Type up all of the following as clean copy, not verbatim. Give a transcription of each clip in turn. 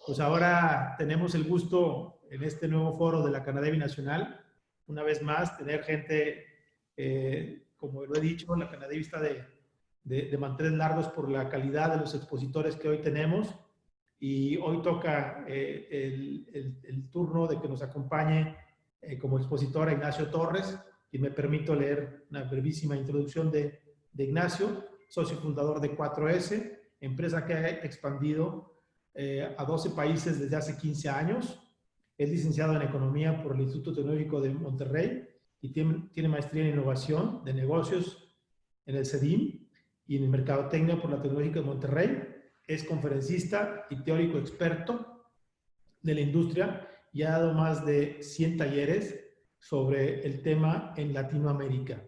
Pues ahora tenemos el gusto en este nuevo foro de la Canadevi Nacional, una vez más, tener gente, como lo he dicho, la Canadevi está de mantener largos por la calidad de los expositores que hoy tenemos. Y hoy toca el turno de que nos acompañe como expositor a Ignacio Torres, y me permito leer una brevísima introducción de Ignacio, socio fundador de 4S, empresa que ha expandido a 12 países desde hace 15 años. Es licenciado en Economía por el Instituto Tecnológico de Monterrey y tiene maestría en Innovación de Negocios en el CEDIM y en Mercadotecnia por la Tecnológica de Monterrey. Es conferencista y teórico experto de la industria y ha dado más de 100 talleres sobre el tema en Latinoamérica.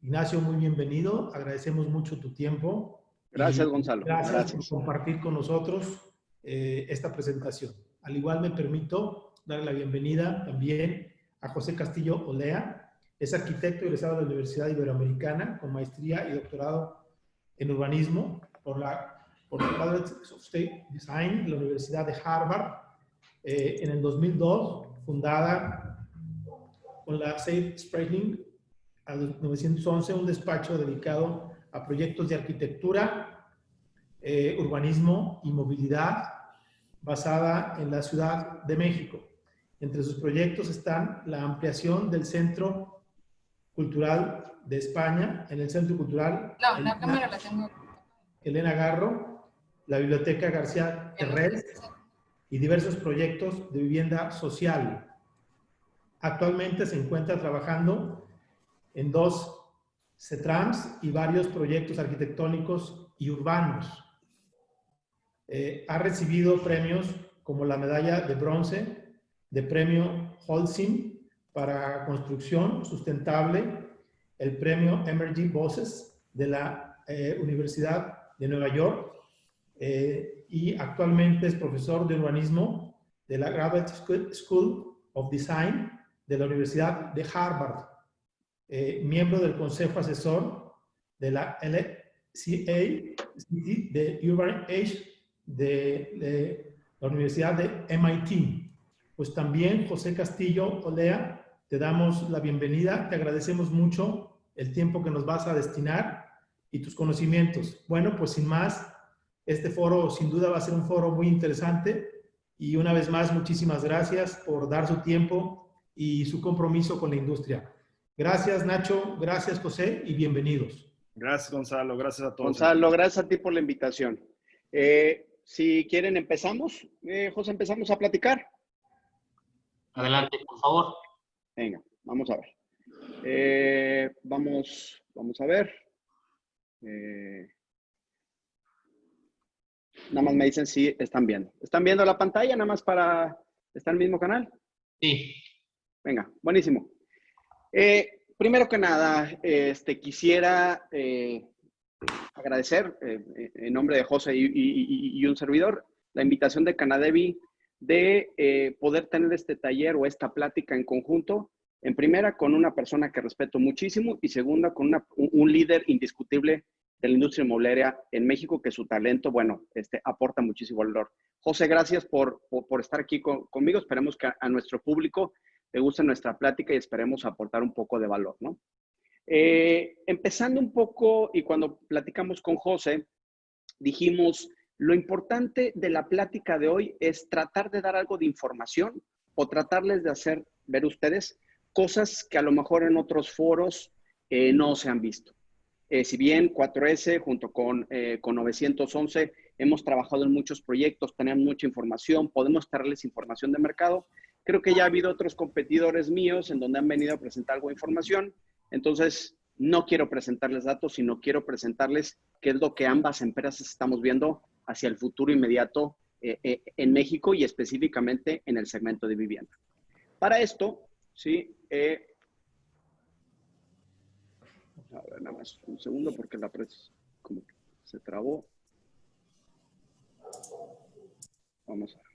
Ignacio, muy bienvenido. Agradecemos mucho tu tiempo. Gracias, Gonzalo. Gracias por compartir con nosotros esta presentación. Al igual me permito darle la bienvenida también a José Castillo Olea. Es arquitecto egresado de la Universidad Iberoamericana con maestría y doctorado en urbanismo por la College of State Design de la Universidad de Harvard. En el 2002, fundada con la Safe Spradling a 1911, un despacho dedicado a proyectos de arquitectura, urbanismo y movilidad basada en la Ciudad de México. Entre sus proyectos están la ampliación del Centro Cultural de España, en el Centro Cultural la cámara la tengo. Elena Garro, la Biblioteca García Terrell y diversos proyectos de vivienda social. Actualmente se encuentra trabajando en 2 CETRANS y varios proyectos arquitectónicos y urbanos. Ha recibido premios como la medalla de bronce de premio Holcim para construcción sustentable, el premio Emerging Voices de la Universidad de Nueva York, y actualmente es profesor de urbanismo de la Graduate School of Design de la Universidad de Harvard, miembro del Consejo Asesor de la LCA de Urban Age de la Universidad de MIT. Pues también, José Castillo Olea, te damos la bienvenida, te agradecemos mucho el tiempo que nos vas a destinar y tus conocimientos. Bueno, pues sin más, este foro sin duda va a ser un foro muy interesante y una vez más, muchísimas gracias por dar su tiempo y su compromiso con la industria. Gracias, Nacho, gracias, José, y bienvenidos. Gracias, Gonzalo, gracias a todos. Gonzalo, gracias a ti por la invitación. Si quieren, empezamos. José, empezamos a platicar. Adelante, por favor. Venga, vamos a ver. Vamos a ver. Nada más me dicen si están viendo. ¿Están viendo la pantalla? Nada más para... ¿Está en el mismo canal? Sí. Venga, buenísimo. Primero que nada, quisiera agradecer en nombre de José y un servidor la invitación de Canadevi de poder tener este taller o esta plática en conjunto, en primera con una persona que respeto muchísimo y segunda con un líder indiscutible de la industria inmobiliaria en México, que su talento, bueno, aporta muchísimo valor. José, gracias por estar aquí conmigo. Esperemos que a nuestro público le guste nuestra plática y esperemos aportar un poco de valor, ¿no? Empezando un poco, y cuando platicamos con José, dijimos, lo importante de la plática de hoy es tratar de dar algo de información o tratarles de hacer ver ustedes cosas que a lo mejor en otros foros no se han visto. Si bien 4S junto con 911 hemos trabajado en muchos proyectos, tenemos mucha información, podemos traerles información de mercado, creo que ya ha habido otros competidores míos en donde han venido a presentar algo de información. Entonces, no quiero presentarles datos, sino quiero presentarles qué es lo que ambas empresas estamos viendo hacia el futuro inmediato en México y específicamente en el segmento de vivienda. Para esto, sí, a ver, nada más un segundo porque la prensa como que se trabó. Vamos a ver.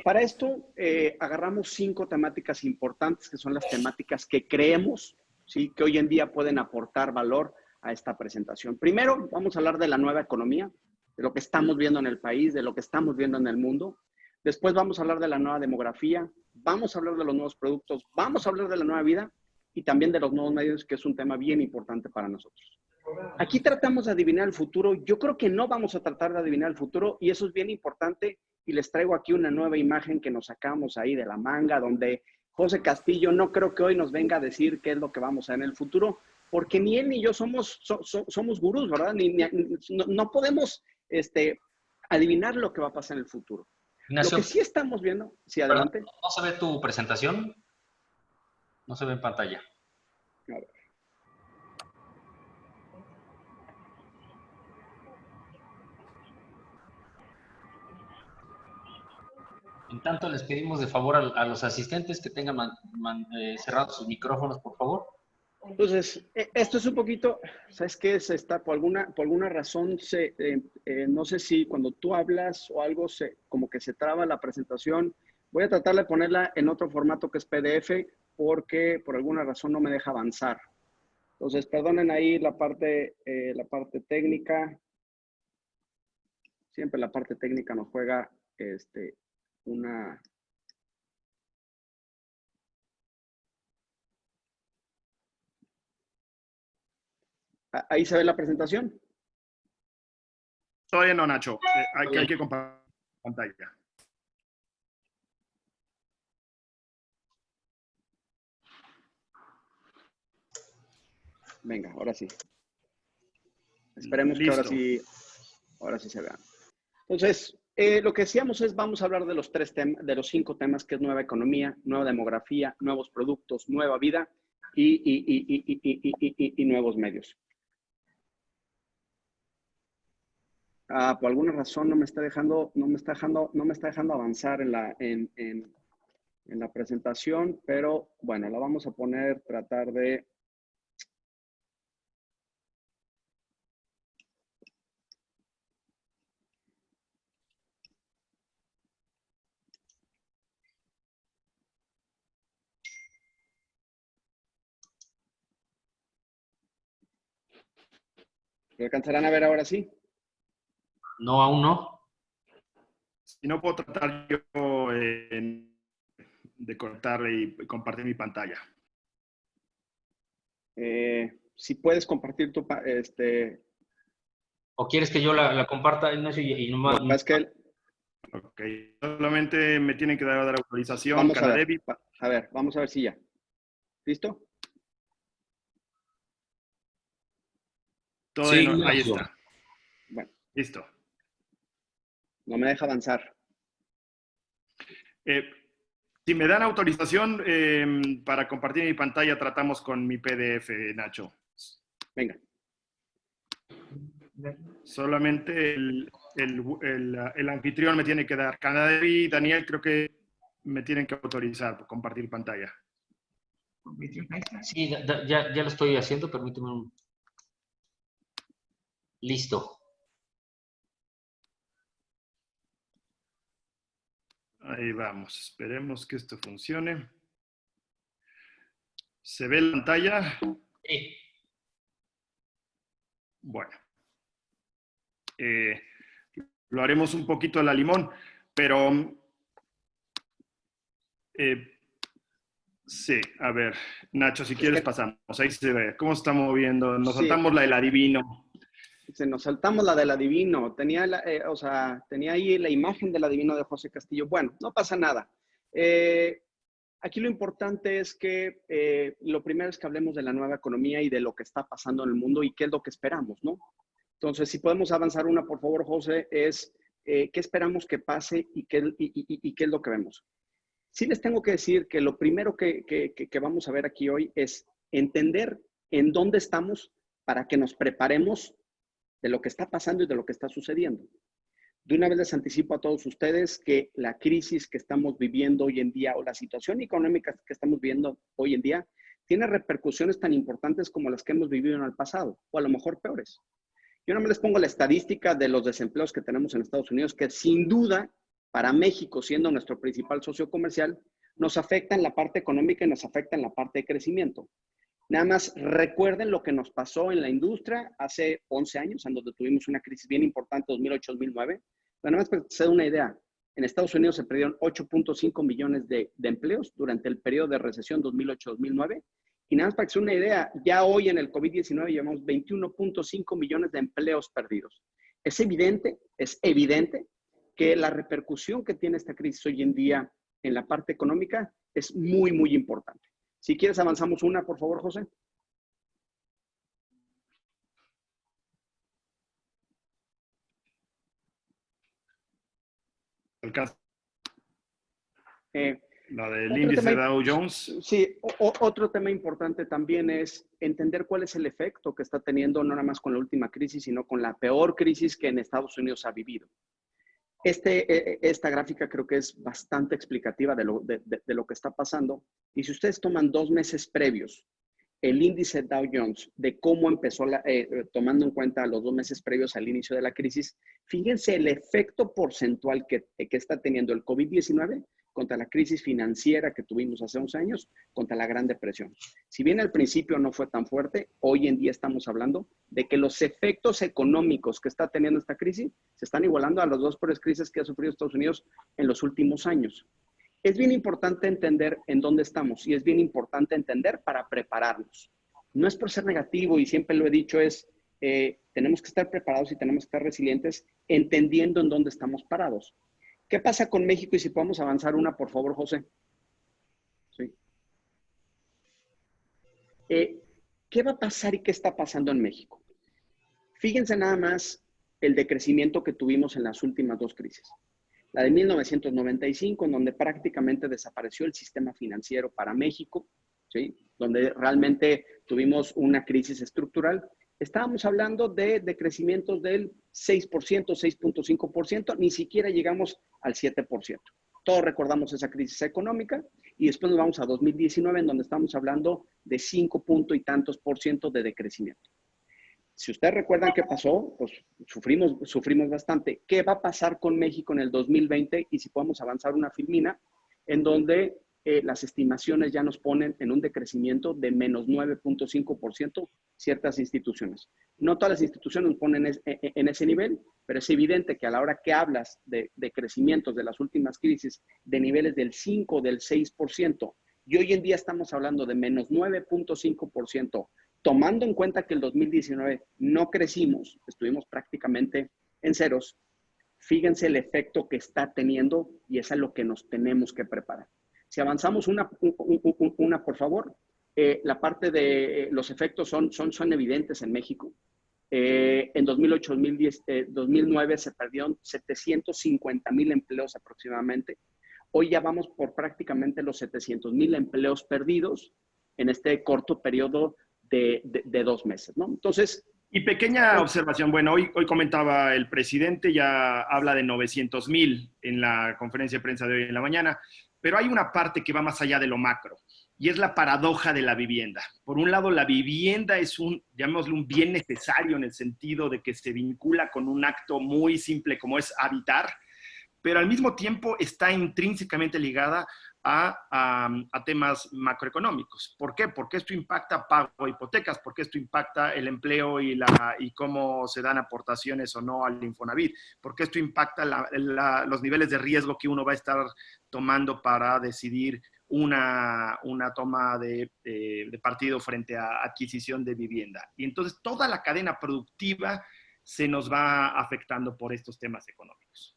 Para esto, agarramos 5 temáticas importantes, que son las temáticas que creemos, ¿sí?, que hoy en día pueden aportar valor a esta presentación. Primero, vamos a hablar de la nueva economía. de lo que estamos viendo en el país, de lo que estamos viendo en el mundo. Después vamos a hablar de la nueva demografía, vamos a hablar de los nuevos productos, vamos a hablar de la nueva vida y también de los nuevos medios, que es un tema bien importante para nosotros. Aquí tratamos de adivinar el futuro. Yo creo que no vamos a tratar de adivinar el futuro y eso es bien importante. Y les traigo aquí una nueva imagen que nos sacamos ahí de la manga, donde José Castillo no creo que hoy nos venga a decir qué es lo que vamos a ver en el futuro, porque ni él ni yo somos gurús, ¿verdad? No podemos adivinar lo que va a pasar en el futuro. Ignacio, lo que sí estamos viendo, sí, perdón, adelante. ¿no se ve tu presentación? No se ve en pantalla. A ver. En tanto, les pedimos de favor a los asistentes que tengan cerrados sus micrófonos, por favor. Entonces, esto es un poquito, ¿sabes qué? Por alguna razón, no sé si cuando tú hablas o algo, como que se traba la presentación. Voy a tratar de ponerla en otro formato que es PDF, porque por alguna razón no me deja avanzar. Entonces, perdonen ahí la parte técnica. Siempre la parte técnica nos juega una... ¿Ahí se ve la presentación? Todavía no, Nacho. Hay que compartir pantalla. Venga, ahora sí. Esperemos Listo. que ahora sí se vean. Entonces, lo que decíamos es, vamos a hablar de los 5 temas, que es nueva economía, nueva demografía, nuevos productos, nueva vida y nuevos medios. Por alguna razón no me está dejando avanzar en la presentación, pero bueno, la vamos a poner, tratar de... ¿Lo alcanzarán a ver ahora sí? No, aún no. Si no, puedo tratar yo de cortar y compartir mi pantalla. Si puedes compartir tu... ¿O quieres que yo la comparta, Ignacio? Y nomás, Lo que pasa es que... Ok. Solamente me tienen que dar autorización. Vamos Canadevi. a ver, vamos a ver si ya. ¿Listo? Todavía Sí, no, ahí Ignacio. está. Bueno, Listo. no me deja avanzar. Si me dan autorización para compartir mi pantalla, tratamos con mi PDF, Nacho. Venga. Solamente el anfitrión me tiene que dar. Canadevi y Daniel creo que me tienen que autorizar por compartir pantalla. Sí, ya lo estoy haciendo. Permíteme un... Listo. Ahí vamos. Esperemos que esto funcione. ¿Se ve la pantalla? Sí. Bueno. Lo haremos un poquito a la limón, pero sí, a ver, Nacho, si quieres pasamos. Ahí se ve. ¿Cómo está moviendo? Nos Sí. saltamos la del adivino. Nos saltamos la del adivino. Tenía ahí la imagen del adivino de José Castillo. Bueno, no pasa nada. Aquí lo importante es que lo primero es que hablemos de la nueva economía y de lo que está pasando en el mundo y qué es lo que esperamos, ¿no? Entonces, si podemos avanzar una, por favor, José, es qué esperamos que pase y qué es lo que vemos. Sí les tengo que decir que lo primero que vamos a ver aquí hoy es entender en dónde estamos para que nos preparemos de lo que está pasando y de lo que está sucediendo. De una vez les anticipo a todos ustedes que la crisis que estamos viviendo hoy en día o la situación económica que estamos viviendo hoy en día tiene repercusiones tan importantes como las que hemos vivido en el pasado, o a lo mejor peores. Yo no me les pongo la estadística de los desempleos que tenemos en Estados Unidos, que sin duda para México, siendo nuestro principal socio comercial, nos afecta en la parte económica y nos afecta en la parte de crecimiento. Nada más recuerden lo que nos pasó en la industria hace 11 años, en donde tuvimos una crisis bien importante, 2008-2009. Nada más para que se den una idea, en Estados Unidos se perdieron 8.5 millones de empleos durante el periodo de recesión 2008-2009. Y nada más para que se den una idea, ya hoy en el COVID-19 llevamos 21.5 millones de empleos perdidos. Es evidente que la repercusión que tiene esta crisis hoy en día en la parte económica es muy, muy importante. Si quieres, avanzamos una, por favor, José. La del índice Dow Jones. Sí, otro tema importante también es entender cuál es el efecto que está teniendo, no nada más con la última crisis, sino con la peor crisis que en Estados Unidos ha vivido. Esta gráfica creo que es bastante explicativa de lo que está pasando. Y si ustedes toman 2 meses previos, el índice Dow Jones, de cómo empezó, tomando en cuenta los 2 meses previos al inicio de la crisis, fíjense el efecto porcentual que está teniendo el COVID-19 contra la crisis financiera que tuvimos hace 11 años, contra la Gran Depresión. Si bien al principio no fue tan fuerte, hoy en día estamos hablando de que los efectos económicos que está teniendo esta crisis se están igualando a las 2 peores crisis que ha sufrido Estados Unidos en los últimos años. Es bien importante entender en dónde estamos y es bien importante entender para prepararnos. No es por ser negativo y siempre lo he dicho, tenemos que estar preparados y tenemos que estar resilientes entendiendo en dónde estamos parados. ¿Qué pasa con México? Y si podemos avanzar una, por favor, José. Sí. ¿Qué va a pasar y qué está pasando en México? Fíjense nada más el decrecimiento que tuvimos en las últimas 2 crisis. La de 1995, en donde prácticamente desapareció el sistema financiero para México, ¿sí? Donde realmente tuvimos una crisis estructural. Estábamos hablando de decrecimientos del 6%, 6.5%, ni siquiera llegamos al 7%. Todos recordamos esa crisis económica y después nos vamos a 2019, en donde estamos hablando de 5 punto y tantos % de decrecimiento. Si ustedes recuerdan qué pasó, pues sufrimos bastante. ¿Qué va a pasar con México en el 2020? Y si podemos avanzar una filmina, en donde las estimaciones ya nos ponen en un decrecimiento de menos 9.5% ciertas instituciones. No todas las instituciones nos ponen en ese nivel, pero es evidente que a la hora que hablas de crecimientos de las últimas crisis, de niveles del 5, del 6%, y hoy en día estamos hablando de menos 9.5%, tomando en cuenta que el 2019 no crecimos, estuvimos prácticamente en ceros, fíjense el efecto que está teniendo y es a lo que nos tenemos que preparar. Si avanzamos una por favor, la parte de los efectos son evidentes en México. En 2008, 2010, 2009 se perdieron 750,000 empleos aproximadamente. Hoy ya vamos por prácticamente los 700,000 empleos perdidos en este corto periodo de 2 meses, ¿no? Entonces... Y pequeña observación, bueno, hoy comentaba el presidente, ya habla de 900,000 en la conferencia de prensa de hoy en la mañana, pero hay una parte que va más allá de lo macro, y es la paradoja de la vivienda. Por un lado, la vivienda es llamémoslo un bien necesario en el sentido de que se vincula con un acto muy simple como es habitar, pero al mismo tiempo está intrínsecamente ligada a temas macroeconómicos. ¿Por qué? Porque esto impacta pago de hipotecas, porque esto impacta el empleo y cómo se dan aportaciones o no al Infonavit, porque esto impacta los niveles de riesgo que uno va a estar tomando para decidir una toma de partido frente a adquisición de vivienda. Y entonces toda la cadena productiva se nos va afectando por estos temas económicos.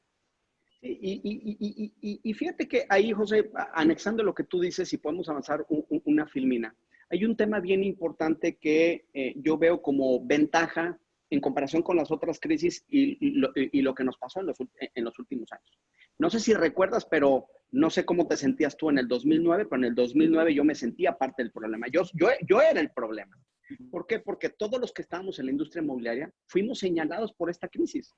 Y fíjate que ahí, José, anexando lo que tú dices, si podemos avanzar una filmina, hay un tema bien importante que yo veo como ventaja en comparación con las otras crisis y lo que nos pasó en los últimos años. No sé si recuerdas, pero no sé cómo te sentías tú en el 2009, pero en el 2009 yo me sentía parte del problema. Yo era el problema. ¿Por qué? Porque todos los que estábamos en la industria inmobiliaria fuimos señalados por esta crisis.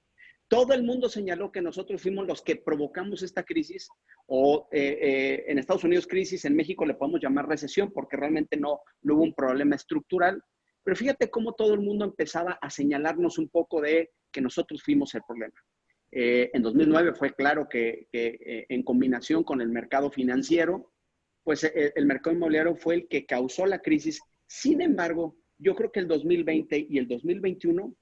Todo el mundo señaló que nosotros fuimos los que provocamos esta crisis, o en Estados Unidos crisis, en México le podemos llamar recesión porque realmente no hubo un problema estructural. Pero fíjate cómo todo el mundo empezaba a señalarnos un poco de que nosotros fuimos el problema. En 2009 fue claro que en combinación con el mercado financiero, pues el mercado inmobiliario fue el que causó la crisis Sin embargo, yo creo que el 2020 y el 2021,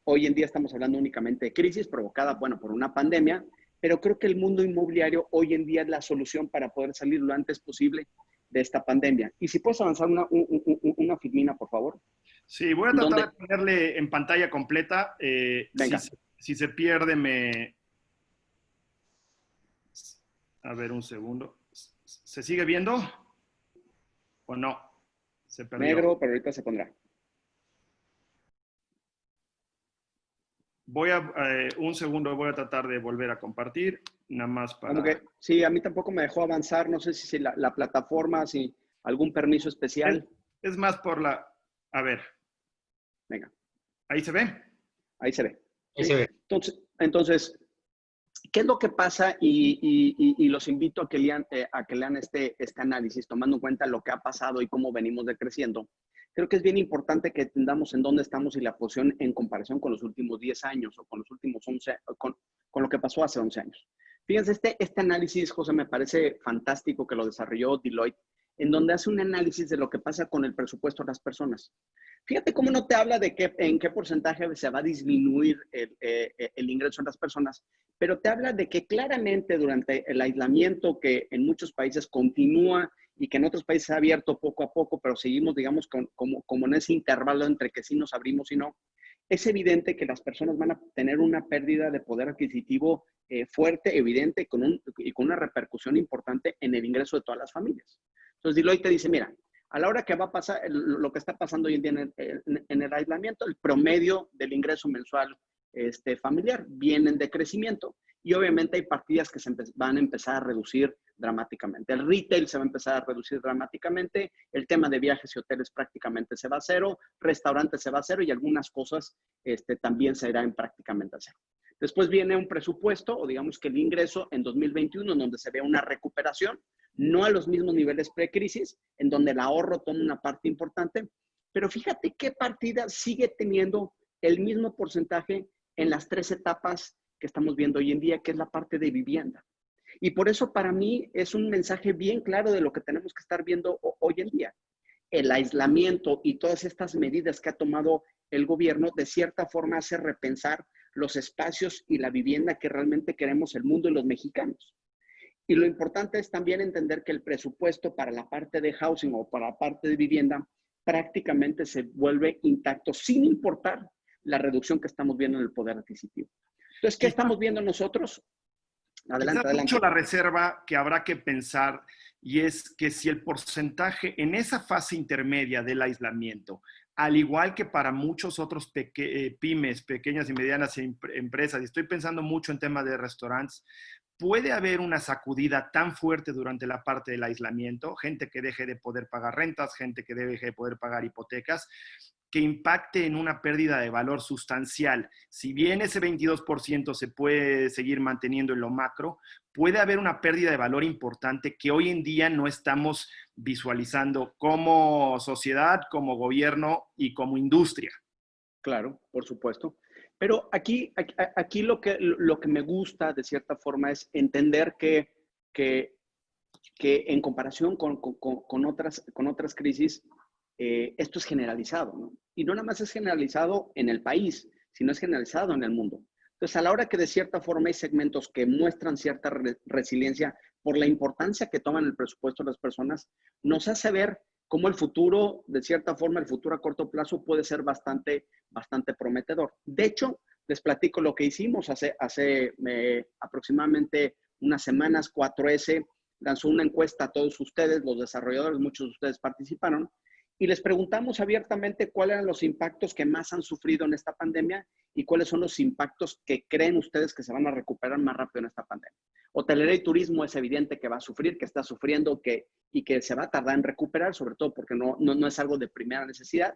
hoy en día estamos hablando únicamente de crisis provocada, bueno, por una pandemia, pero creo que el mundo inmobiliario hoy en día es la solución para poder salir lo antes posible de esta pandemia. Y si puedes avanzar una filmina, por favor. Sí, voy a tratar de ponerle en pantalla completa. Venga. Si se pierde, me... A ver, un segundo. ¿Se sigue viendo o no? Se perdió. Negro, pero ahorita se pondrá. Un segundo, voy a tratar de volver a compartir, nada más para... Como que, sí, a mí tampoco me dejó avanzar, no sé si la plataforma, si algún permiso especial. Es más por la... A ver. Venga. ¿Ahí se ve? Ahí se ve. Ahí se ve. Entonces, ¿qué es lo que pasa? Y los invito a que lean este análisis, tomando en cuenta lo que ha pasado y cómo venimos decreciendo. Creo que es bien importante que entendamos en dónde estamos y la posición en comparación con los últimos 10 años o con los últimos 11, con lo que pasó hace 11 años. Fíjense, este análisis, José, me parece fantástico que lo desarrolló Deloitte, en donde hace un análisis de lo que pasa con el presupuesto de las personas. Fíjate cómo no te habla de en qué porcentaje se va a disminuir el ingreso de las personas, pero te habla de que claramente durante el aislamiento que en muchos países continúa y que en otros países se ha abierto poco a poco, pero seguimos, digamos, como en ese intervalo entre que sí nos abrimos y no, es evidente que las personas van a tener una pérdida de poder adquisitivo fuerte, evidente, y con una repercusión importante en el ingreso de todas las familias. Entonces, Deloitte te dice, mira, a la hora que va a pasar, lo que está pasando hoy en día en el aislamiento, el promedio del ingreso mensual familiar viene en decrecimiento y obviamente hay partidas que van a empezar a reducir dramáticamente. El retail se va a empezar a reducir dramáticamente, el tema de viajes y hoteles prácticamente se va a cero, restaurantes se va a cero y algunas cosas también se irán prácticamente a cero. Después viene un presupuesto, o digamos que el ingreso en 2021, en donde se ve una recuperación, no a los mismos niveles precrisis, en donde el ahorro toma una parte importante, pero fíjate qué partida sigue teniendo el mismo porcentaje en las 3 etapas que estamos viendo hoy en día, que es la parte de vivienda. Y por eso para mí es un mensaje bien claro de lo que tenemos que estar viendo hoy en día. El aislamiento y todas estas medidas que ha tomado el gobierno, de cierta forma hace repensar los espacios y la vivienda que realmente queremos el mundo y los mexicanos. Y lo importante es también entender que el presupuesto para la parte de housing o para la parte de vivienda prácticamente se vuelve intacto sin importar la reducción que estamos viendo en el poder adquisitivo. Entonces, ¿qué estamos viendo nosotros? Adelante. Mucho la reserva que habrá que pensar, y es que si el porcentaje en esa fase intermedia del aislamiento, al igual que para muchos otros pymes, pequeñas y medianas empresas, y estoy pensando mucho en temas de restaurantes, puede haber una sacudida tan fuerte durante la parte del aislamiento, gente que deje de poder pagar rentas, gente que deje de poder pagar hipotecas, que impacte en una pérdida de valor sustancial. Si bien ese 22% se puede seguir manteniendo en lo macro, puede haber una pérdida de valor importante que hoy en día no estamos visualizando como sociedad, como gobierno y como industria. Claro, por supuesto. Pero aquí lo que me gusta de cierta forma es entender que en comparación con otras crisis, esto es generalizado, ¿no? Y no nada más es generalizado en el país, sino es generalizado en el mundo. Entonces, a la hora que de cierta forma hay segmentos que muestran cierta resiliencia por la importancia que toman el presupuesto de las personas, nos hace ver cómo el futuro, de cierta forma, el futuro a corto plazo puede ser bastante prometedor. De hecho, les platico lo que hicimos hace aproximadamente unas semanas. 4S lanzó una encuesta a todos ustedes, los desarrolladores, muchos de ustedes participaron, y les preguntamos abiertamente cuáles eran los impactos que más han sufrido en esta pandemia y cuáles son los impactos que creen ustedes que se van a recuperar más rápido en esta pandemia. Hotelería y turismo es evidente que va a sufrir, que está sufriendo y que se va a tardar en recuperar, sobre todo porque no es algo de primera necesidad.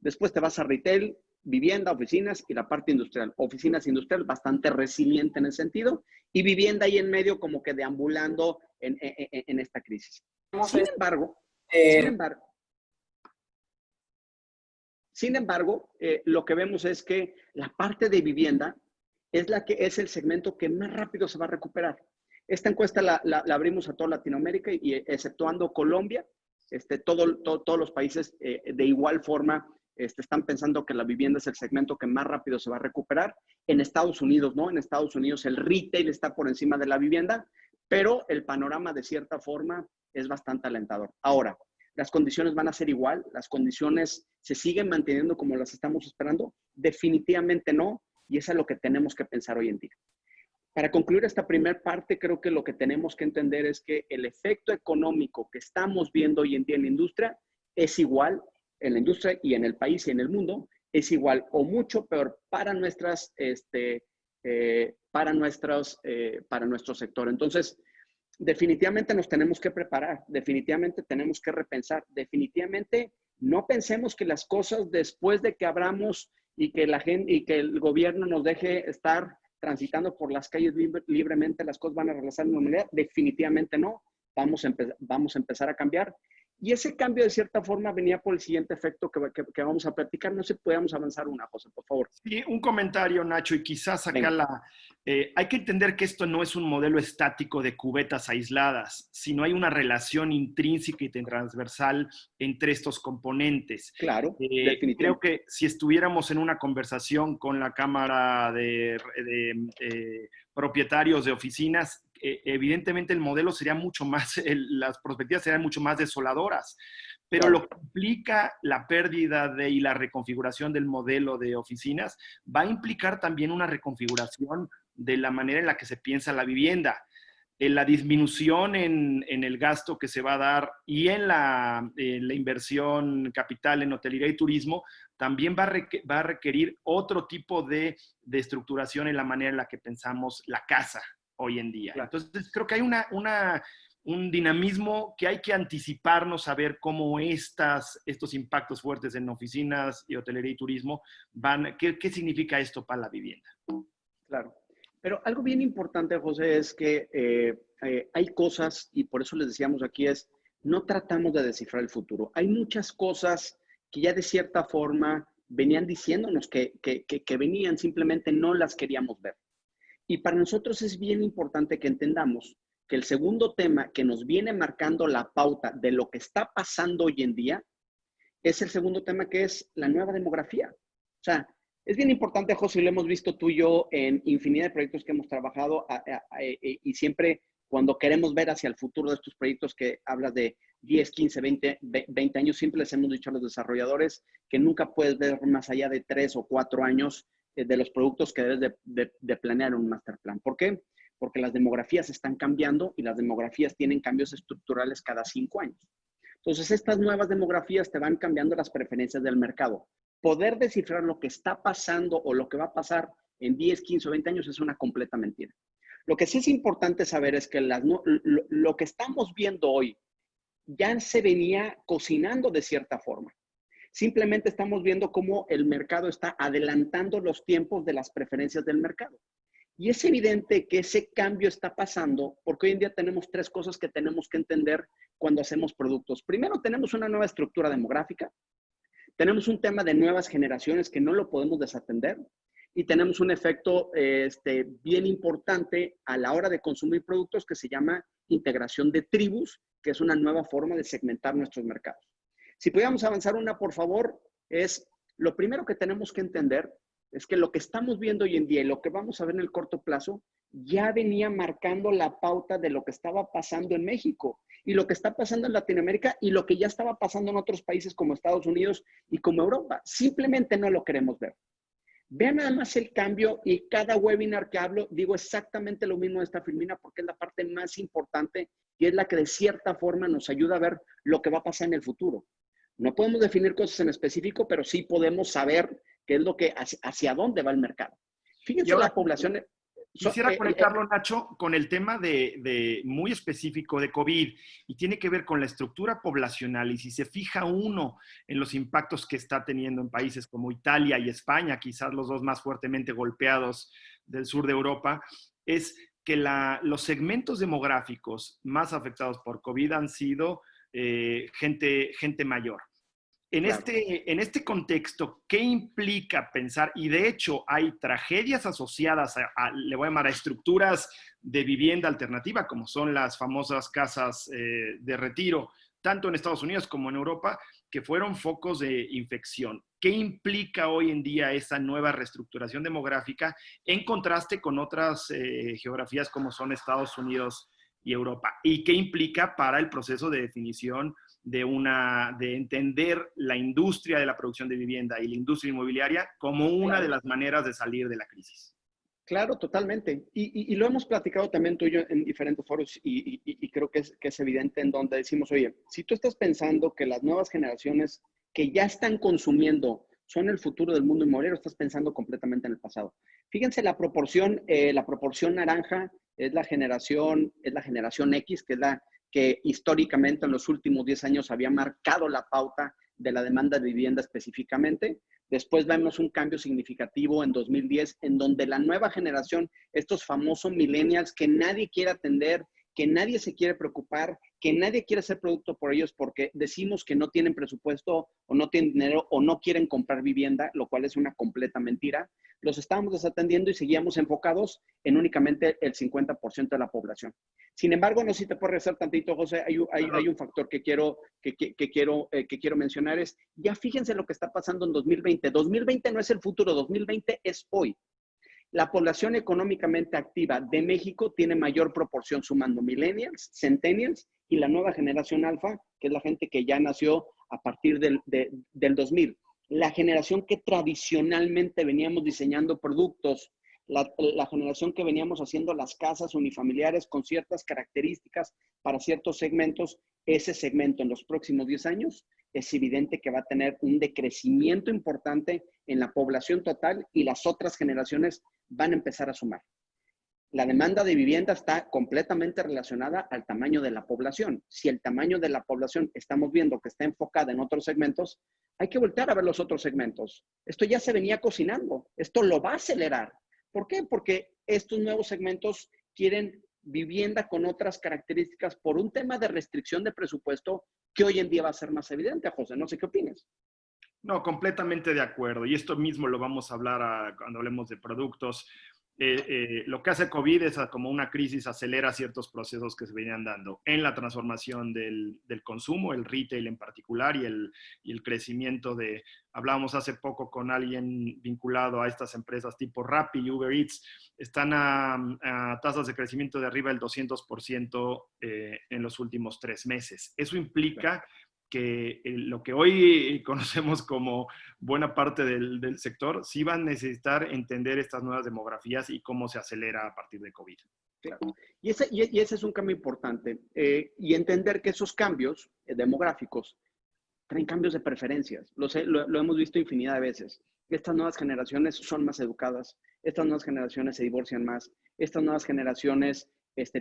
Después te vas a retail, vivienda, oficinas y la parte industrial. Oficinas industrial bastante resiliente en ese sentido y vivienda ahí en medio como que deambulando en esta crisis. Sin embargo, lo que vemos es que la parte de vivienda es el segmento que más rápido se va a recuperar. Esta encuesta la abrimos a toda Latinoamérica y exceptuando Colombia, todos los países de igual forma están pensando que la vivienda es el segmento que más rápido se va a recuperar. En Estados Unidos, ¿no? En Estados Unidos el retail está por encima de la vivienda, pero el panorama de cierta forma es bastante alentador. Ahora, ¿las condiciones van a ser igual? ¿Las condiciones se siguen manteniendo como las estamos esperando? Definitivamente no, y eso es lo que tenemos que pensar hoy en día. Para concluir esta primera parte, creo que lo que tenemos que entender es que el efecto económico que estamos viendo hoy en día en la industria es igual en la industria y en el país y en el mundo, es igual o mucho peor para nuestro sector. Entonces, definitivamente nos tenemos que preparar, definitivamente tenemos que repensar, definitivamente no pensemos que las cosas después de que abramos y que la gente y que el gobierno nos deje estar transitando por las calles libremente, las cosas van a regresar a la normalidad. Definitivamente no. Vamos a empezar a cambiar. Y ese cambio, de cierta forma, venía por el siguiente efecto que vamos a platicar. No sé si podemos avanzar una cosa, por favor. Sí, un comentario, Nacho, y quizás acá hay que entender que esto no es un modelo estático de cubetas aisladas, sino hay una relación intrínseca y transversal entre estos componentes. Claro, definitivamente. Creo que si estuviéramos en una conversación con la Cámara de propietarios de oficinas, evidentemente el modelo sería mucho más, las perspectivas serían mucho más desoladoras. Pero lo que implica la pérdida y la reconfiguración del modelo de oficinas va a implicar también una reconfiguración de la manera en la que se piensa la vivienda. La disminución en el gasto que se va a dar y en la inversión capital en hotelería y turismo también va a requerir otro tipo de estructuración en la manera en la que pensamos la casa hoy en día. Claro. Entonces, creo que hay un dinamismo que hay que anticiparnos a ver cómo estos impactos fuertes en oficinas y hotelería y turismo ¿qué significa esto para la vivienda? Claro. Pero algo bien importante, José, es que hay cosas, y por eso les decíamos aquí, no tratamos de descifrar el futuro. Hay muchas cosas que ya de cierta forma venían diciéndonos que venían, simplemente no las queríamos ver. Y para nosotros es bien importante que entendamos que el segundo tema que nos viene marcando la pauta de lo que está pasando hoy en día es el segundo tema, que es la nueva demografía. O sea, es bien importante, José, lo hemos visto tú y yo en infinidad de proyectos que hemos trabajado y siempre cuando queremos ver hacia el futuro de estos proyectos que hablas de 10, 15, 20 años, siempre les hemos dicho a los desarrolladores que nunca puedes ver más allá de 3 o 4 años de los productos que debes de planear en un master plan. ¿Por qué? Porque las demografías están cambiando y las demografías tienen cambios estructurales cada 5 años. Entonces, estas nuevas demografías te van cambiando las preferencias del mercado. Poder descifrar lo que está pasando o lo que va a pasar en 10, 15 o 20 años es una completa mentira. Lo que sí es importante saber es que lo que estamos viendo hoy ya se venía cocinando de cierta forma. Simplemente estamos viendo cómo el mercado está adelantando los tiempos de las preferencias del mercado. Y es evidente que ese cambio está pasando porque hoy en día tenemos 3 cosas que tenemos que entender cuando hacemos productos. Primero, tenemos una nueva estructura demográfica. Tenemos un tema de nuevas generaciones que no lo podemos desatender. Y tenemos un efecto bien importante a la hora de consumir productos que se llama integración de tribus, que es una nueva forma de segmentar nuestros mercados. Si pudiéramos avanzar una, por favor, lo primero que tenemos que entender es que lo que estamos viendo hoy en día y lo que vamos a ver en el corto plazo ya venía marcando la pauta de lo que estaba pasando en México y lo que está pasando en Latinoamérica y lo que ya estaba pasando en otros países como Estados Unidos y como Europa. Simplemente no lo queremos ver. Vean nada más el cambio y cada webinar que hablo digo exactamente lo mismo de esta Firmina porque es la parte más importante y es la que de cierta forma nos ayuda a ver lo que va a pasar en el futuro. No podemos definir cosas en específico, pero sí podemos saber qué es lo que, hacia dónde va el mercado. Fíjense ahora, la población. Quisiera conectarlo, Nacho, con el tema de muy específico de COVID y tiene que ver con la estructura poblacional y si se fija uno en los impactos que está teniendo en países como Italia y España, quizás los dos más fuertemente golpeados del sur de Europa, es que los segmentos demográficos más afectados por COVID han sido gente mayor. En este contexto, ¿qué implica pensar? Y de hecho hay tragedias asociadas le voy a llamar a estructuras de vivienda alternativa, como son las famosas casas de retiro, tanto en Estados Unidos como en Europa, que fueron focos de infección. ¿Qué implica hoy en día esa nueva reestructuración demográfica en contraste con otras geografías como son Estados Unidos y Europa? ¿Y qué implica para el proceso de definición de entender la industria de la producción de vivienda y la industria inmobiliaria como una de las maneras de salir de la crisis? Claro, totalmente. Y lo hemos platicado también tú y yo en diferentes foros y creo que es evidente en donde decimos, oye, si tú estás pensando que las nuevas generaciones que ya están consumiendo son el futuro del mundo inmobiliario, estás pensando completamente en el pasado. Fíjense la proporción naranja es la generación X, que es la que históricamente en los últimos 10 años había marcado la pauta de la demanda de vivienda específicamente. Después vemos un cambio significativo en 2010, en donde la nueva generación, estos famosos millennials que nadie quiere atender, que nadie se quiere preocupar, que nadie quiere hacer producto por ellos porque decimos que no tienen presupuesto o no tienen dinero o no quieren comprar vivienda, lo cual es una completa mentira. Los estábamos desatendiendo y seguíamos enfocados en únicamente el 50% de la población. Sin embargo, no sé si te puedo regresar tantito, José, hay un factor que quiero mencionar es, ya fíjense lo que está pasando en 2020. 2020 no es el futuro, 2020 es hoy. La población económicamente activa de México tiene mayor proporción sumando millennials, centennials y la nueva generación alfa, que es la gente que ya nació a partir del 2000. La generación que tradicionalmente veníamos diseñando productos, la generación que veníamos haciendo las casas unifamiliares con ciertas características para ciertos segmentos, ese segmento en los próximos 10 años es evidente que va a tener un decrecimiento importante en la población total y las otras generaciones van a empezar a sumar. La demanda de vivienda está completamente relacionada al tamaño de la población. Si el tamaño de la población estamos viendo que está enfocada en otros segmentos, hay que voltear a ver los otros segmentos. Esto ya se venía cocinando. Esto lo va a acelerar. ¿Por qué? Porque estos nuevos segmentos quieren vivienda con otras características por un tema de restricción de presupuesto que hoy en día va a ser más evidente, José. No sé qué opinas. No, completamente de acuerdo. Y esto mismo lo vamos a hablar cuando hablemos de productos. Lo que hace COVID es como una crisis, acelera ciertos procesos que se venían dando en la transformación del consumo, el retail en particular y el crecimiento hablábamos hace poco con alguien vinculado a estas empresas tipo Rappi y Uber Eats, están a tasas de crecimiento de arriba del 200% en los últimos 3 meses. Eso implica que lo que hoy conocemos como buena parte del sector, sí van a necesitar entender estas nuevas demografías y cómo se acelera a partir de COVID. Claro. Y ese es un cambio importante. Y entender que esos cambios demográficos traen cambios de preferencias. Lo hemos visto infinidad de veces. Estas nuevas generaciones son más educadas. Estas nuevas generaciones se divorcian más. Estas nuevas generaciones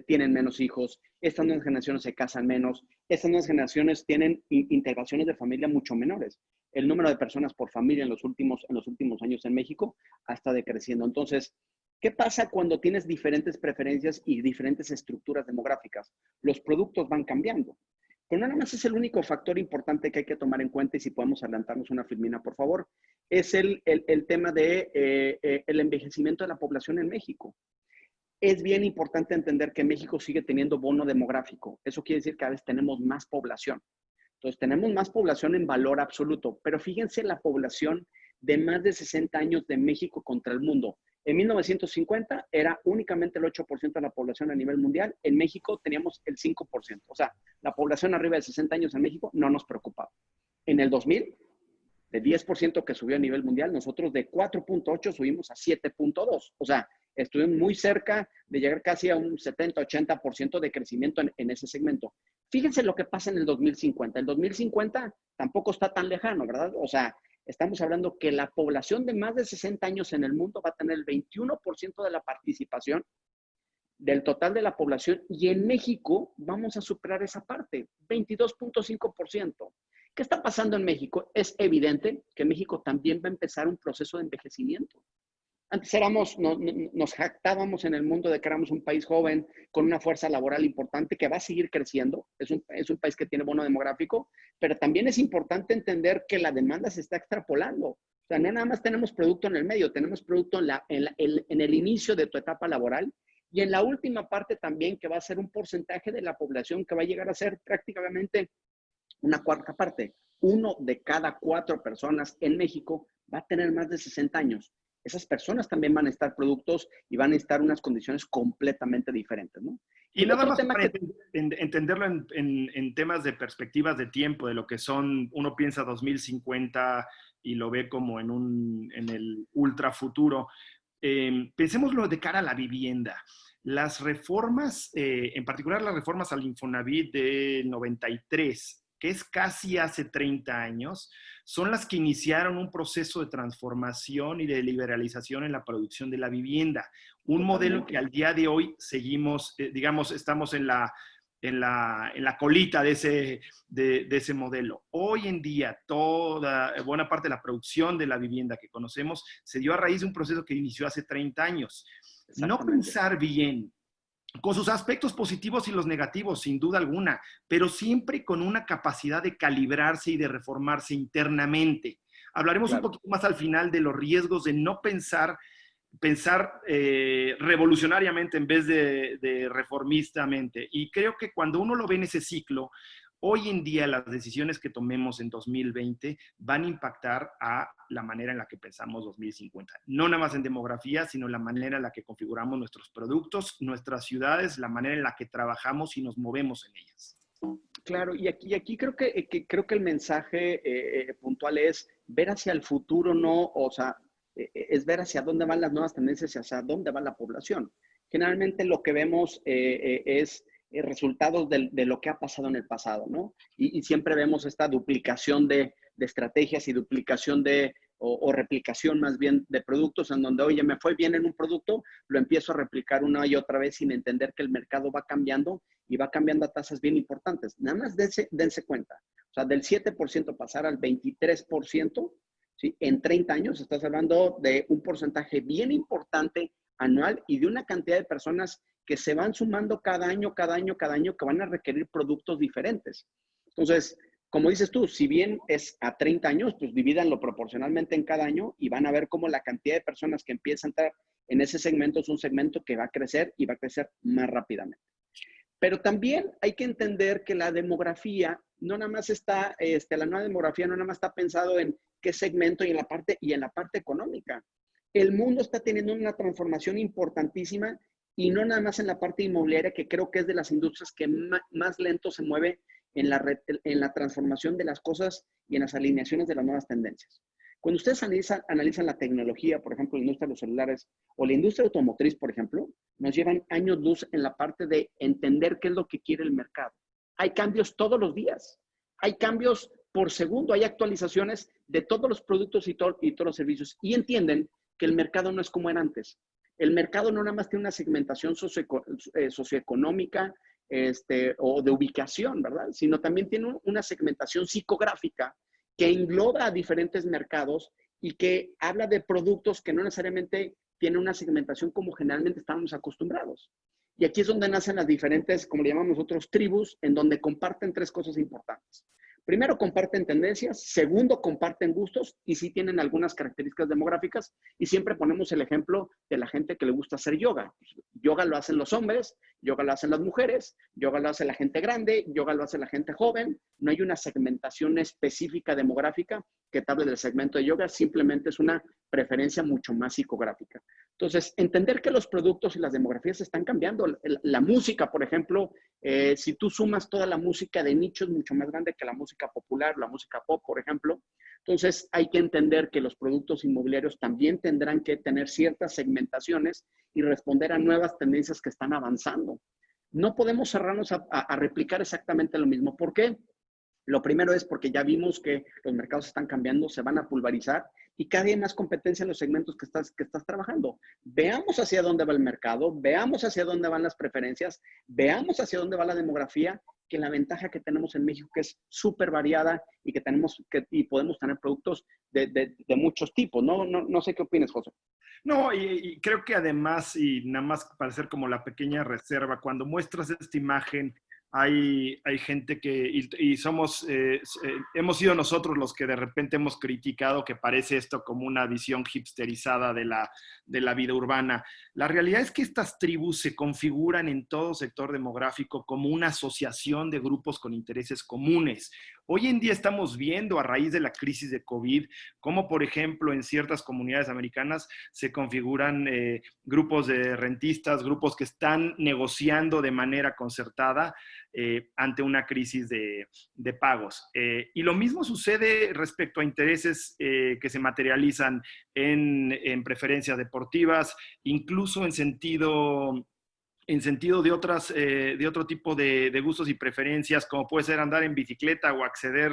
tienen menos hijos. Estas nuevas generaciones se casan menos. Estas nuevas generaciones tienen integraciones de familia mucho menores. El número de personas por familia en los últimos años en México ha estado decreciendo. Entonces, ¿qué pasa cuando tienes diferentes preferencias y diferentes estructuras demográficas? Los productos van cambiando. Pero no nada más es el único factor importante que hay que tomar en cuenta, y si podemos adelantarnos una filmina, por favor, es el tema de el envejecimiento de la población en México. Es bien importante entender que México sigue teniendo bono demográfico. Eso quiere decir que cada vez tenemos más población. Entonces, tenemos más población en valor absoluto, pero fíjense la población de más de 60 años de México contra el mundo. En 1950 era únicamente el 8% de la población a nivel mundial. En México teníamos el 5%. O sea, la población arriba de 60 años en México no nos preocupaba. En el 2000, de 10% que subió a nivel mundial, nosotros de 4.8 subimos a 7.2. O sea, estuvimos muy cerca de llegar casi a un 70-80% de crecimiento en ese segmento. Fíjense lo que pasa en el 2050. El 2050 tampoco está tan lejano, ¿verdad? O sea, estamos hablando que la población de más de 60 años en el mundo va a tener el 21% de la participación del total de la población, y en México vamos a superar esa parte, 22.5%. ¿Qué está pasando en México? Es evidente que México también va a empezar un proceso de envejecimiento. Antes nos jactábamos en el mundo de que éramos un país joven con una fuerza laboral importante que va a seguir creciendo. Es un país que tiene bono demográfico, pero también es importante entender que la demanda se está extrapolando. O sea, no nada más tenemos producto en el medio, tenemos producto en el inicio de tu etapa laboral y en la última parte también, que va a ser un porcentaje de la población que va a llegar a ser prácticamente una cuarta parte. 1 de cada 4 personas en México va a tener más de 60 años. Esas personas también van a estar productos y van a estar en unas condiciones completamente diferentes, ¿no? Y nada más tema para entenderlo en temas de perspectivas de tiempo, de lo que son, uno piensa 2050 y lo ve como en el ultra futuro. Pensémoslo de cara a la vivienda. Las reformas, en particular las reformas al Infonavit del 93, que es casi hace 30 años, son las que iniciaron un proceso de transformación y de liberalización en la producción de la vivienda. Un modelo que al día de hoy seguimos, digamos, estamos en la colita de ese modelo. Hoy en día, buena parte de la producción de la vivienda que conocemos se dio a raíz de un proceso que inició hace 30 años. No pensar bien, con sus aspectos positivos y los negativos, sin duda alguna, pero siempre con una capacidad de calibrarse y de reformarse internamente. Hablaremos un poquito más al final de los riesgos de no pensar revolucionariamente en vez de reformistamente. Y creo que cuando uno lo ve en ese ciclo, hoy en día las decisiones que tomemos en 2020 van a impactar a la manera en la que pensamos 2050. No nada más en demografía, sino en la manera en la que configuramos nuestros productos, nuestras ciudades, la manera en la que trabajamos y nos movemos en ellas. Claro, y aquí creo que el mensaje puntual es ver hacia el futuro, no, o sea, es ver hacia dónde van las nuevas tendencias y hacia dónde va la población. Generalmente lo que vemos es resultados de lo que ha pasado en el pasado, ¿no? Y siempre vemos esta duplicación de estrategias y duplicación o replicación más bien de productos en donde, oye, me fue bien en un producto, lo empiezo a replicar una y otra vez sin entender que el mercado va cambiando y va cambiando a tasas bien importantes. Nada más dense cuenta. O sea, del 7% pasar al 23%, ¿sí? En 30 años estás hablando de un porcentaje bien importante anual y de una cantidad de personas que se van sumando cada año, que van a requerir productos diferentes. Entonces, como dices tú, si bien es a 30 años, pues divídanlo proporcionalmente en cada año y van a ver cómo la cantidad de personas que empiezan a entrar en ese segmento es un segmento que va a crecer y va a crecer más rápidamente. Pero también hay que entender que la demografía no nada más está, la nueva demografía no nada más está pensado en qué segmento y en la parte económica. El mundo está teniendo una transformación importantísima y no nada más en la parte inmobiliaria, que creo que es de las industrias que más lento se mueve en la transformación de las cosas y en las alineaciones de las nuevas tendencias. Cuando ustedes analizan la tecnología, por ejemplo, la industria de los celulares o la industria automotriz, por ejemplo, nos llevan años luz en la parte de entender qué es lo que quiere el mercado. Hay cambios todos los días. Hay cambios por segundo. Hay actualizaciones de todos los productos y todos los servicios. Y entienden que el mercado no es como era antes. El mercado no nada más tiene una segmentación socioeconómica o de ubicación, ¿verdad? Sino también tiene una segmentación psicográfica que engloba a diferentes mercados y que habla de productos que no necesariamente tienen una segmentación como generalmente estamos acostumbrados. Y aquí es donde nacen las diferentes, como le llamamos nosotros, tribus, en donde comparten 3 cosas importantes. Primero, comparten tendencias. Segundo, comparten gustos y sí tienen algunas características demográficas. Y siempre ponemos el ejemplo de la gente que le gusta hacer yoga. Yoga lo hacen los hombres, yoga lo hacen las mujeres, yoga lo hace la gente grande, yoga lo hace la gente joven. No hay una segmentación específica demográfica que te hable del segmento de yoga. Simplemente es una preferencia mucho más psicográfica. Entonces, entender que los productos y las demografías están cambiando. La música, por ejemplo, si tú sumas toda la música de nicho, es mucho más grande que la música popular, la música pop, por ejemplo. Entonces, hay que entender que los productos inmobiliarios también tendrán que tener ciertas segmentaciones y responder a nuevas tendencias que están avanzando. No podemos cerrarnos a replicar exactamente lo mismo. ¿Por qué? Lo primero es porque ya vimos que los mercados están cambiando, se van a pulverizar y cada día hay más competencia en los segmentos que estás trabajando. Veamos hacia dónde va el mercado, veamos hacia dónde van las preferencias, veamos hacia dónde va la demografía, que la ventaja que tenemos en México que es súper variada y y podemos tener productos de muchos tipos. No sé qué opinas, José. No, y creo que además, y nada más para hacer como la pequeña reserva, cuando muestras esta imagen, hay gente que, hemos sido nosotros los que de repente hemos criticado que parece esto como una visión hipsterizada de la vida urbana. La realidad es que estas tribus se configuran en todo sector demográfico como una asociación de grupos con intereses comunes. Hoy en día estamos viendo a raíz de la crisis de COVID, cómo por ejemplo en ciertas comunidades americanas se configuran grupos de rentistas, grupos que están negociando de manera concertada ante una crisis de pagos. Y lo mismo sucede respecto a intereses que se materializan en preferencias deportivas, incluso en sentido de otro tipo de gustos y preferencias, como puede ser andar en bicicleta o acceder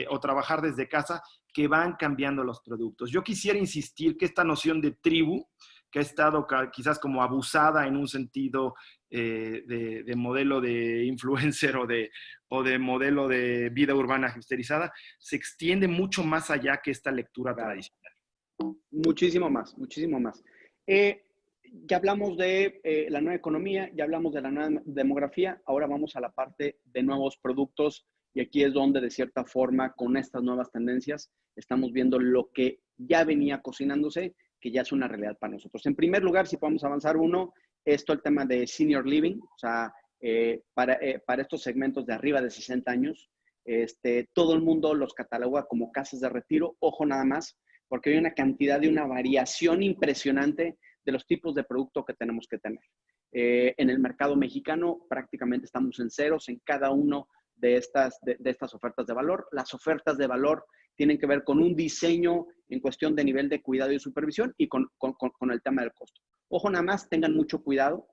o trabajar desde casa, que van cambiando los productos. Yo quisiera insistir que esta noción de tribu, que ha estado quizás como abusada en un sentido de modelo de influencer o de modelo de vida urbana hipsterizada, se extiende mucho más allá que esta lectura tradicional. Muchísimo más, muchísimo más. Ya hablamos de la nueva economía, ya hablamos de la nueva demografía, ahora vamos a la parte de nuevos productos y aquí es donde de cierta forma con estas nuevas tendencias estamos viendo lo que ya venía cocinándose, que ya es una realidad para nosotros. En primer lugar, si podemos avanzar uno, esto el tema de senior living, o sea, para estos segmentos de arriba de 60 años, todo el mundo los cataloga como casas de retiro, ojo nada más, porque hay una cantidad de una variación impresionante de los tipos de producto que tenemos que tener. En el mercado mexicano prácticamente estamos en ceros en cada uno de estas ofertas de valor. Las ofertas de valor tienen que ver con un diseño en cuestión de nivel de cuidado y supervisión y con el tema del costo. Ojo nada más, tengan mucho cuidado.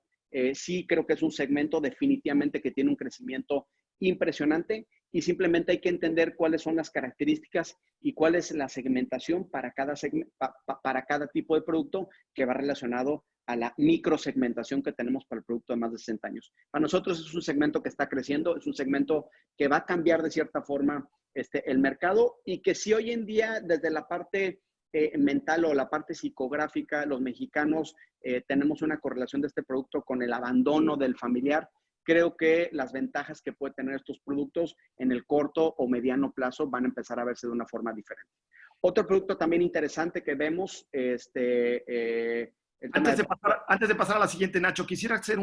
Sí creo que es un segmento definitivamente que tiene un crecimiento impresionante y simplemente hay que entender cuáles son las características y cuál es la segmentación para cada tipo de producto que va relacionado a la microsegmentación que tenemos para el producto de más de 60 años. Para nosotros es un segmento que está creciendo, es un segmento que va a cambiar de cierta forma el mercado y que si hoy en día desde la parte mental o la parte psicográfica, los mexicanos tenemos una correlación de este producto con el abandono del familiar. Creo que las ventajas que puede tener estos productos en el corto o mediano plazo van a empezar a verse de una forma diferente. Otro producto también interesante que vemos, Antes de pasar a la siguiente, Nacho, quisiera hacer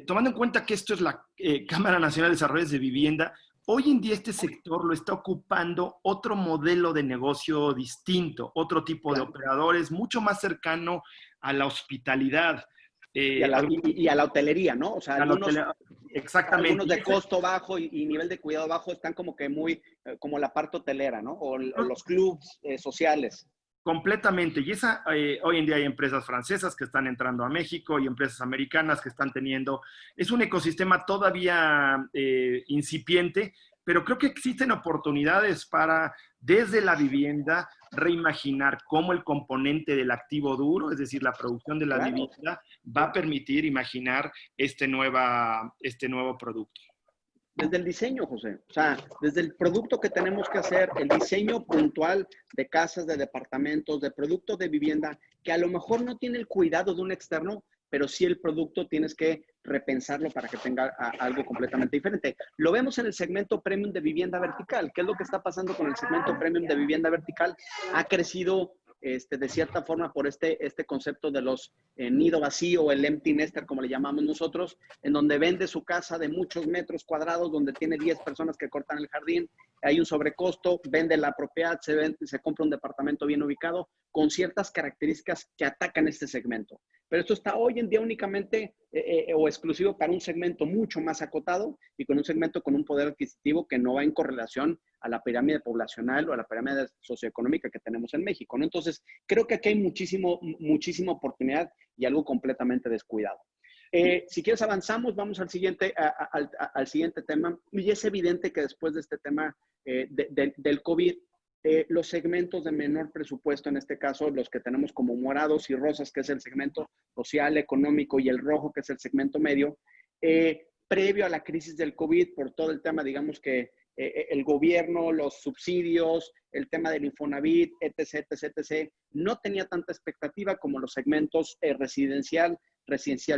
tomando en cuenta que esto es la Cámara Nacional de Desarrollo de Vivienda, hoy en día este sector lo está ocupando otro modelo de negocio distinto, otro tipo de operadores, mucho más cercano a la hospitalidad. Y a la hotelería, ¿no? O sea, algunos de costo bajo y nivel de cuidado bajo están como que muy, como la parte hotelera, ¿no? O los clubs sociales. Completamente. Y hoy en día hay empresas francesas que están entrando a México y empresas americanas que están teniendo. Es un ecosistema todavía incipiente, pero creo que existen oportunidades para, desde la vivienda, reimaginar cómo el componente del activo duro, es decir, la producción de la vivienda, va a permitir imaginar este nuevo producto. Desde el diseño, José. O sea, desde el producto que tenemos que hacer, el diseño puntual de casas, de departamentos, de productos de vivienda, que a lo mejor no tiene el cuidado de un externo, pero sí el producto tienes que repensarlo para que tenga algo completamente diferente. Lo vemos en el segmento premium de vivienda vertical. ¿Qué es lo que está pasando con el segmento premium de vivienda vertical? Ha crecido de cierta forma por este concepto de los nido vacío o el empty nester, como le llamamos nosotros, en donde vende su casa de muchos metros cuadrados, donde tiene 10 personas que cortan el jardín, hay un sobrecosto, vende la propiedad, se compra un departamento bien ubicado, con ciertas características que atacan este segmento. Pero esto está hoy en día únicamente o exclusivo para un segmento mucho más acotado y con un segmento con un poder adquisitivo que no va en correlación a la pirámide poblacional o a la pirámide socioeconómica que tenemos en México, ¿no? Entonces, creo que aquí hay muchísima oportunidad y algo completamente descuidado. Si quieres avanzamos, vamos al siguiente tema. Y es evidente que después de este tema del COVID, los segmentos de menor presupuesto, en este caso los que tenemos como morados y rosas, que es el segmento social, económico, y el rojo, que es el segmento medio, previo a la crisis del COVID, por todo el tema, digamos que el gobierno, los subsidios, el tema del Infonavit, etc., no tenía tanta expectativa como los segmentos residencial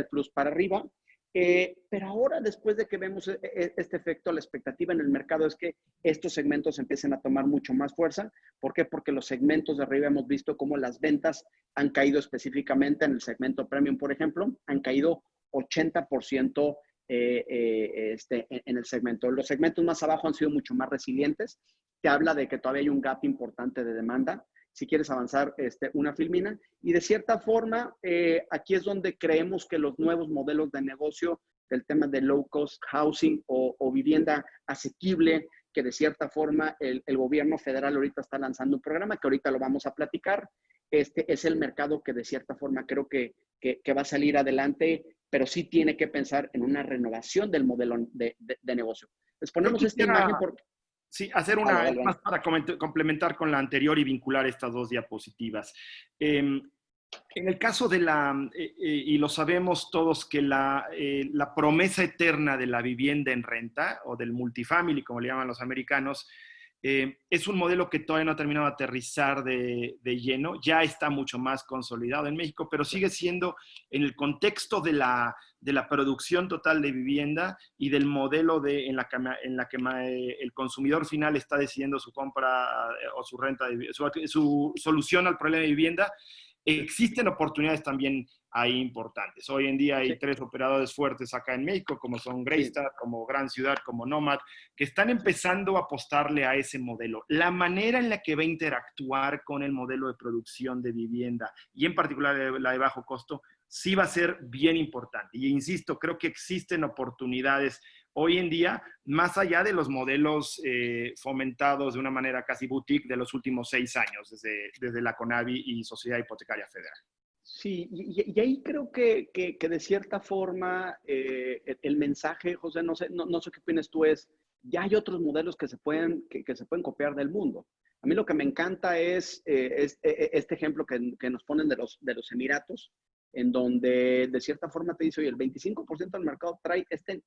plus para arriba. Pero ahora, después de que vemos este efecto, la expectativa en el mercado es que estos segmentos empiecen a tomar mucho más fuerza. ¿Por qué? Porque los segmentos de arriba hemos visto cómo las ventas han caído específicamente en el segmento premium, por ejemplo, han caído 80% en el segmento. Los segmentos más abajo han sido mucho más resilientes. Te habla de que todavía hay un gap importante de demanda. Si quieres avanzar, una filmina. Y de cierta forma, aquí es donde creemos que los nuevos modelos de negocio del tema de low cost housing o vivienda asequible, que de cierta forma el gobierno federal ahorita está lanzando un programa que ahorita lo vamos a platicar. Es el mercado que de cierta forma creo que va a salir adelante, pero sí tiene que pensar en una renovación del modelo de negocio. Les ponemos esta imagen porque... Sí, hacer una más para complementar con la anterior y vincular estas dos diapositivas. En el caso de y lo sabemos todos, que la promesa eterna de la vivienda en renta o del multifamily, como le llaman los americanos, es un modelo que todavía no ha terminado de aterrizar de lleno. Ya está mucho más consolidado en México, pero sigue siendo en el contexto de la producción total de vivienda y del modelo en la que el consumidor final está decidiendo su compra o su renta, su solución al problema de vivienda. Existen oportunidades también ahí importantes. Hoy en día hay 3 operadores fuertes acá en México, como son Greystar, como Gran Ciudad, como Nomad, que están empezando a apostarle a ese modelo. La manera en la que va a interactuar con el modelo de producción de vivienda, y en particular la de bajo costo, sí va a ser bien importante. Y insisto, creo que existen oportunidades hoy en día, más allá de los modelos fomentados de una manera casi boutique de los últimos 6 años, desde la CONAVI y Sociedad Hipotecaria Federal. Sí, y ahí creo que de cierta forma el mensaje, José, no sé qué opinas tú, ya hay otros modelos que se pueden copiar del mundo. A mí lo que me encanta es este ejemplo que nos ponen de los Emiratos, en donde de cierta forma te dice, oye, el 25% del mercado trae este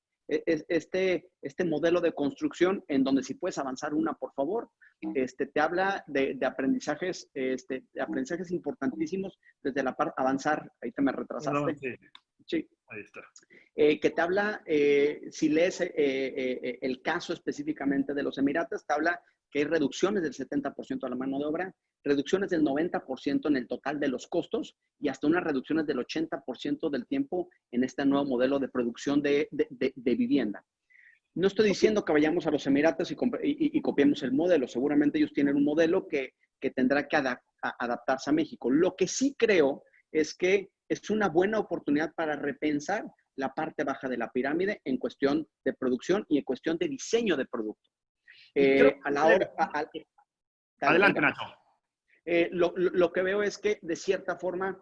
modelo de construcción en donde si puedes avanzar una, por favor. Te habla de aprendizajes, aprendizajes importantísimos desde la parte avanzar. Ahí te me retrasaste. No, sí. Sí. Ahí está. Que te habla, si lees el caso específicamente de los Emiratos, te habla que hay reducciones del 70% de la mano de obra, reducciones del 90% en el total de los costos y hasta unas reducciones del 80% del tiempo en este nuevo modelo de producción de vivienda. No estoy diciendo que vayamos a los Emiratos y copiemos el modelo. Seguramente ellos tienen un modelo que tendrá que adaptarse a México. Lo que sí creo es que es una buena oportunidad para repensar la parte baja de la pirámide en cuestión de producción y en cuestión de diseño de producto. A la hora... Adelante, Nacho. Lo que veo es que, de cierta forma,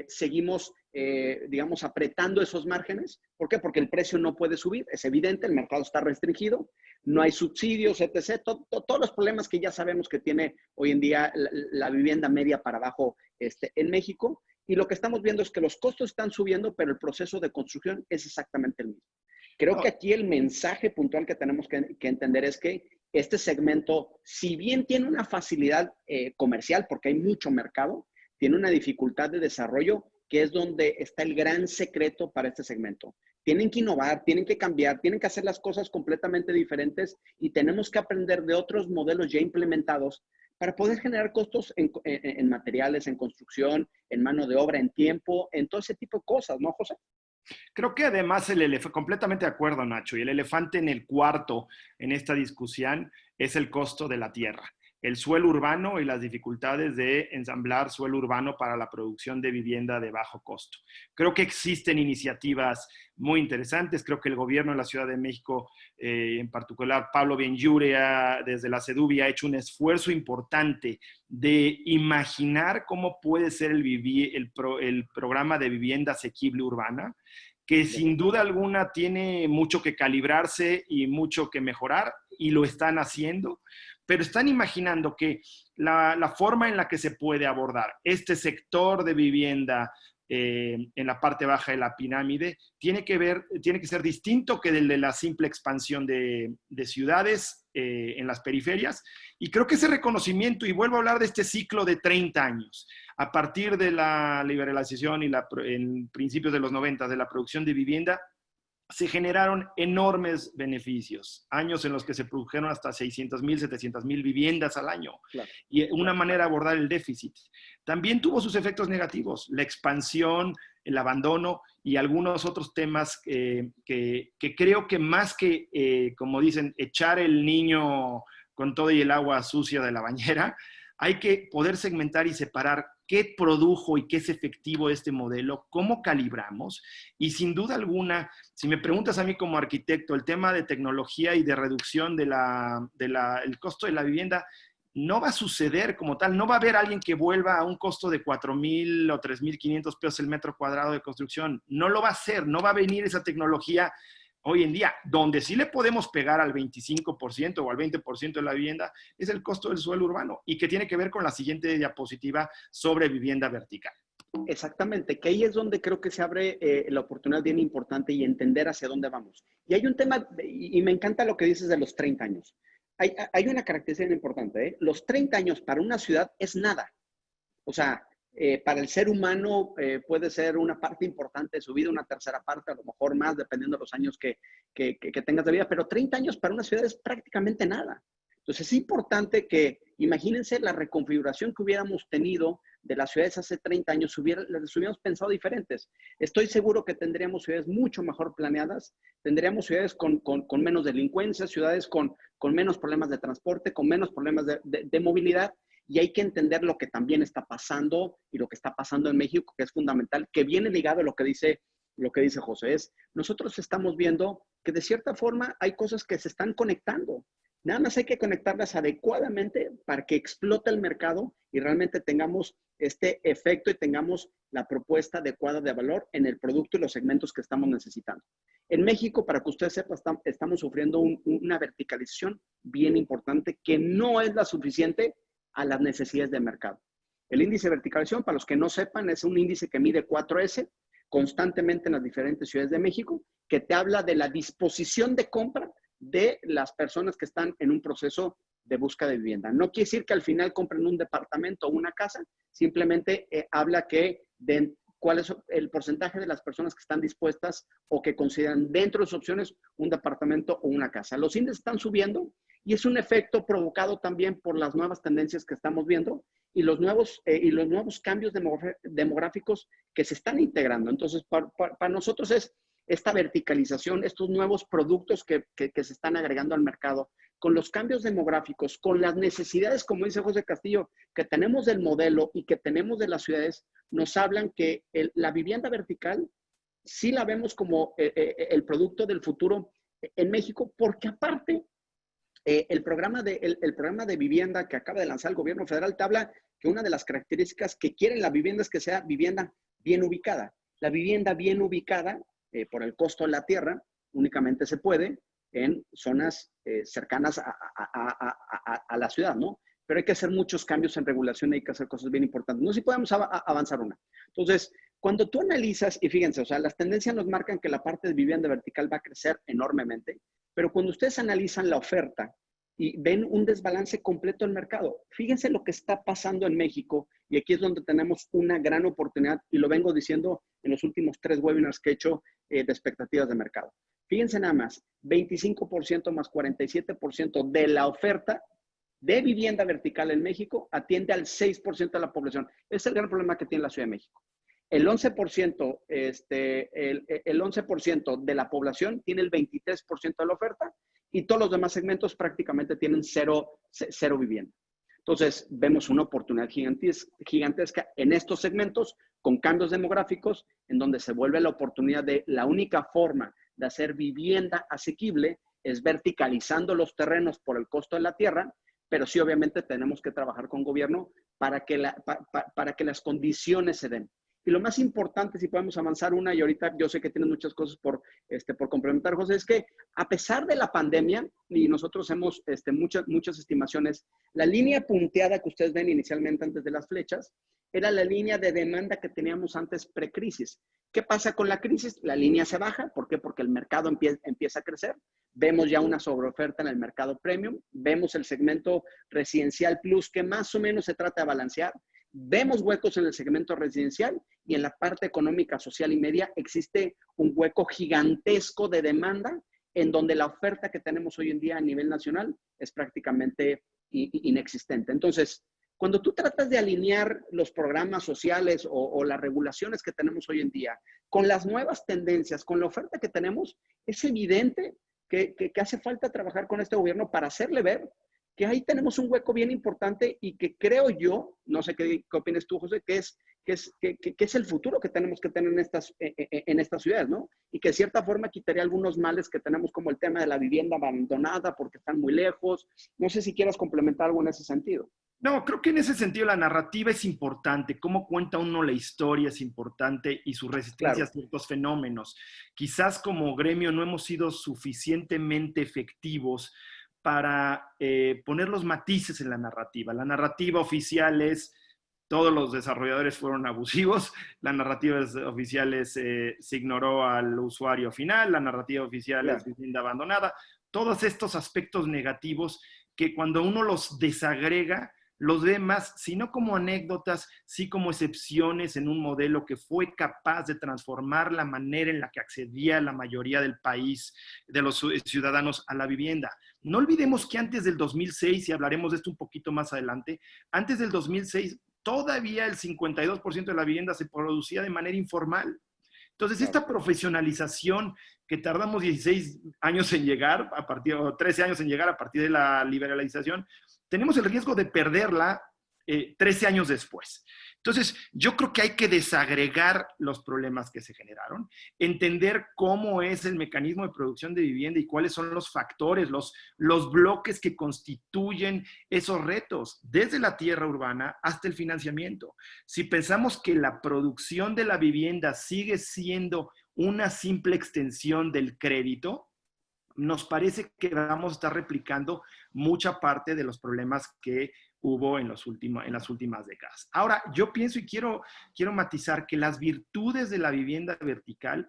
seguimos, digamos, apretando esos márgenes. ¿Por qué? Porque el precio no puede subir. Es evidente, el mercado está restringido, no hay subsidios, etc. Todos los problemas que ya sabemos que tiene hoy en día la vivienda media para abajo en México. Y lo que estamos viendo es que los costos están subiendo, pero el proceso de construcción es exactamente el mismo. Creo que aquí el mensaje puntual que tenemos que entender es que este segmento, si bien tiene una facilidad comercial, porque hay mucho mercado, tiene una dificultad de desarrollo, que es donde está el gran secreto para este segmento. Tienen que innovar, tienen que cambiar, tienen que hacer las cosas completamente diferentes y tenemos que aprender de otros modelos ya implementados para poder generar costos en materiales, en construcción, en mano de obra, en tiempo, en todo ese tipo de cosas, ¿no, José? Creo que además completamente de acuerdo, Nacho, y el elefante en el cuarto en esta discusión es el costo de la tierra, el suelo urbano y las dificultades de ensamblar suelo urbano para la producción de vivienda de bajo costo. Creo que existen iniciativas muy interesantes. Creo que el gobierno de la Ciudad de México, en particular Pablo Benlliure, desde la CEDUBI, ha hecho un esfuerzo importante de imaginar cómo puede ser el programa de vivienda asequible urbana, que sin duda alguna tiene mucho que calibrarse y mucho que mejorar, y lo están haciendo, pero están imaginando que la forma en la que se puede abordar este sector de vivienda en la parte baja de la pirámide tiene que ser distinto que el de la simple expansión de ciudades en las periferias. Y creo que ese reconocimiento, y vuelvo a hablar de este ciclo de 30 años, a partir de la liberalización y en principios de los 90 de la producción de vivienda, se generaron enormes beneficios, años en los que se produjeron hasta 600,000, 700,000 viviendas al año, Claro. y una manera de abordar el déficit. También tuvo sus efectos negativos, la expansión, el abandono y algunos otros temas que creo que más que, como dicen, echar el niño con todo y el agua sucia de la bañera, hay que poder segmentar y separar qué produjo y qué es efectivo este modelo, cómo calibramos. Y sin duda alguna, si me preguntas a mí como arquitecto, el tema de tecnología y de reducción del costo de la vivienda no va a suceder como tal. No va a haber alguien que vuelva a un costo de 4,000 o 3,500 pesos el metro cuadrado de construcción. No lo va a hacer, no va a venir esa tecnología hoy en día. Donde sí le podemos pegar al 25% o al 20% de la vivienda es el costo del suelo urbano, y que tiene que ver con la siguiente diapositiva sobre vivienda vertical. Exactamente, que ahí es donde creo que se abre la oportunidad bien importante y entender hacia dónde vamos. Y hay un tema, y me encanta lo que dices de los 30 años. Hay una característica importante, ¿eh? Los 30 años para una ciudad es nada. O sea, para el ser humano puede ser una parte importante de su vida, una tercera parte, a lo mejor más, dependiendo de los años que tengas de vida, pero 30 años para una ciudad es prácticamente nada. Entonces es importante que, imagínense la reconfiguración que hubiéramos tenido de las ciudades hace 30 años, las hubiéramos pensado diferentes. Estoy seguro que tendríamos ciudades mucho mejor planeadas, tendríamos ciudades con menos delincuencia, ciudades con menos problemas de transporte, con menos problemas de movilidad. Y hay que entender lo que también está pasando y lo que está pasando en México, que es fundamental, que viene ligado a lo que dice José. Nosotros estamos viendo que de cierta forma hay cosas que se están conectando. Nada más hay que conectarlas adecuadamente para que explote el mercado y realmente tengamos este efecto y tengamos la propuesta adecuada de valor en el producto y los segmentos que estamos necesitando. En México, para que usted sepa, estamos sufriendo una verticalización bien importante que no es la suficiente a las necesidades del mercado. El índice de verticalización, para los que no sepan, es un índice que mide 4S constantemente en las diferentes ciudades de México, que te habla de la disposición de compra de las personas que están en un proceso de búsqueda de vivienda. No quiere decir que al final compren un departamento o una casa, simplemente habla de cuál es el porcentaje de las personas que están dispuestas o que consideran dentro de sus opciones un departamento o una casa. Los índices están subiendo y es un efecto provocado también por las nuevas tendencias que estamos viendo y los nuevos cambios demográficos que se están integrando. Entonces, para nosotros es esta verticalización, estos nuevos productos que se están agregando al mercado, con los cambios demográficos, con las necesidades, como dice José Castillo, que tenemos del modelo y que tenemos de las ciudades, nos hablan que la vivienda vertical sí la vemos como el producto del futuro en México, porque aparte, el programa de vivienda que acaba de lanzar el gobierno federal te habla que una de las características que quieren la vivienda es que sea vivienda bien ubicada. La vivienda bien ubicada, por el costo de la tierra, únicamente se puede en zonas cercanas a la ciudad, ¿no? Pero hay que hacer muchos cambios en regulación, hay que hacer cosas bien importantes. No sé si podemos avanzar una. Entonces, cuando tú analizas, y fíjense, o sea, las tendencias nos marcan que la parte de vivienda vertical va a crecer enormemente, pero cuando ustedes analizan la oferta y ven un desbalance completo en el mercado, fíjense lo que está pasando en México, y aquí es donde tenemos una gran oportunidad, y lo vengo diciendo en los últimos 3 webinars que he hecho de expectativas de mercado. Fíjense nada más, 25% más 47% de la oferta de vivienda vertical en México atiende al 6% de la población. Ese es el gran problema que tiene la Ciudad de México. El 11%, el 11% de la población tiene el 23% de la oferta y todos los demás segmentos prácticamente tienen cero vivienda. Entonces, vemos una oportunidad gigantesca en estos segmentos con cambios demográficos en donde se vuelve la oportunidad de la única forma de hacer vivienda asequible es verticalizando los terrenos por el costo de la tierra, pero sí obviamente tenemos que trabajar con gobierno para que las condiciones se den. Y lo más importante, si podemos avanzar una, y ahorita yo sé que tienes muchas cosas por complementar, José, es que a pesar de la pandemia, y nosotros hemos muchas estimaciones, la línea punteada que ustedes ven inicialmente antes de las flechas, era la línea de demanda que teníamos antes precrisis. ¿Qué pasa con la crisis? La línea se baja. ¿Por qué? Porque el mercado empieza a crecer. Vemos ya una sobreoferta en el mercado premium. Vemos el segmento residencial plus que más o menos se trata de balancear. vemos huecos en el segmento residencial y en la parte económica, social y media existe un hueco gigantesco de demanda en donde la oferta que tenemos hoy en día a nivel nacional es prácticamente inexistente. Entonces, cuando tú tratas de alinear los programas sociales o las regulaciones que tenemos hoy en día con las nuevas tendencias, con la oferta que tenemos, es evidente que hace falta trabajar con este gobierno para hacerle ver que ahí tenemos un hueco bien importante y que creo yo, no sé qué opinas tú, José, que es el futuro que tenemos que tener en estas ciudades, ¿no? Y que de cierta forma quitaría algunos males que tenemos, como el tema de la vivienda abandonada porque están muy lejos. No sé si quieras complementar algo en ese sentido. No, creo que en ese sentido la narrativa es importante, cómo cuenta uno la historia es importante y su resistencia a ciertos fenómenos. Quizás como gremio no hemos sido suficientemente efectivos para poner los matices en la narrativa. La narrativa oficial es todos los desarrolladores fueron abusivos, la narrativa oficial es se ignoró al usuario final, la narrativa oficial es vivienda abandonada. Todos estos aspectos negativos que cuando uno los desagrega, los ve más, si no como anécdotas, sí como excepciones en un modelo que fue capaz de transformar la manera en la que accedía la mayoría del país, de los ciudadanos, a la vivienda. No olvidemos que antes del 2006, y hablaremos de esto un poquito más adelante, antes del 2006 todavía el 52% de la vivienda se producía de manera informal. Entonces, esta profesionalización que tardamos 16 años en llegar, o 13 años en llegar a partir de la liberalización, tenemos el riesgo de perderla 13 años después. Entonces, yo creo que hay que desagregar los problemas que se generaron, entender cómo es el mecanismo de producción de vivienda y cuáles son los factores, los bloques que constituyen esos retos, desde la tierra urbana hasta el financiamiento. Si pensamos que la producción de la vivienda sigue siendo una simple extensión del crédito, nos parece que vamos a estar replicando mucha parte de los problemas que hubo en las últimas décadas. Ahora, yo pienso y quiero matizar que las virtudes de la vivienda vertical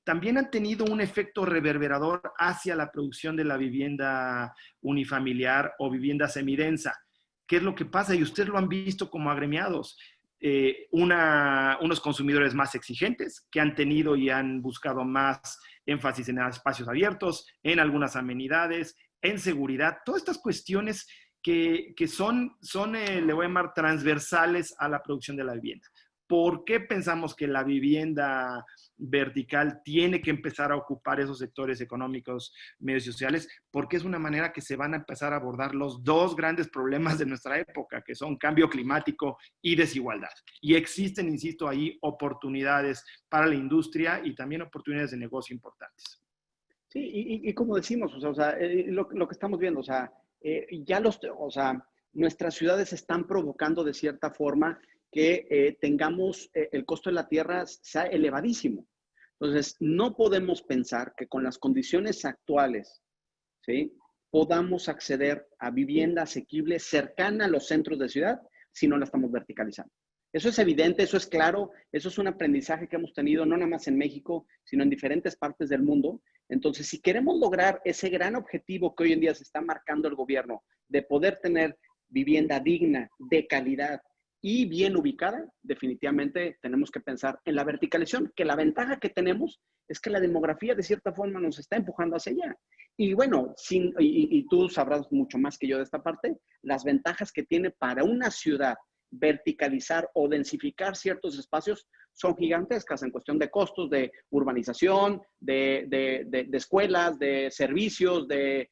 también han tenido un efecto reverberador hacia la producción de la vivienda unifamiliar o vivienda semidensa. ¿Qué es lo que pasa? Y ustedes lo han visto como agremiados. Unos consumidores más exigentes que han tenido y han buscado más énfasis en espacios abiertos, en algunas amenidades, en seguridad, todas estas cuestiones que son le voy a llamar transversales a la producción de la vivienda. ¿Por qué pensamos que la vivienda vertical tiene que empezar a ocupar esos sectores económicos, medios y sociales? Porque es una manera que se van a empezar a abordar los dos grandes problemas de nuestra época, que son cambio climático y desigualdad. Y existen, insisto, ahí oportunidades para la industria y también oportunidades de negocio importantes. Sí, y como decimos, lo que estamos viendo, nuestras ciudades están provocando de cierta forma que tengamos el costo de la tierra sea elevadísimo. Entonces, no podemos pensar que con las condiciones actuales, ¿sí?, podamos acceder a vivienda asequible cercana a los centros de ciudad si no la estamos verticalizando. Eso es evidente, eso es claro, eso es un aprendizaje que hemos tenido no nada más en México, sino en diferentes partes del mundo. Entonces, si queremos lograr ese gran objetivo que hoy en día se está marcando el gobierno de poder tener vivienda digna, de calidad y bien ubicada, definitivamente tenemos que pensar en la verticalización, que la ventaja que tenemos es que la demografía de cierta forma nos está empujando hacia allá. Y bueno, y tú sabrás mucho más que yo de esta parte, las ventajas que tiene para una ciudad verticalizar o densificar ciertos espacios son gigantescas en cuestión de costos, de urbanización, de escuelas, de servicios, de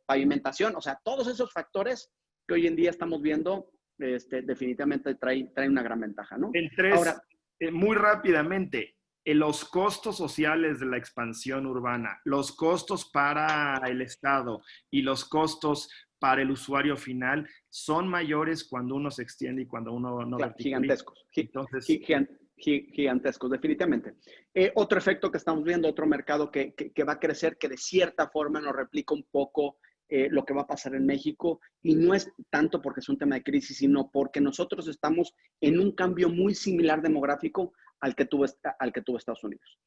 pavimentación, o sea, todos esos factores que hoy en día estamos viendo definitivamente trae una gran ventaja, ¿no? Ahora, muy rápidamente, los costos sociales de la expansión urbana, los costos para el Estado y los costos para el usuario final son mayores cuando uno se extiende y cuando uno no verticaliza. Gigantescos. Entonces, gigantescos, definitivamente. Otro efecto que estamos viendo, otro mercado que va a crecer, que de cierta forma nos replica un poco lo que va a pasar en México, y no es tanto porque es un tema de crisis, sino porque nosotros estamos en un cambio muy similar demográfico al que tuvo Estados Unidos.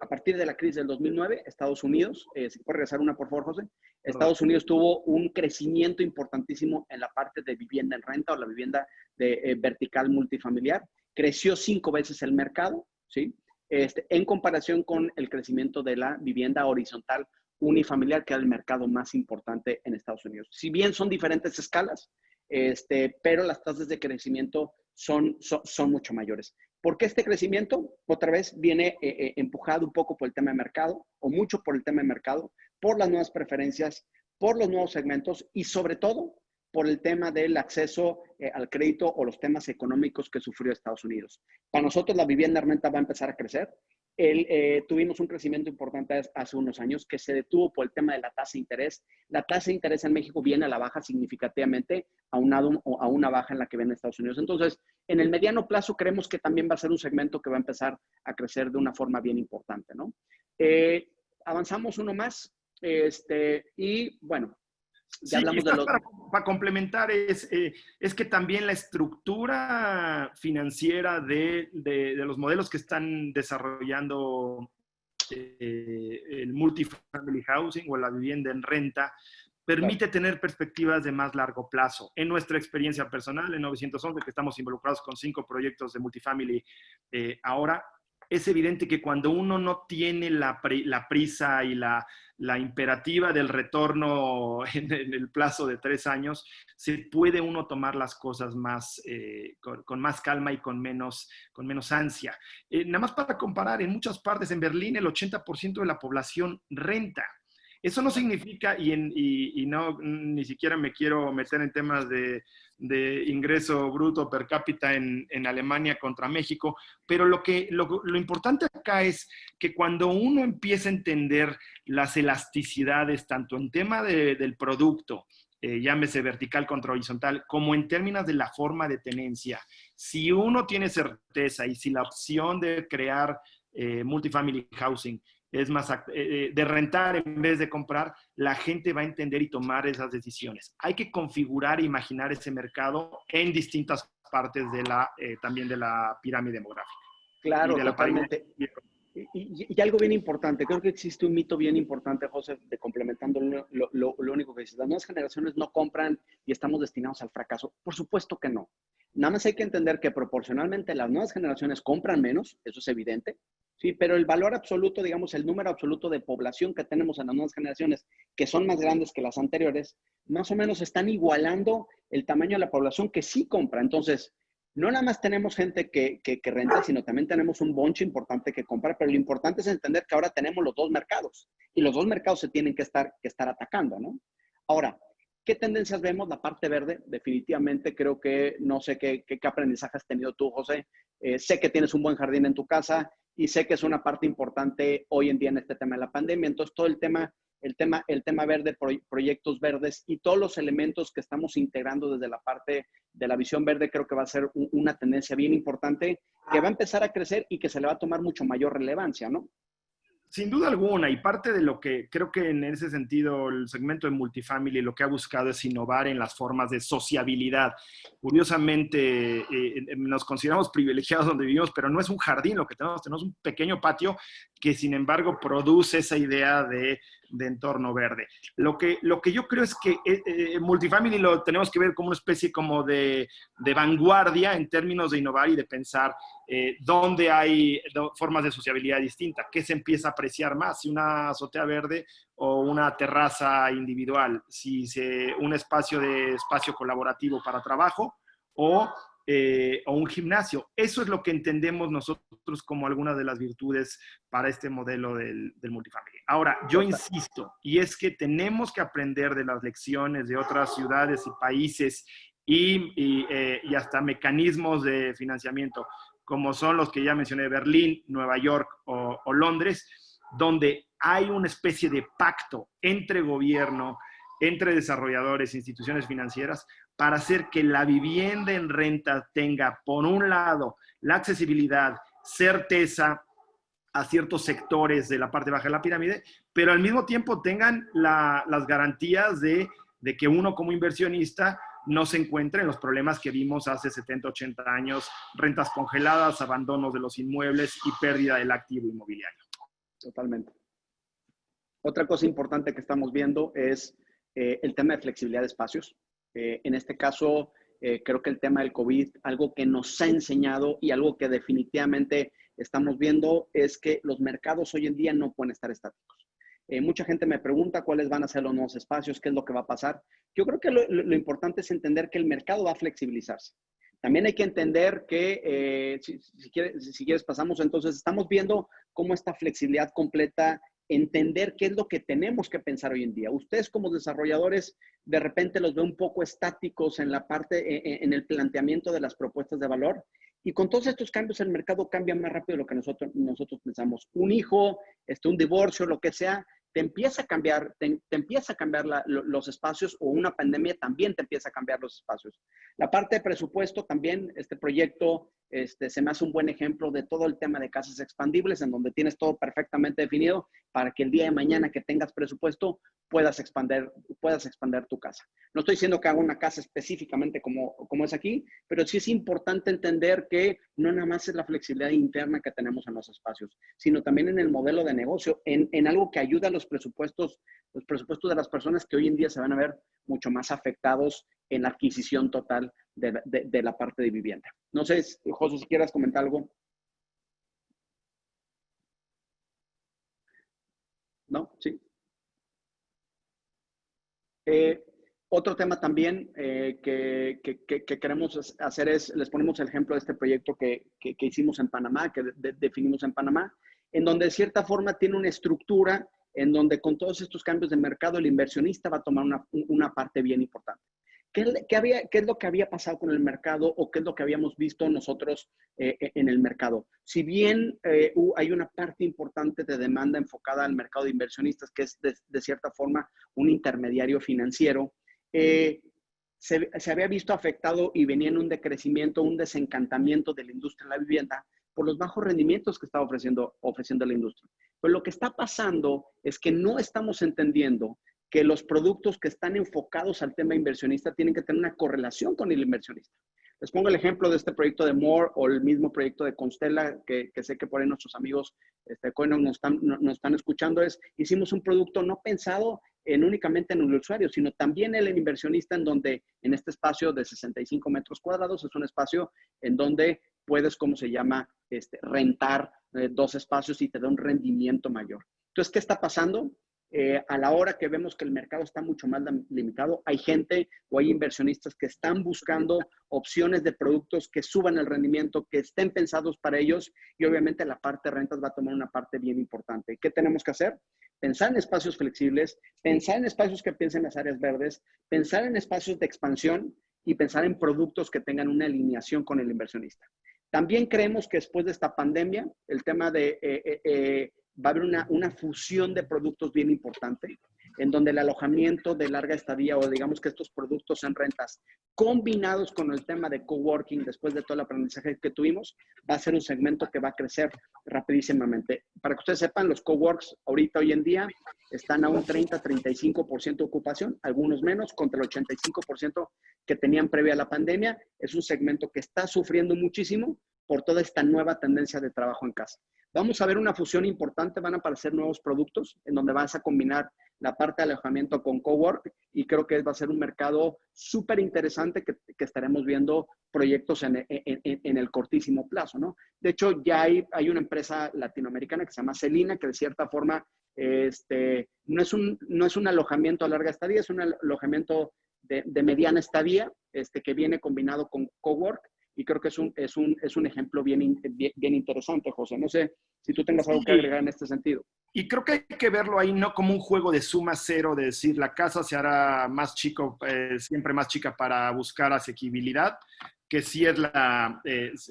A partir de la crisis del 2009, Estados Unidos, ¿se puede regresar una, por favor, José? Estados Unidos tuvo un crecimiento importantísimo en la parte de vivienda en renta o la vivienda vertical multifamiliar. Creció 5 veces el mercado, ¿sí? En comparación con el crecimiento de la vivienda horizontal unifamiliar, que era el mercado más importante en Estados Unidos. Si bien son diferentes escalas, pero las tasas de crecimiento son mucho mayores. ¿Por qué este crecimiento? Otra vez viene empujado un poco por el tema de mercado, o mucho por el tema de mercado, por las nuevas preferencias, por los nuevos segmentos y sobre todo por el tema del acceso al crédito o los temas económicos que sufrió Estados Unidos. Para nosotros la vivienda en renta va a empezar a crecer. Tuvimos un crecimiento importante hace unos años que se detuvo por el tema de la tasa de interés. La tasa de interés en México viene a la baja significativamente a una baja en la que viene Estados Unidos. Entonces, en el mediano plazo creemos que también va a ser un segmento que va a empezar a crecer de una forma bien importante, ¿no? Avanzamos uno más y bueno, ya hablamos de los... Para complementar, es que también la estructura financiera de los modelos que están desarrollando el multifamily housing o la vivienda en renta permite tener perspectivas de más largo plazo. En nuestra experiencia personal, en 911, que estamos involucrados con 5 proyectos de multifamily ahora, es evidente que cuando uno no tiene la prisa y la imperativa del retorno en el plazo de 3 años, se puede uno tomar las cosas más, con más calma y con menos ansia. Nada más para comparar, en muchas partes, en Berlín, el 80% de la población renta. Eso no significa, y no, ni siquiera me quiero meter en temas de ingreso bruto per cápita en Alemania contra México, pero lo importante acá es que cuando uno empieza a entender las elasticidades, tanto en tema del producto, llámese vertical contra horizontal, como en términos de la forma de tenencia, si uno tiene certeza y si la opción de crear multifamily housing es más de rentar en vez de comprar, la gente va a entender y tomar esas decisiones. Hay que configurar e imaginar ese mercado en distintas partes también de la pirámide demográfica. Claro, totalmente. Y algo bien importante, creo que existe un mito bien importante, José, de complementando lo único que dices. Las nuevas generaciones no compran y estamos destinados al fracaso. Por supuesto que no. Nada más hay que entender que proporcionalmente las nuevas generaciones compran menos, eso es evidente, sí, pero el valor absoluto, digamos, el número absoluto de población que tenemos en las nuevas generaciones, que son más grandes que las anteriores, más o menos están igualando el tamaño de la población que sí compra. Entonces, no nada más tenemos gente que renta, sino también tenemos un bonche importante que comprar, pero lo importante es entender que ahora tenemos los dos mercados y los dos mercados se tienen que estar atacando, ¿no? Ahora, ¿qué tendencias vemos? La parte verde, definitivamente creo que, no sé qué aprendizaje has tenido tú, José. Sé que tienes un buen jardín en tu casa y sé que es una parte importante hoy en día en este tema de la pandemia. Entonces, todo el tema verde, proyectos verdes y todos los elementos que estamos integrando desde la parte de la visión verde, creo que va a ser una tendencia bien importante que va a empezar a crecer y que se le va a tomar mucho mayor relevancia, ¿no? Sin duda alguna, y parte de lo que creo que en ese sentido el segmento de multifamily lo que ha buscado es innovar en las formas de sociabilidad. Curiosamente, nos consideramos privilegiados donde vivimos, pero no es un jardín lo que tenemos un pequeño patio que sin embargo produce esa idea de entorno verde. Lo que yo creo es que multifamily lo tenemos que ver como una especie como de vanguardia en términos de innovar y de pensar dónde hay formas de sociabilidad distintas, qué se empieza a apreciar más, si una azotea verde o una terraza individual, si un espacio colaborativo para trabajo o un gimnasio. Eso es lo que entendemos nosotros como algunas de las virtudes para este modelo del multifamily. Ahora, yo insisto, y es que tenemos que aprender de las lecciones de otras ciudades y países y hasta mecanismos de financiamiento, como son los que ya mencioné, Berlín, Nueva York o Londres, donde hay una especie de pacto entre gobierno, entre desarrolladores e instituciones financieras para hacer que la vivienda en renta tenga, por un lado, la accesibilidad, certeza a ciertos sectores de la parte baja de la pirámide, pero al mismo tiempo tengan las garantías de que uno como inversionista no se encuentre en los problemas que vimos hace 70, 80 años, rentas congeladas, abandonos de los inmuebles y pérdida del activo inmobiliario. Totalmente. Otra cosa importante que estamos viendo es el tema de flexibilidad de espacios. En este caso, creo que el tema del COVID, algo que nos ha enseñado y algo que definitivamente estamos viendo es que los mercados hoy en día no pueden estar estáticos. Mucha gente me pregunta cuáles van a ser los nuevos espacios, qué es lo que va a pasar. Yo creo que lo importante es entender que el mercado va a flexibilizarse. También hay que entender que, si quieres pasamos, entonces estamos viendo cómo esta flexibilidad completa, entender qué es lo que tenemos que pensar hoy en día. Ustedes como desarrolladores de repente los veo un poco estáticos en la parte, en el planteamiento de las propuestas de valor. Y con todos estos cambios el mercado cambia más rápido de lo que nosotros pensamos. Un hijo, un divorcio, lo que sea, te empieza a cambiar, te empieza a cambiar los espacios, o una pandemia también te empieza a cambiar los espacios. La parte de presupuesto también, este proyecto se me hace un buen ejemplo de todo el tema de casas expandibles, en donde tienes todo perfectamente definido para que el día de mañana que tengas presupuesto puedas expandir tu casa. No estoy diciendo que haga una casa específicamente como es aquí, pero sí es importante entender que no nada más es la flexibilidad interna que tenemos en los espacios, sino también en el modelo de negocio, en algo que ayuda a los presupuestos de las personas que hoy en día se van a ver mucho más afectados en la adquisición total de la parte de vivienda. No sé, José, si quieras comentar algo. ¿No? Sí. Otro tema también que queremos hacer es, les ponemos el ejemplo de este proyecto que hicimos en Panamá, que definimos en Panamá, en donde de cierta forma tiene una estructura en donde con todos estos cambios de mercado el inversionista va a tomar una parte bien importante. ¿Qué es lo que había pasado con el mercado, o qué es lo que habíamos visto nosotros en el mercado? Si bien hay una parte importante de demanda enfocada al mercado de inversionistas, que es de cierta forma un intermediario financiero, se había visto afectado y venía en un decrecimiento, un desencantamiento de la industria de la vivienda por los bajos rendimientos que estaba ofreciendo la industria. Pero lo que está pasando es que no estamos entendiendo que los productos que están enfocados al tema inversionista tienen que tener una correlación con el inversionista. Les pongo el ejemplo de este proyecto de More, o el mismo proyecto de Constella, que sé que por ahí nuestros amigos Coinor nos están escuchando. Hicimos un producto no pensado únicamente en el usuario, sino también en el inversionista, en donde en este espacio de 65 metros cuadrados es un espacio en donde puedes, ¿cómo se llama?, rentar 2 espacios y te da un rendimiento mayor. Entonces, ¿qué está pasando? A la hora que vemos que el mercado está mucho más limitado, hay gente o hay inversionistas que están buscando opciones de productos que suban el rendimiento, que estén pensados para ellos, y obviamente la parte de rentas va a tomar una parte bien importante. ¿Qué tenemos que hacer? Pensar en espacios flexibles, pensar en espacios que piensen en las áreas verdes, pensar en espacios de expansión y pensar en productos que tengan una alineación con el inversionista. También creemos que después de esta pandemia, el tema de va a haber una fusión de productos bien importante, en donde el alojamiento de larga estadía, o digamos que estos productos en rentas, combinados con el tema de coworking, después de todo el aprendizaje que tuvimos, va a ser un segmento que va a crecer rapidísimamente. Para que ustedes sepan, los coworks hoy en día están a un 30-35% de ocupación, algunos menos, contra el 85% que tenían previa a la pandemia. Es un segmento que está sufriendo muchísimo por toda esta nueva tendencia de trabajo en casa. Vamos a ver una fusión importante, van a aparecer nuevos productos en donde vas a combinar la parte de alojamiento con cowork, y creo que va a ser un mercado súper interesante que estaremos viendo proyectos en el cortísimo plazo, ¿no? De hecho, ya hay una empresa latinoamericana que se llama Celina, que de cierta forma no es un alojamiento a larga estadía, es un alojamiento de mediana estadía, que viene combinado con cowork. Y creo que es un ejemplo bien interesante, José. No sé si tú tengas algo que agregar en este sentido. Y creo que hay que verlo ahí no como un juego de suma cero, de decir la casa se hará más chico, siempre más chica para buscar asequibilidad, que sí es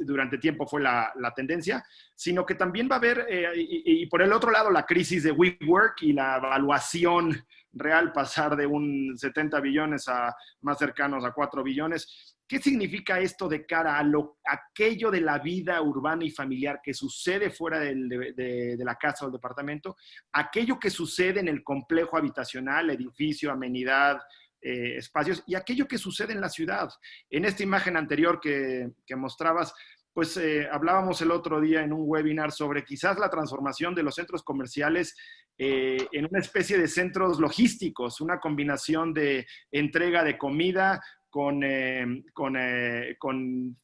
durante tiempo fue la tendencia, sino que también va a haber, y por el otro lado, la crisis de WeWork y la evaluación real, pasar de un 70 billones a más cercanos a 4 billones. ¿Qué significa esto de cara a aquello de la vida urbana y familiar que sucede fuera de la casa o el departamento, aquello que sucede en el complejo habitacional, edificio, amenidad, espacios y aquello que sucede en la ciudad. En esta imagen anterior que mostrabas, pues hablábamos el otro día en un webinar sobre quizás la transformación de los centros comerciales en una especie de centros logísticos, una combinación de entrega de comida con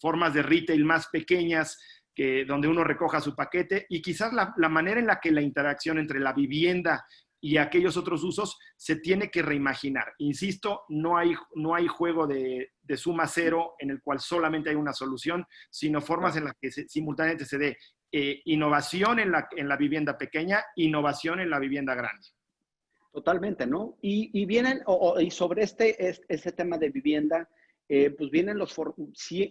formas de retail más pequeñas, donde uno recoja su paquete, y quizás la manera en la que la interacción entre la vivienda y aquellos otros usos se tiene que reimaginar. Insisto, no hay juego de suma cero en el cual solamente hay una solución, sino formas en las que simultáneamente se dé innovación en la vivienda pequeña, innovación en la vivienda grande. Totalmente, ¿no? Y vienen, y sobre este tema de vivienda, pues vienen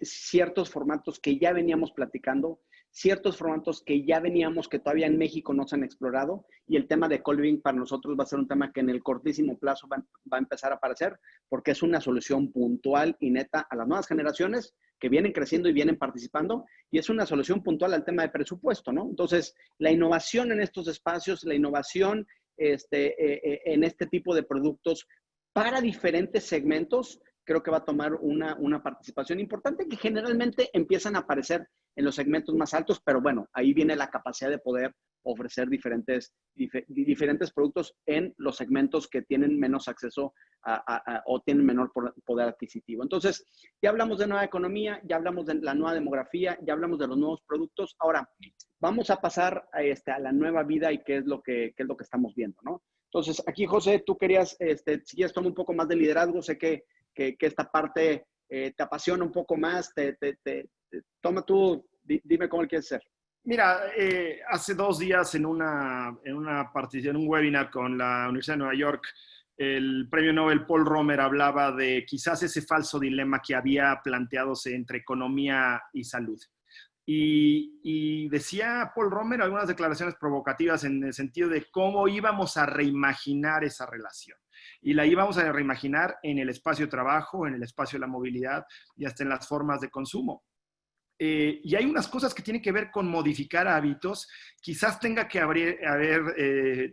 ciertos formatos que ya veníamos platicando, ciertos formatos que ya veníamos, que todavía en México no se han explorado, y el tema de co-living para nosotros va a ser un tema que en el cortísimo plazo va a empezar a aparecer, porque es una solución puntual y neta a las nuevas generaciones que vienen creciendo y vienen participando, y es una solución puntual al tema de presupuesto, ¿no? Entonces, la innovación en estos espacios, la innovación en este tipo de productos para diferentes segmentos, creo que va a tomar una participación importante que generalmente empiezan a aparecer en los segmentos más altos, pero bueno, ahí viene la capacidad de poder ofrecer diferentes productos en los segmentos que tienen menos acceso o tienen menor poder adquisitivo. Entonces, ya hablamos de nueva economía, ya hablamos de la nueva demografía, ya hablamos de los nuevos productos. Ahora, vamos a pasar a la nueva vida y qué es lo que estamos viendo, ¿no? Entonces, aquí, José, tú querías, si quieres tomar un poco más de liderazgo, sé que esta parte te apasiona un poco más, toma tú, dime cómo lo quieres hacer. Mira, hace 2 días en un webinar con la Universidad de Nueva York, el premio Nobel Paul Romer hablaba de quizás ese falso dilema que había planteadose entre economía y salud. Y decía Paul Romer algunas declaraciones provocativas en el sentido de cómo íbamos a reimaginar esa relación. Y la íbamos a reimaginar en el espacio de trabajo, en el espacio de la movilidad y hasta en las formas de consumo. Y hay unas cosas que tienen que ver con modificar hábitos. Quizás tenga que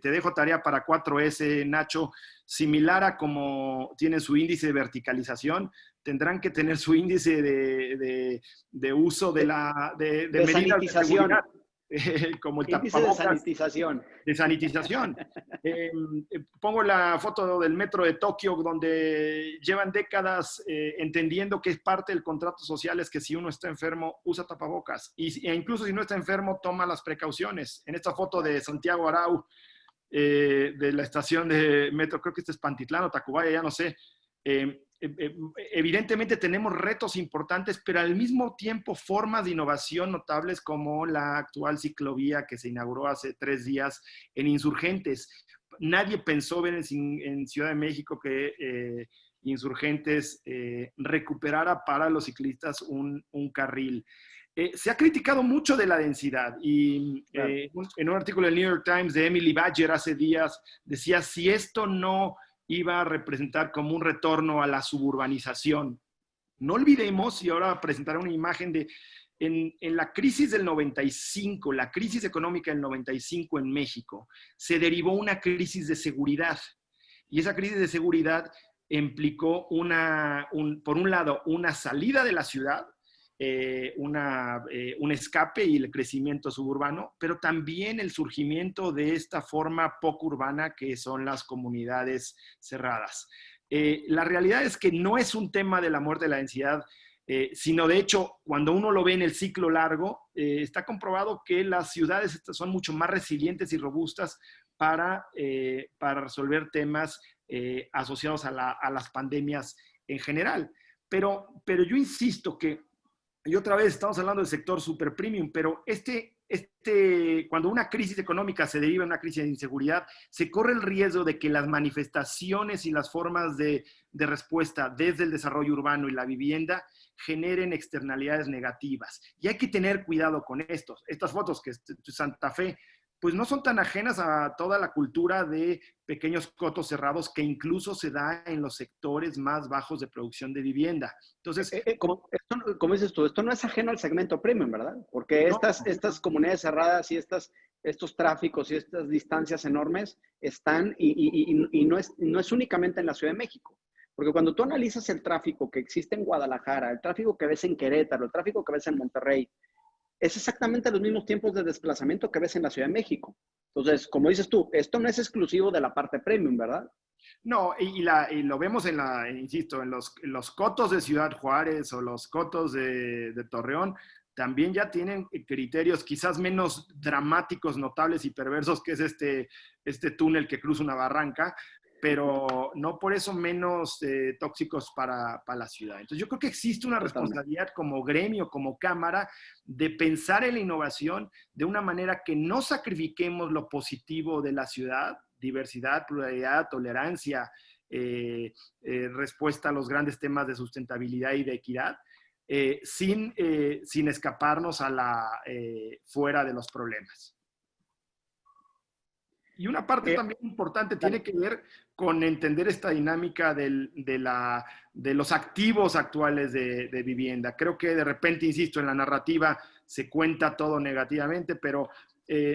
te dejo tarea para 4S, Nacho, similar a como tienen su índice de verticalización, tendrán que tener su índice de uso de medidas de seguridad. Como el tapabocas. De sanitización. Pongo la foto del metro de Tokio, donde llevan décadas entendiendo que es parte del contrato social, es que si uno está enfermo, usa tapabocas. E incluso si no está enfermo, toma las precauciones. En esta foto de Santiago Arau, de la estación de metro, creo que este es Pantitlán o Tacubaya, ya no sé. Evidentemente tenemos retos importantes, pero al mismo tiempo formas de innovación notables como la actual ciclovía que se inauguró hace 3 días en Insurgentes. Nadie pensó ver en Ciudad de México que Insurgentes recuperara para los ciclistas un carril. Se ha criticado mucho de la densidad y claro. En un artículo del New York Times de Emily Badger hace días decía, si esto no iba a representar como un retorno a la suburbanización. No olvidemos, y ahora presentaré una imagen en la crisis del 95, la crisis económica del 95 en México, se derivó una crisis de seguridad. Y esa crisis de seguridad implicó, por un lado, una salida de la ciudad, un escape y el crecimiento suburbano, pero también el surgimiento de esta forma poco urbana que son las comunidades cerradas. La realidad es que no es un tema de la muerte de la densidad, sino de hecho, cuando uno lo ve en el ciclo largo, está comprobado que las ciudades son mucho más resilientes y robustas para resolver temas asociados a las pandemias en general. Pero yo insisto que, y otra vez estamos hablando del sector super premium, pero cuando una crisis económica se deriva en una crisis de inseguridad, se corre el riesgo de que las manifestaciones y las formas de respuesta desde el desarrollo urbano y la vivienda generen externalidades negativas. Y hay que tener cuidado con esto. Estas fotos que Santa Fe, pues no son tan ajenas a toda la cultura de pequeños cotos cerrados que incluso se da en los sectores más bajos de producción de vivienda. Entonces, como dices tú, esto no es ajeno al segmento premium, ¿verdad? Porque estas comunidades cerradas y estos tráficos y estas distancias enormes están, y no es únicamente en la Ciudad de México. Porque cuando tú analizas el tráfico que existe en Guadalajara, el tráfico que ves en Querétaro, el tráfico que ves en Monterrey, es exactamente los mismos tiempos de desplazamiento que ves en la Ciudad de México. Entonces, como dices tú, esto no es exclusivo de la parte premium, ¿verdad? No, y lo vemos insisto, en los cotos de Ciudad Juárez o los cotos de Torreón, también ya tienen criterios quizás menos dramáticos, notables y perversos, que es este túnel que cruza una barranca, pero no por eso menos tóxicos para la ciudad. Entonces yo creo que existe una responsabilidad como gremio, como cámara, de pensar en la innovación de una manera que no sacrifiquemos lo positivo de la ciudad, diversidad, pluralidad, tolerancia, respuesta a los grandes temas de sustentabilidad y de equidad, sin escaparnos fuera de los problemas. Y una parte también importante tiene que ver con entender esta dinámica de los activos actuales de vivienda. Creo que de repente, insisto, en la narrativa se cuenta todo negativamente, pero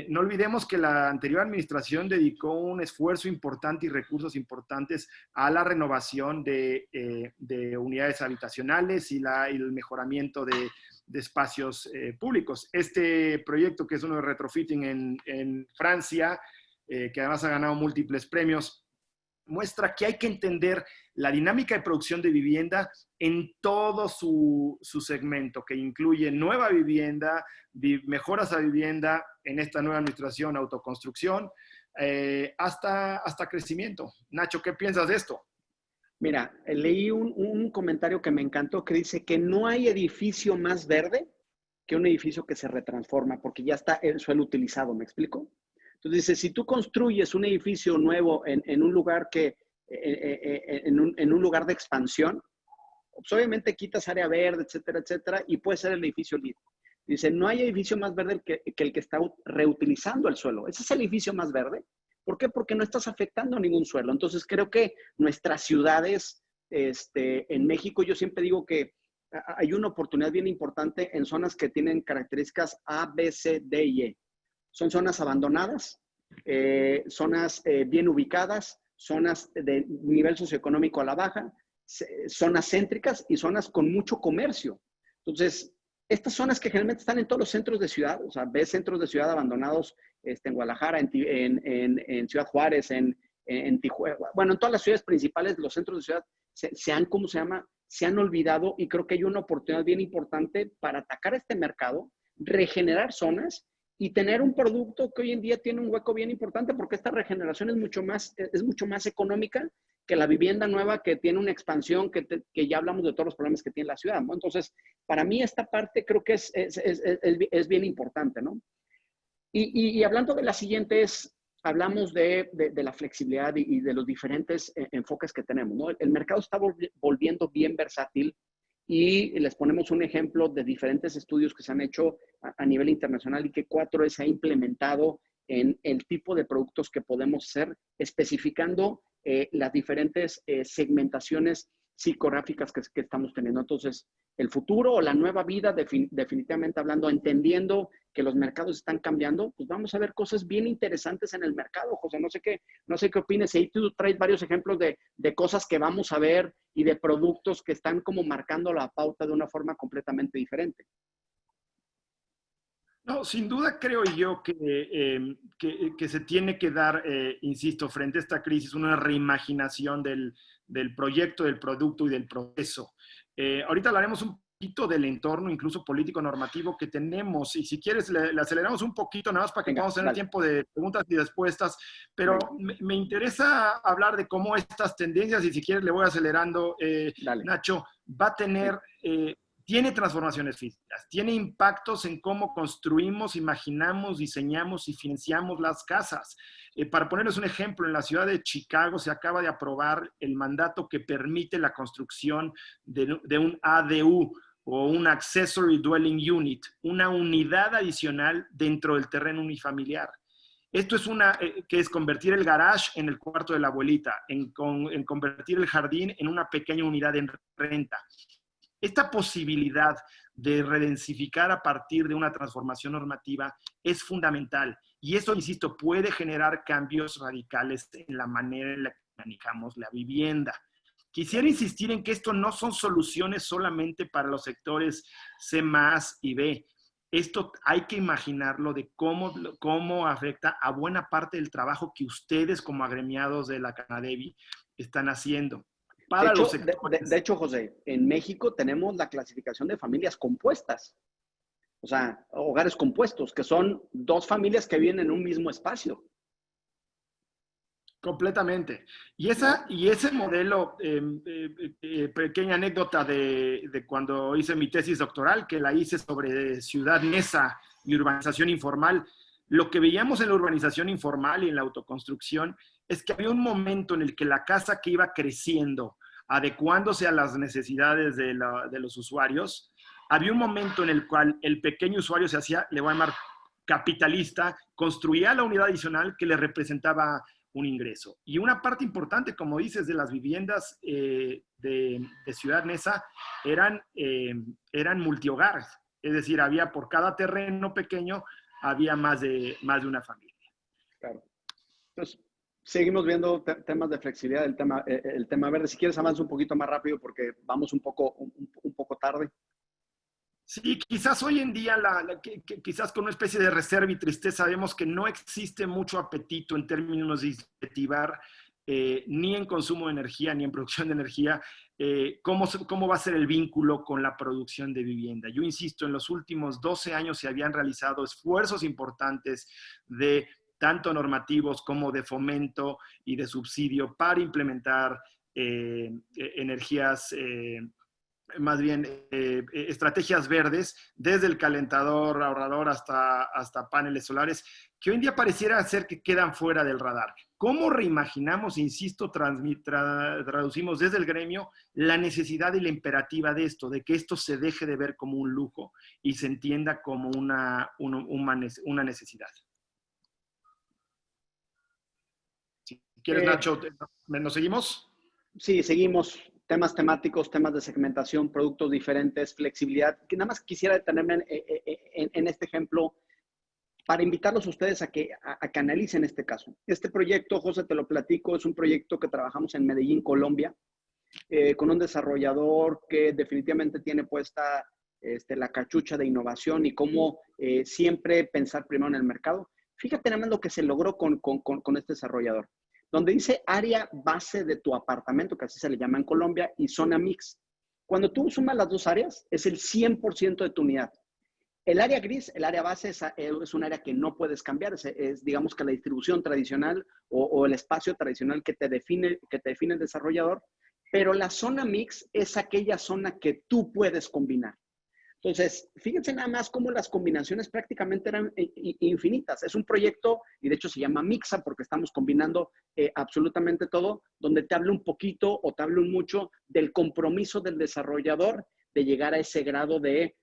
no olvidemos que la anterior administración dedicó un esfuerzo importante y recursos importantes a la renovación de unidades habitacionales y el mejoramiento de espacios públicos. Este proyecto, que es uno de retrofitting en Francia, que además ha ganado múltiples premios, muestra que hay que entender la dinámica de producción de vivienda en todo su segmento, que incluye nueva vivienda, mejoras a vivienda, en esta nueva administración, autoconstrucción, hasta crecimiento. Nacho, ¿qué piensas de esto? Mira, leí un comentario que me encantó que dice que no hay edificio más verde que un edificio que se retransforma, porque ya está el suelo utilizado, ¿me explico? Entonces dice, si tú construyes un edificio nuevo en un lugar en un lugar de expansión, pues obviamente quitas área verde, etcétera, etcétera, y puede ser el edificio líder. Dice, no hay edificio más verde que el que está reutilizando el suelo. Ese es el edificio más verde. ¿Por qué? Porque no estás afectando a ningún suelo. Entonces creo que nuestras ciudades, en México, yo siempre digo que hay una oportunidad bien importante en zonas que tienen características A, B, C, D y E. Son zonas abandonadas, zonas bien ubicadas, zonas de nivel socioeconómico a la baja, zonas céntricas y zonas con mucho comercio. Entonces, estas zonas que generalmente están en todos los centros de ciudad, o sea, ves centros de ciudad abandonados en Guadalajara, en Ciudad Juárez, en Tijuana, bueno, en todas las ciudades principales, los centros de ciudad se han olvidado, y creo que hay una oportunidad bien importante para atacar este mercado, regenerar zonas y tener un producto que hoy en día tiene un hueco bien importante, porque esta regeneración es mucho más económica que la vivienda nueva que tiene una expansión, que ya hablamos de todos los problemas que tiene la ciudad, ¿no? Entonces, para mí esta parte creo que es bien importante, ¿no? Y hablando de la siguiente, hablamos de la flexibilidad y de los diferentes enfoques que tenemos, ¿no? El mercado está volviendo bien versátil, y les ponemos un ejemplo de diferentes estudios que se han hecho a nivel internacional y que 4E se ha implementado en el tipo de productos que podemos hacer, especificando las diferentes segmentaciones psicográficas que estamos teniendo. Entonces, el futuro o la nueva vida, definitivamente hablando, entendiendo que los mercados están cambiando, pues vamos a ver cosas bien interesantes en el mercado, José. No sé qué opines. Ahí tú traes varios ejemplos de cosas que vamos a ver y de productos que están como marcando la pauta de una forma completamente diferente. No, sin duda creo yo que se tiene que dar, insisto, frente a esta crisis, una reimaginación del proyecto, del producto y del proceso. Ahorita hablaremos un poquito del entorno, incluso político normativo que tenemos, y si quieres le aceleramos un poquito, nada más para que podamos tener tiempo de preguntas y respuestas, pero me interesa hablar de cómo estas tendencias, y si quieres le voy acelerando, Nacho, va a tener... tiene transformaciones físicas, tiene impactos en cómo construimos, imaginamos, diseñamos y financiamos las casas. Para ponerles un ejemplo, en la ciudad de Chicago se acaba de aprobar el mandato que permite la construcción de un ADU, o un Accessory Dwelling Unit, una unidad adicional dentro del terreno unifamiliar. Esto es que es convertir el garage en el cuarto de la abuelita, en convertir el jardín en una pequeña unidad en renta. Esta posibilidad de redensificar a partir de una transformación normativa es fundamental. Y eso, insisto, puede generar cambios radicales en la manera en la que manejamos la vivienda. Quisiera insistir en que esto no son soluciones solamente para los sectores C más y B. Esto hay que imaginarlo de cómo afecta a buena parte del trabajo que ustedes como agremiados de la Canadevi están haciendo. Para los sectores. De hecho, José, en México tenemos la clasificación de familias compuestas. O sea, hogares compuestos, que son dos familias que viven en un mismo espacio. Completamente. Y ese modelo, pequeña anécdota de cuando hice mi tesis doctoral, que la hice sobre Ciudad Neza y urbanización informal, lo que veíamos en la urbanización informal y en la autoconstrucción es que había un momento en el que la casa que iba creciendo, adecuándose a las necesidades de los usuarios, había un momento en el cual el pequeño usuario se hacía, le voy a llamar capitalista, construía la unidad adicional que le representaba un ingreso. Y una parte importante, como dices, de las viviendas de Ciudad Neza eran multihogares. Es decir, había por cada terreno pequeño, había más de una familia. Claro. Entonces, seguimos viendo temas de flexibilidad, el tema verde. Si quieres, avanza un poquito más rápido porque vamos un poco tarde. Sí, quizás hoy en día, quizás con una especie de reserva y tristeza, vemos que no existe mucho apetito en términos de incentivar ni en consumo de energía, ni en producción de energía, cómo va a ser el vínculo con la producción de vivienda. Yo insisto, en los últimos 12 años se habían realizado esfuerzos importantes de tanto normativos como de fomento y de subsidio para implementar energías más bien estrategias verdes, desde el calentador ahorrador hasta paneles solares, que hoy en día pareciera ser que quedan fuera del radar. ¿Cómo reimaginamos, insisto, traducimos desde el gremio la necesidad y la imperativa de esto, de que esto se deje de ver como un lujo y se entienda como una necesidad? Si quieres, Nacho, ¿nos seguimos? Sí, seguimos. Temas temáticos, temas de segmentación, productos diferentes, flexibilidad. Que nada más quisiera detenerme en este ejemplo para invitarlos a ustedes a que analicen este caso. Este proyecto, José, te lo platico, es un proyecto que trabajamos en Medellín, Colombia, con un desarrollador que definitivamente tiene puesta la cachucha de innovación y cómo siempre pensar primero en el mercado. Fíjate nada más lo que se logró con este desarrollador, donde dice área base de tu apartamento, que así se le llama en Colombia, y zona mix. Cuando tú sumas las dos áreas, es el 100% de tu unidad. El área gris, el área base, es un área que no puedes cambiar. Es digamos que la distribución tradicional o el espacio tradicional que te define el desarrollador. Pero la zona mix es aquella zona que tú puedes combinar. Entonces, fíjense nada más cómo las combinaciones prácticamente eran infinitas. Es un proyecto, y de hecho se llama Mixa, porque estamos combinando absolutamente todo, donde te habla un poquito o te habla un mucho del compromiso del desarrollador de llegar a ese grado de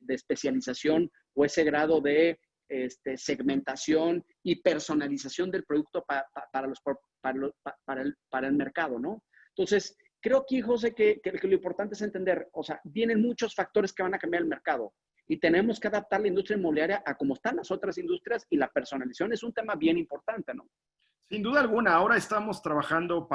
especialización o ese grado de segmentación y personalización del producto para el mercado, ¿no? Entonces, creo aquí, José, que lo importante es entender, o sea, vienen muchos factores que van a cambiar el mercado y tenemos que adaptar la industria inmobiliaria a cómo están las otras industrias y la personalización es un tema bien importante, ¿no? Sin duda alguna, ahora estamos trabajando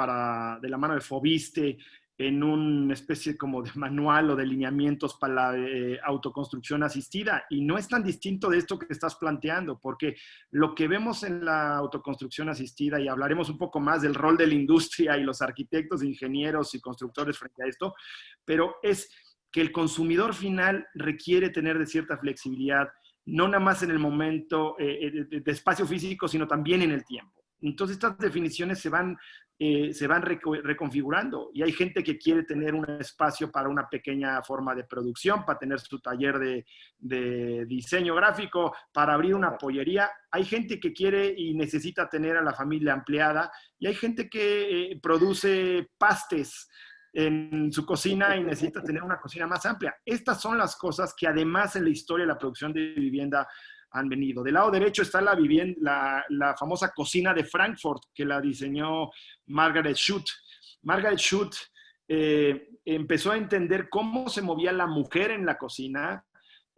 de la mano de Fobiste en una especie como de manual o de lineamientos para la autoconstrucción asistida. Y no es tan distinto de esto que estás planteando, porque lo que vemos en la autoconstrucción asistida, y hablaremos un poco más del rol de la industria y los arquitectos, ingenieros y constructores frente a esto, pero es que el consumidor final requiere tener de cierta flexibilidad, no nada más en el momento de espacio físico, sino también en el tiempo. Entonces estas definiciones se van reconfigurando y hay gente que quiere tener un espacio para una pequeña forma de producción, para tener su taller de diseño gráfico, para abrir una pollería. Hay gente que quiere y necesita tener a la familia ampliada y hay gente que produce pastes en su cocina y necesita tener una cocina más amplia. Estas son las cosas que además en la historia de la producción de vivienda han venido. Del lado derecho está la famosa cocina de Frankfurt, que la diseñó Margaret Schutt. Margaret Schutt empezó a entender cómo se movía la mujer en la cocina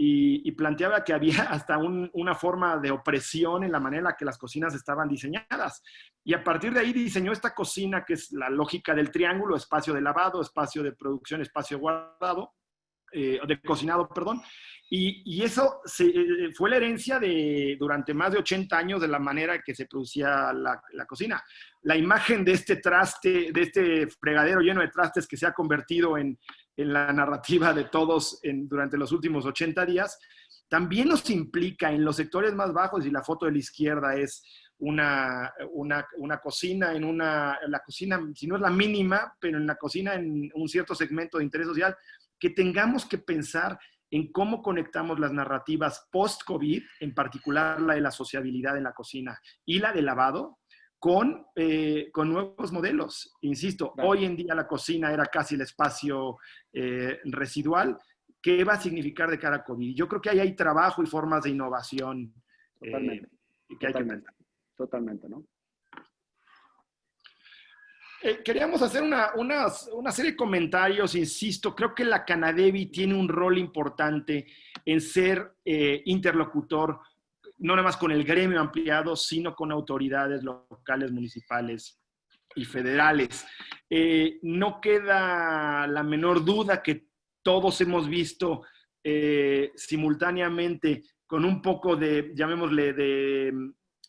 y planteaba que había hasta una forma de opresión en la manera en la que las cocinas estaban diseñadas. Y a partir de ahí diseñó esta cocina que es la lógica del triángulo: espacio de lavado, espacio de producción, espacio guardado, de cocinado, perdón. Y eso fue la herencia durante más de 80 años de la manera que se producía la cocina. La imagen de este traste, de este fregadero lleno de trastes que se ha convertido en la narrativa de todos durante los últimos 80 días, también nos implica en los sectores más bajos, y la foto de la izquierda es una cocina, la cocina, si no es la mínima, pero en la cocina en un cierto segmento de interés social, que tengamos que pensar en cómo conectamos las narrativas post-COVID, en particular la de la sociabilidad en la cocina y la de lavado, con nuevos modelos. Insisto, claro, hoy en día la cocina era casi el espacio residual. ¿Qué va a significar de cara a COVID? Yo creo que ahí hay trabajo y formas de innovación. Totalmente. Totalmente, ¿no? Queríamos hacer una serie de comentarios, insisto. Creo que la Canadevi tiene un rol importante en ser interlocutor, no nada más con el gremio ampliado, sino con autoridades locales, municipales y federales. No queda la menor duda que todos hemos visto simultáneamente con un poco de, llamémosle,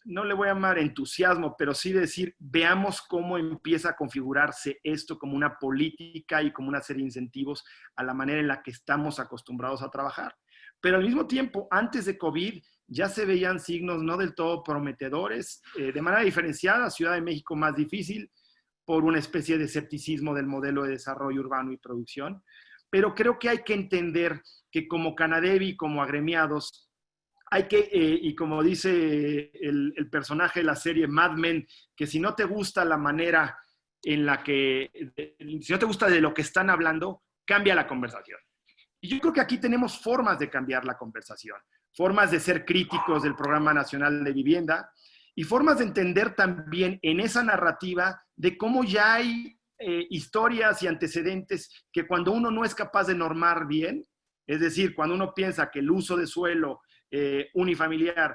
no le voy a llamar entusiasmo, pero sí decir, veamos cómo empieza a configurarse esto como una política y como una serie de incentivos a la manera en la que estamos acostumbrados a trabajar. Pero al mismo tiempo, antes de COVID, ya se veían signos no del todo prometedores, de manera diferenciada. Ciudad de México más difícil por una especie de escepticismo del modelo de desarrollo urbano y producción. Pero creo que hay que entender que como Canadevi, como agremiados, hay que, y como dice el personaje de la serie Mad Men, que si no te gusta la manera en la que, si no te gusta de lo que están hablando, cambia la conversación. Y yo creo que aquí tenemos formas de cambiar la conversación, formas de ser críticos del Programa Nacional de Vivienda y formas de entender también en esa narrativa de cómo ya hay historias y antecedentes que cuando uno no es capaz de normar bien, es decir, cuando uno piensa que el uso de suelo unifamiliar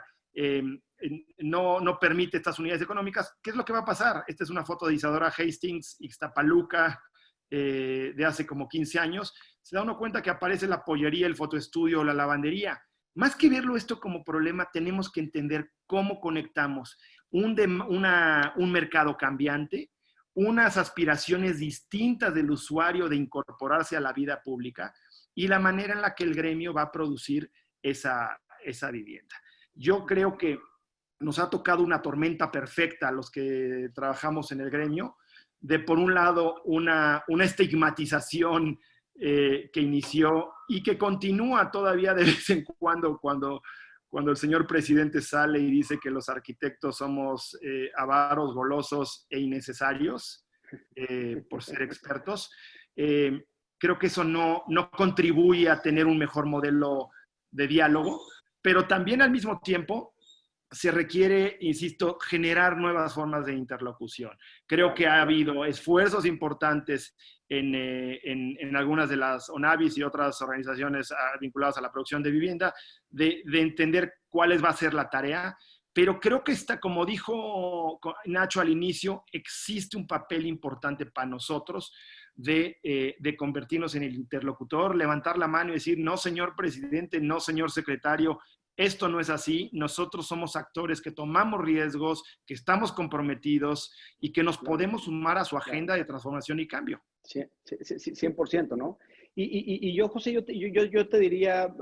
no permite estas unidades económicas, ¿qué es lo que va a pasar? Esta es una foto de Isadora Hastings, Ixtapaluca, de hace como 15 años. Se da uno cuenta que aparece la pollería, el fotoestudio, la lavandería. Más que verlo esto como problema, tenemos que entender cómo conectamos un mercado cambiante, unas aspiraciones distintas del usuario de incorporarse a la vida pública y la manera en la que el gremio va a producir esa vivienda. Yo creo que nos ha tocado una tormenta perfecta a los que trabajamos en el gremio, de por un lado una estigmatización que inició y que continúa todavía de vez en cuando el señor presidente sale y dice que los arquitectos somos avaros, golosos e innecesarios por ser expertos. Creo que eso no contribuye a tener un mejor modelo de diálogo, pero también al mismo tiempo se requiere, insisto, generar nuevas formas de interlocución. Creo que ha habido esfuerzos importantes en algunas de las ONAVIs y otras organizaciones vinculadas a la producción de vivienda, de entender cuál va a ser la tarea, pero creo que como dijo Nacho al inicio, existe un papel importante para nosotros de convertirnos en el interlocutor, levantar la mano y decir, no, señor presidente, no, señor secretario, esto no es así. Nosotros somos actores que tomamos riesgos, que estamos comprometidos y que nos podemos sumar a su agenda de transformación y cambio. Sí, 100%, ¿no? Y yo, José, yo te diría,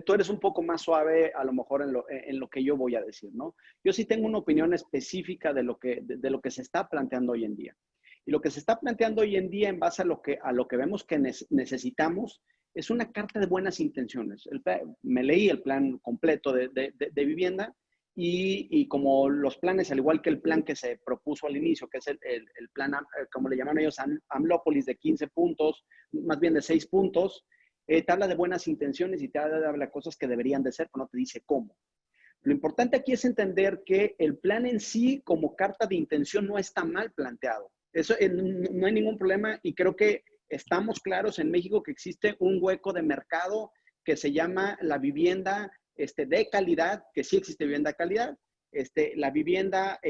tú eres un poco más suave a lo mejor en lo que yo voy a decir, ¿no? Yo sí tengo una opinión específica de lo que se está planteando hoy en día. Y lo que se está planteando hoy en día en base a lo que vemos que necesitamos es una carta de buenas intenciones. Me leí el plan completo de vivienda y como los planes, al igual que el plan que se propuso al inicio, que es el plan, como le llaman ellos, AMLOPOLIS, de 15 puntos, más bien de 6 puntos, te habla de buenas intenciones y te habla de cosas que deberían de ser, pero no te dice cómo. Lo importante aquí es entender que el plan en sí, como carta de intención, no está mal planteado. Eso no hay ningún problema y creo que estamos claros en México que existe un hueco de mercado que se llama la vivienda de calidad, que sí existe vivienda de calidad, la vivienda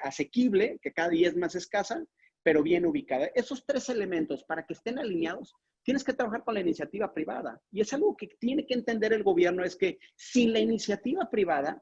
asequible, que cada día es más escasa, pero bien ubicada. Esos tres elementos, para que estén alineados, tienes que trabajar con la iniciativa privada. Y es algo que tiene que entender el gobierno, es que sin la iniciativa privada,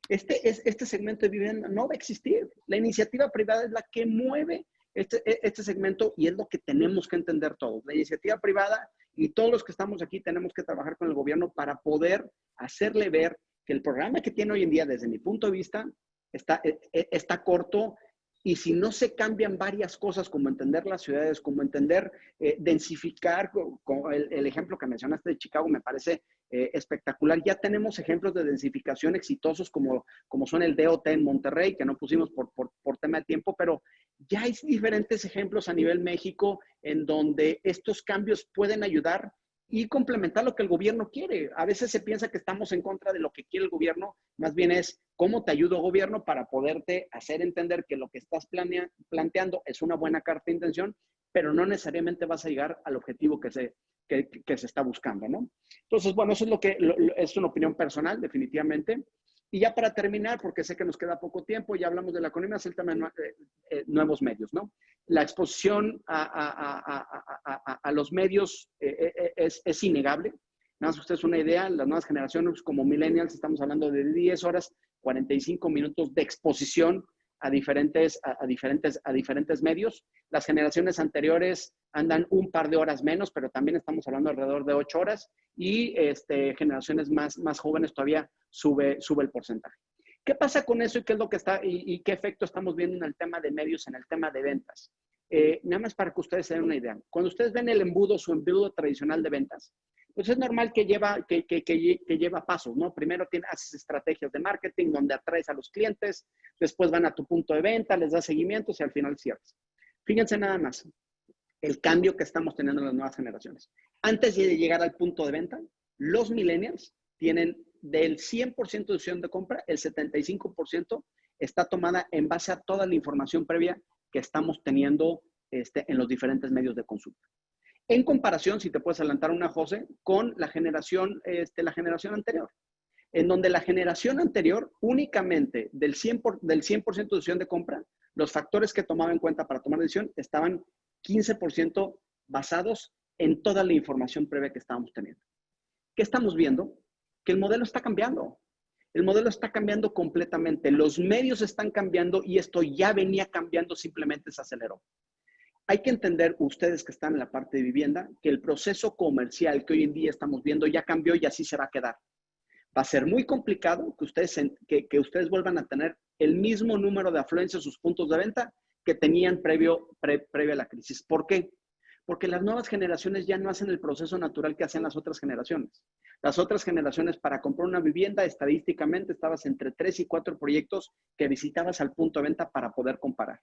este segmento de vivienda no va a existir. La iniciativa privada es la que mueve este segmento y es lo que tenemos que entender todos. La iniciativa privada y todos los que estamos aquí tenemos que trabajar con el gobierno para poder hacerle ver que el programa que tiene hoy en día, desde mi punto de vista, está corto. Y si no se cambian varias cosas, como entender las ciudades, como entender, densificar, como el ejemplo que mencionaste de Chicago me parece espectacular. Ya tenemos ejemplos de densificación exitosos como son el DOT en Monterrey, que no pusimos por tema de tiempo, pero ya hay diferentes ejemplos a nivel México en donde estos cambios pueden ayudar y complementar lo que el gobierno quiere. A veces se piensa que estamos en contra de lo que quiere el gobierno, más bien es cómo te ayudo, gobierno, para poderte hacer entender que lo que estás planteando es una buena carta de intención, pero no necesariamente vas a llegar al objetivo que se está buscando, ¿no? Entonces, bueno, eso es es una opinión personal, definitivamente. Y ya para terminar, porque sé que nos queda poco tiempo, ya hablamos de la economía, es el tema de nuevos medios, ¿no? La exposición a los medios es innegable. Nada más ustedes una idea, las nuevas generaciones como millennials, estamos hablando de 10 horas, 45 minutos de exposición a diferentes medios. Las generaciones anteriores andan un par de horas menos, pero también estamos hablando alrededor de 8 horas y generaciones más jóvenes todavía sube el porcentaje. ¿Qué pasa con eso y qué es lo que y qué efecto estamos viendo en el tema de medios, en el tema de ventas? Nada más para que ustedes se den una idea. Cuando ustedes ven su embudo tradicional de ventas, pues es normal que lleva pasos, ¿no? Primero haces estrategias de marketing donde atraes a los clientes, después van a tu punto de venta, les das seguimientos y al final cierras. Fíjense nada más el cambio que estamos teniendo en las nuevas generaciones. Antes de llegar al punto de venta, los millennials tienen del 100% de decisión de compra, el 75% está tomada en base a toda la información previa que estamos teniendo en los diferentes medios de consulta. En comparación, si te puedes adelantar una, José, con la generación anterior, en donde la generación anterior únicamente del 100% de decisión de compra, los factores que tomaba en cuenta para tomar decisión estaban 15% basados en toda la información previa que estábamos teniendo. ¿Qué estamos viendo? Que el modelo está cambiando. El modelo está cambiando completamente. Los medios están cambiando y esto ya venía cambiando, simplemente se aceleró. Hay que entender, ustedes que están en la parte de vivienda, que el proceso comercial que hoy en día estamos viendo ya cambió y así se va a quedar. Va a ser muy complicado que ustedes vuelvan a tener el mismo número de afluencia a sus puntos de venta que tenían previo a la crisis. ¿Por qué? Porque las nuevas generaciones ya no hacen el proceso natural que hacen las otras generaciones. Las otras generaciones, para comprar una vivienda, estadísticamente estabas entre 3 y 4 proyectos que visitabas al punto de venta para poder comparar.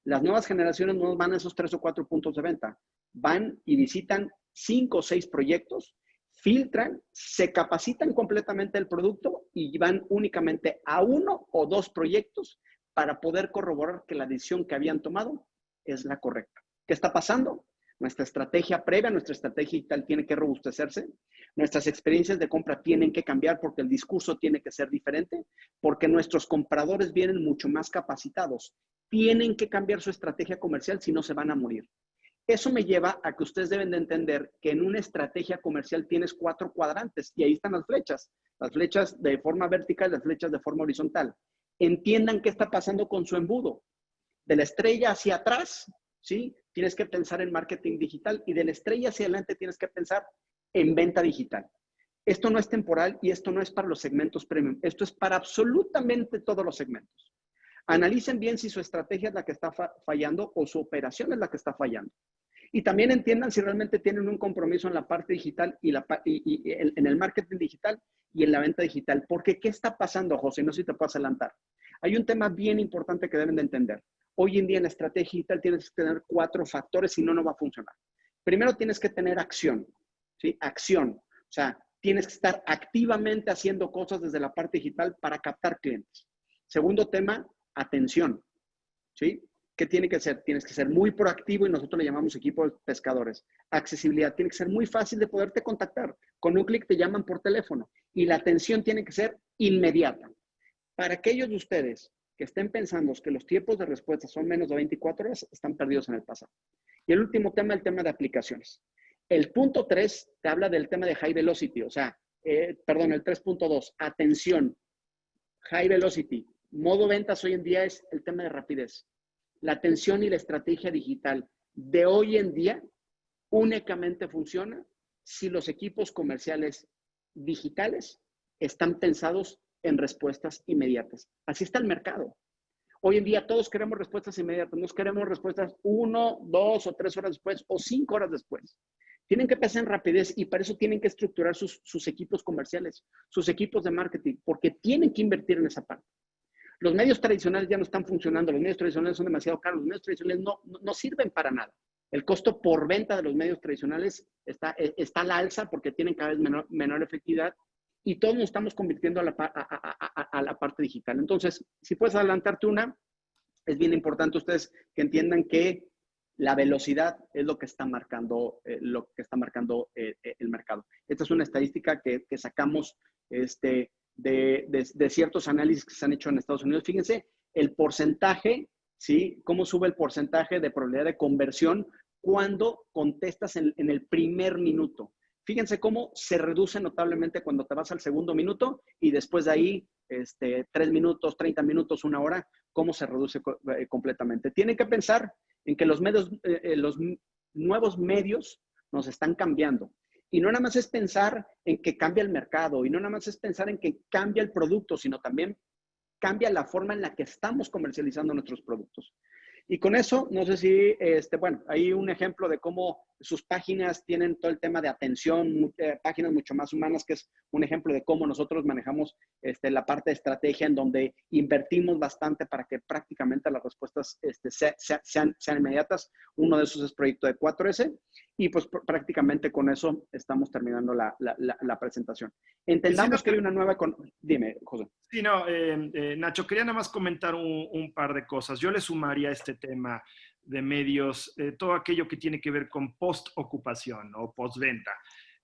Las nuevas generaciones no van a esos 3 o 4 puntos de venta. Van y visitan 5 o 6 proyectos, filtran, se capacitan completamente el producto y van únicamente a 1 o 2 proyectos para poder corroborar que la decisión que habían tomado es la correcta. ¿Qué está pasando? Nuestra estrategia previa, nuestra estrategia digital tiene que robustecerse. Nuestras experiencias de compra tienen que cambiar porque el discurso tiene que ser diferente, porque nuestros compradores vienen mucho más capacitados. Tienen que cambiar su estrategia comercial, si no se van a morir. Eso me lleva a que ustedes deben de entender que en una estrategia comercial tienes 4 cuadrantes y ahí están las flechas de forma vertical, las flechas de forma horizontal. Entiendan qué está pasando con su embudo. De la estrella hacia atrás, ¿sí? Tienes que pensar en marketing digital y de la estrella hacia adelante tienes que pensar en venta digital. Esto no es temporal y esto no es para los segmentos premium. Esto es para absolutamente todos los segmentos. Analicen bien si su estrategia es la que está fallando o su operación es la que está fallando. Y también entiendan si realmente tienen un compromiso en la parte digital y en el marketing digital y en la venta digital. Porque, ¿qué está pasando, José? No sé si te puedo adelantar. Hay un tema bien importante que deben de entender. Hoy en día en la estrategia digital tienes que tener 4 factores, si no, no va a funcionar. Primero tienes que tener acción, ¿sí? Acción. O sea, tienes que estar activamente haciendo cosas desde la parte digital para captar clientes. Segundo tema, atención, ¿sí? ¿Qué tiene que ser? Tienes que ser muy proactivo y nosotros le llamamos equipo de pescadores. Accesibilidad, tiene que ser muy fácil de poderte contactar. Con un clic te llaman por teléfono y la atención tiene que ser inmediata. Para aquellos de ustedes que estén pensando que los tiempos de respuesta son menos de 24 horas, están perdidos en el pasado. Y el último tema, el tema de aplicaciones. El punto 3 te habla del tema de high velocity, o sea, el 3.2, atención, high velocity. Modo ventas hoy en día es el tema de rapidez. La atención y la estrategia digital de hoy en día únicamente funciona si los equipos comerciales digitales están pensados en respuestas inmediatas. Así está el mercado. Hoy en día todos queremos respuestas inmediatas, no queremos respuestas 1, 2 o 3 horas después o 5 horas después. Tienen que pensar en rapidez y para eso tienen que estructurar sus equipos comerciales, sus equipos de marketing, porque tienen que invertir en esa parte. Los medios tradicionales ya no están funcionando, los medios tradicionales son demasiado caros, los medios tradicionales no sirven para nada. El costo por venta de los medios tradicionales está a la alza porque tienen cada vez menor efectividad y todos nos estamos convirtiendo a la parte digital. Entonces, si puedes adelantarte es bien importante ustedes que entiendan que la velocidad es lo que está marcando, el mercado. Esta es una estadística que sacamos de ciertos análisis que se han hecho en Estados Unidos. Fíjense el porcentaje, ¿sí? Cómo sube el porcentaje de probabilidad de conversión cuando contestas en el primer minuto. Fíjense cómo se reduce notablemente cuando te vas al segundo minuto y después de ahí 3 minutos, 30 minutos, 1 hora, cómo se reduce completamente. Tienen que pensar en que los nuevos medios nos están cambiando. Y no nada más es pensar en que cambia el mercado, y no nada más es pensar en que cambia el producto, sino también cambia la forma en la que estamos comercializando nuestros productos. Y con eso, no sé si, hay un ejemplo de cómo sus páginas tienen todo el tema de atención, páginas mucho más humanas, que es un ejemplo de cómo nosotros manejamos la parte de estrategia en donde invertimos bastante para que prácticamente las respuestas sean inmediatas. Uno de esos es Proyecto de 4S y pues prácticamente con eso estamos terminando la presentación. Entendamos que hay una nueva... Dime, José. Sí, no, Nacho, quería nada más comentar un par de cosas. Yo le sumaría a este tema de medios todo aquello que tiene que ver con post-ocupación o postventa.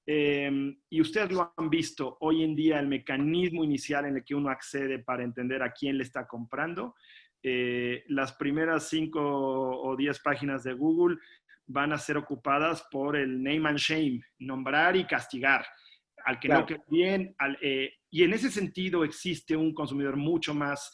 Y ustedes lo han visto hoy en día, el mecanismo inicial en el que uno accede para entender a quién le está comprando. Las primeras 5 o 10 páginas de Google van a ser ocupadas por el name and shame, nombrar y castigar al que no quede bien. Y en ese sentido existe un consumidor mucho más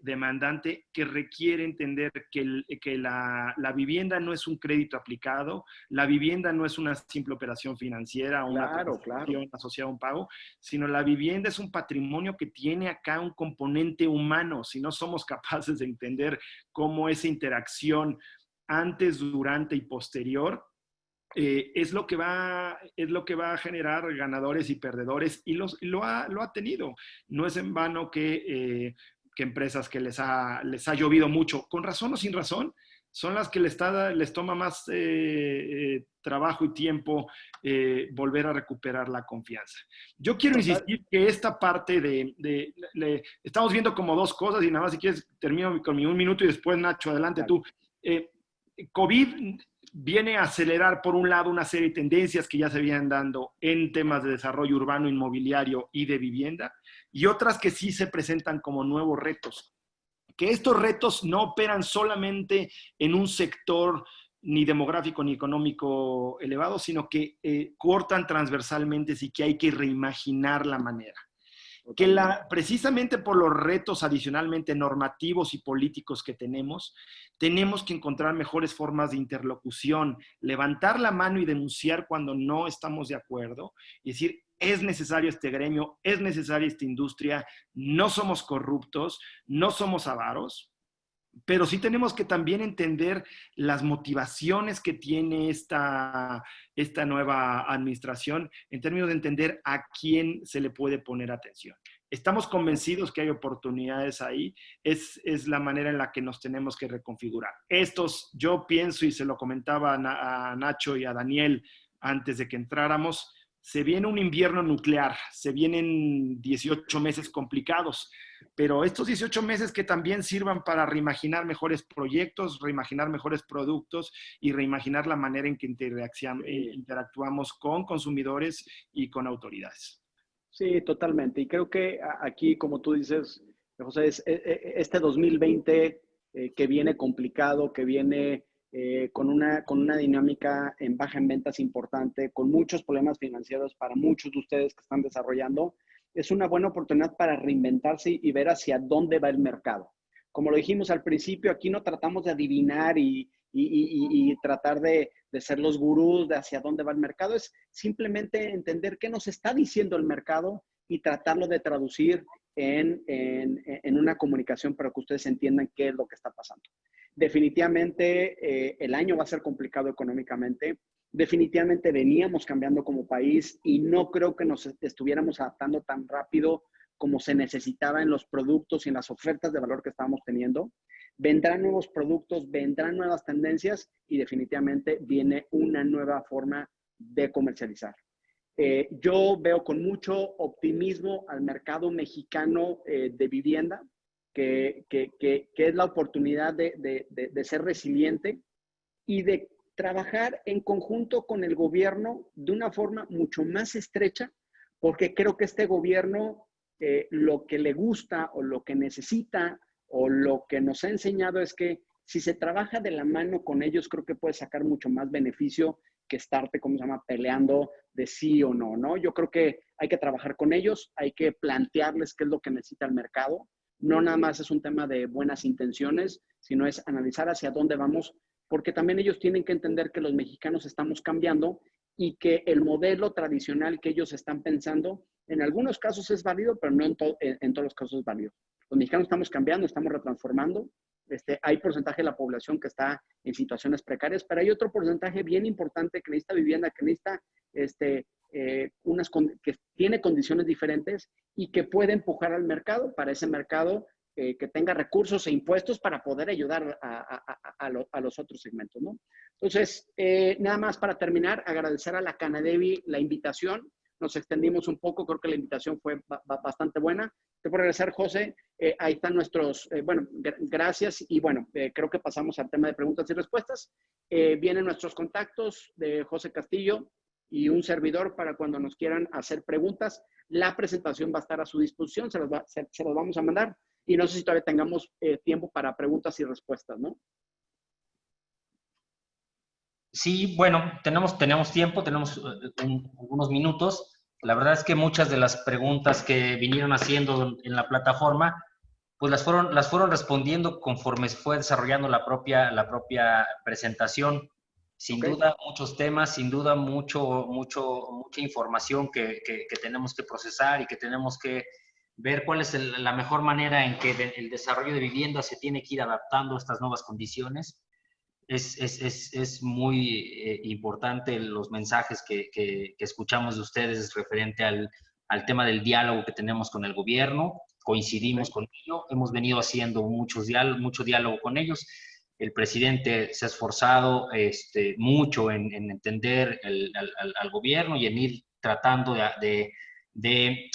demandante que requiere entender que la vivienda no es un crédito aplicado, la vivienda no es una simple operación financiera o una transacción asociada a un pago, sino la vivienda es un patrimonio que tiene acá un componente humano. Si no somos capaces de entender cómo esa interacción antes, durante y posterior es lo que va a generar ganadores y perdedores y lo ha tenido. No es en vano que empresas que les ha llovido mucho, con razón o sin razón, son las que les toma más trabajo y tiempo volver a recuperar la confianza. Yo quiero insistir que esta parte estamos viendo como dos cosas y nada más si quieres termino con mi 1 minuto y después Nacho, adelante tú. COVID viene a acelerar, por un lado, una serie de tendencias que ya se habían dando en temas de desarrollo urbano, inmobiliario y de vivienda, y otras que sí se presentan como nuevos retos. Que estos retos no operan solamente en un sector ni demográfico ni económico elevado, sino que cortan transversalmente, sí que hay que reimaginar la manera. Que precisamente por los retos adicionalmente normativos y políticos que tenemos que encontrar mejores formas de interlocución, levantar la mano y denunciar cuando no estamos de acuerdo y decir, es necesario este gremio, es necesaria esta industria, no somos corruptos, no somos avaros, pero sí tenemos que también entender las motivaciones que tiene esta nueva administración en términos de entender a quién se le puede poner atención. Estamos convencidos que hay oportunidades ahí. Es la manera en la que nos tenemos que reconfigurar. Yo pienso, y se lo comentaba a Nacho y a Daniel antes de que entráramos, se viene un invierno nuclear, se vienen 18 meses complicados. pero estos 18 meses que también sirvan para reimaginar mejores proyectos, reimaginar mejores productos y reimaginar la manera en que interactuamos con consumidores y con autoridades. Sí, totalmente. Y creo que aquí, como tú dices, José, este 2020 que viene complicado, que viene con una dinámica en baja en ventas importante, con muchos problemas financieros para muchos de ustedes que están desarrollando, es una buena oportunidad para reinventarse y ver hacia dónde va el mercado. Como lo dijimos al principio, aquí no tratamos de adivinar y tratar de ser los gurús de hacia dónde va el mercado, es simplemente entender qué nos está diciendo el mercado y tratarlo de traducir en una comunicación para que ustedes entiendan qué es lo que está pasando. Definitivamente el año va a ser complicado económicamente. Definitivamente veníamos cambiando como país y no creo que nos estuviéramos adaptando tan rápido como se necesitaba en los productos y en las ofertas de valor que estábamos teniendo. Vendrán nuevos productos, vendrán nuevas tendencias y definitivamente viene una nueva forma de comercializar. Yo veo con mucho optimismo al mercado mexicano de vivienda, que es la oportunidad de ser resiliente y de trabajar en conjunto con el gobierno de una forma mucho más estrecha, porque creo que este gobierno lo que le gusta o lo que necesita o lo que nos ha enseñado es que si se trabaja de la mano con ellos, creo que puede sacar mucho más beneficio que estarte, ¿cómo se llama?, peleando de sí o no, ¿no? Yo creo que hay que trabajar con ellos, hay que plantearles qué es lo que necesita el mercado. No nada más es un tema de buenas intenciones, sino es analizar hacia dónde vamos, porque también ellos tienen que entender que los mexicanos estamos cambiando y que el modelo tradicional que ellos están pensando, en algunos casos es válido, pero no en todos los casos es válido. Los mexicanos estamos cambiando, estamos retransformando. Hay porcentaje de la población que está en situaciones precarias, pero hay otro porcentaje bien importante que necesita vivienda, que necesita que tiene condiciones diferentes y que puede empujar al mercado, para ese mercado que tenga recursos e impuestos para poder ayudar a los otros segmentos, ¿no? Entonces, nada más para terminar, agradecer a la Canadevi la invitación. Nos extendimos un poco, creo que la invitación fue bastante buena. Te puedo agradecer, José. Ahí están nuestros, gracias. Y bueno, creo que pasamos al tema de preguntas y respuestas. Vienen nuestros contactos de José Castillo y un servidor para cuando nos quieran hacer preguntas. La presentación va a estar a su disposición, se los vamos a mandar. Y no sé si todavía tengamos tiempo para preguntas y respuestas, ¿no? Sí, bueno, tenemos tiempo, tenemos unos minutos. La verdad es que muchas de las preguntas que vinieron haciendo en la plataforma, pues las fueron respondiendo conforme se fue desarrollando la propia presentación. Sin duda, muchos temas, sin duda, mucha información que tenemos que procesar y que tenemos que ver cuál es la mejor manera en que el desarrollo de vivienda se tiene que ir adaptando a estas nuevas condiciones. Es muy importante los mensajes que escuchamos de ustedes referente al tema del diálogo que tenemos con el gobierno. Coincidimos con ello, hemos venido haciendo mucho diálogo con ellos. El presidente se ha esforzado mucho en entender al gobierno y en ir tratando de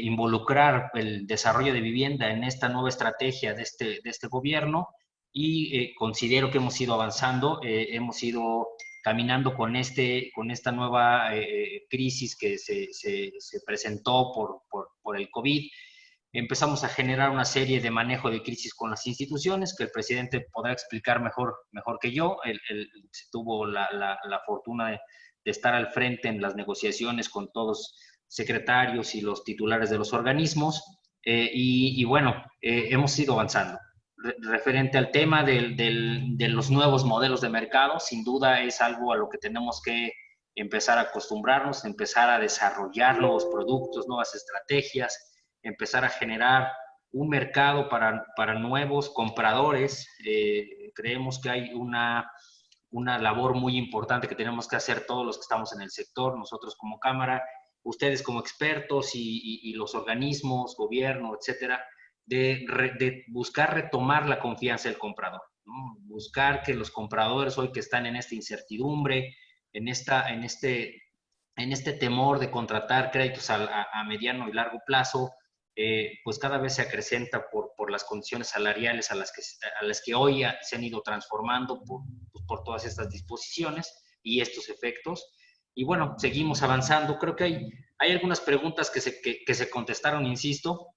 involucrar el desarrollo de vivienda en esta nueva estrategia de este gobierno. Y considero que hemos ido avanzando, hemos ido caminando con esta nueva crisis que se presentó por el COVID. Empezamos a generar una serie de manejo de crisis con las instituciones que el presidente podrá explicar mejor que yo. Él tuvo la fortuna de estar al frente en las negociaciones con todos secretarios y los titulares de los organismos. Y bueno, hemos ido avanzando. Referente al tema de los nuevos modelos de mercado, sin duda es algo a lo que tenemos que empezar a acostumbrarnos, empezar a desarrollar nuevos productos, nuevas estrategias, empezar a generar un mercado para nuevos compradores. Creemos que hay una labor muy importante que tenemos que hacer todos los que estamos en el sector, nosotros como Cámara, ustedes como expertos y los organismos, gobierno, etcétera, de buscar retomar la confianza del comprador, ¿no? Buscar que los compradores hoy que están en esta incertidumbre, en este temor de contratar créditos a mediano y largo plazo, pues cada vez se acrecenta por las condiciones salariales a las que hoy se han ido transformando por todas estas disposiciones y estos efectos. Y bueno, seguimos avanzando. Creo que hay algunas preguntas que se contestaron, insisto,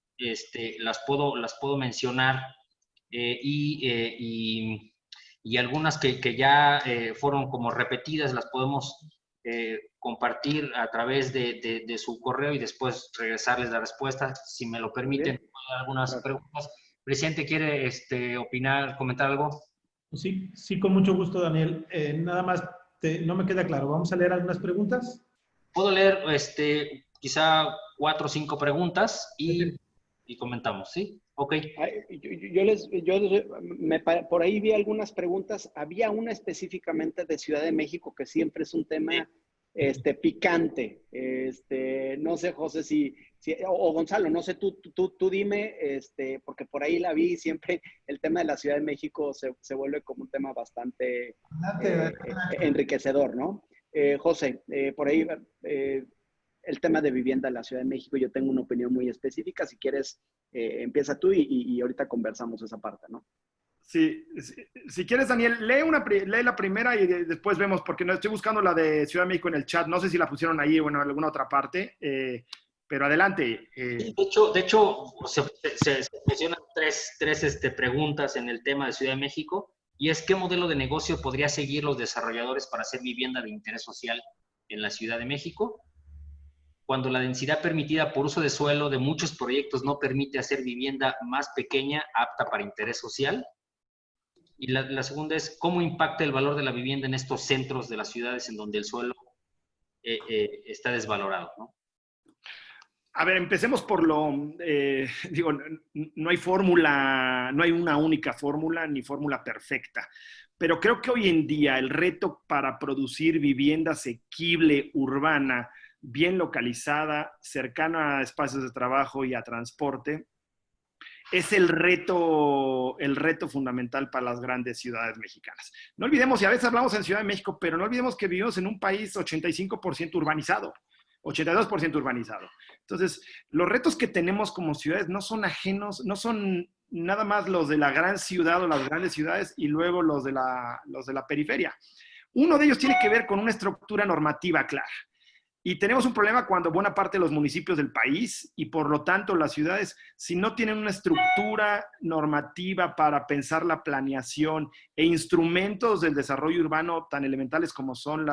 las puedo mencionar, y algunas que ya fueron como repetidas las podemos compartir a través de su correo y después regresarles la respuesta, si me lo permiten. Algunas preguntas. Presidente, ¿quiere opinar, comentar algo? Sí, con mucho gusto, Daniel. Nada más, no me queda claro. ¿Vamos a leer algunas preguntas? Puedo leer quizá 4 o 5 preguntas y comentamos, ¿sí? Ok. Por ahí vi algunas preguntas. Había una específicamente de Ciudad de México que siempre es un tema picante. No sé, José, o Gonzalo, no sé, tú dime, porque por ahí la vi y siempre el tema de la Ciudad de México se vuelve como un tema bastante enriquecedor, ¿no? José, por ahí el tema de vivienda en la Ciudad de México, yo tengo una opinión muy específica. Si quieres, empieza tú y ahorita conversamos esa parte, ¿no? Sí, si quieres, Daniel, lee la primera y después vemos, porque no estoy buscando la de Ciudad de México en el chat. No sé si la pusieron ahí o en alguna otra parte, pero adelante. De hecho se mencionan tres preguntas en el tema de Ciudad de México, y es: ¿qué modelo de negocio podría seguir los desarrolladores para hacer vivienda de interés social en la Ciudad de México, cuando la densidad permitida por uso de suelo de muchos proyectos no permite hacer vivienda más pequeña apta para interés social? Y la segunda es: ¿cómo impacta el valor de la vivienda en estos centros de las ciudades en donde el suelo está desvalorado, ¿no? A ver, empecemos por digo, no hay fórmula, no hay una única fórmula ni fórmula perfecta, pero creo que hoy en día el reto para producir vivienda asequible, urbana, bien localizada, cercana a espacios de trabajo y a transporte, es el reto fundamental para las grandes ciudades mexicanas. No olvidemos, y a veces hablamos en Ciudad de México, pero no olvidemos que vivimos en un país 85% urbanizado, 82% urbanizado. Entonces, los retos que tenemos como ciudades no son ajenos, no son nada más los de la gran ciudad o las grandes ciudades y luego los de la periferia. Uno de ellos tiene que ver con una estructura normativa clara. Y tenemos un problema cuando buena parte de los municipios del país y por lo tanto las ciudades, si no tienen una estructura normativa para pensar la planeación e instrumentos del desarrollo urbano tan elementales como son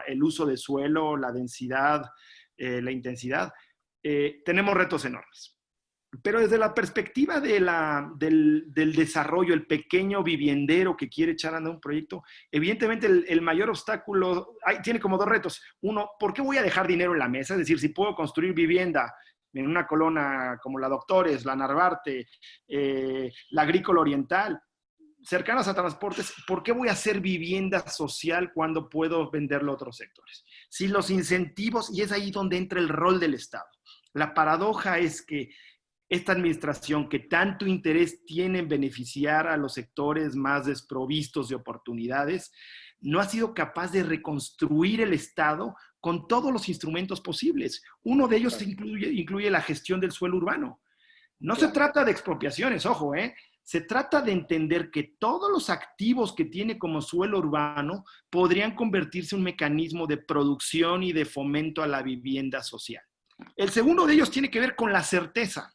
el uso de suelo, la densidad, la intensidad, tenemos retos enormes. Pero desde la perspectiva del desarrollo, el pequeño viviendero que quiere echar a andar un proyecto, evidentemente el mayor obstáculo, tiene como 2 retos. Uno, ¿por qué voy a dejar dinero en la mesa? Es decir, si puedo construir vivienda en una colonia como la Doctores, la Narvarte, la Agrícola Oriental, cercanas a transportes, ¿por qué voy a hacer vivienda social cuando puedo venderlo a otros sectores? Si los incentivos, y es ahí donde entra el rol del Estado. La paradoja es que esta administración, que tanto interés tiene en beneficiar a los sectores más desprovistos de oportunidades, no ha sido capaz de reconstruir el Estado con todos los instrumentos posibles. Uno de ellos incluye la gestión del suelo urbano. No se trata de expropiaciones, ojo, se trata de entender que todos los activos que tiene como suelo urbano podrían convertirse en un mecanismo de producción y de fomento a la vivienda social. El segundo de ellos tiene que ver con la certeza.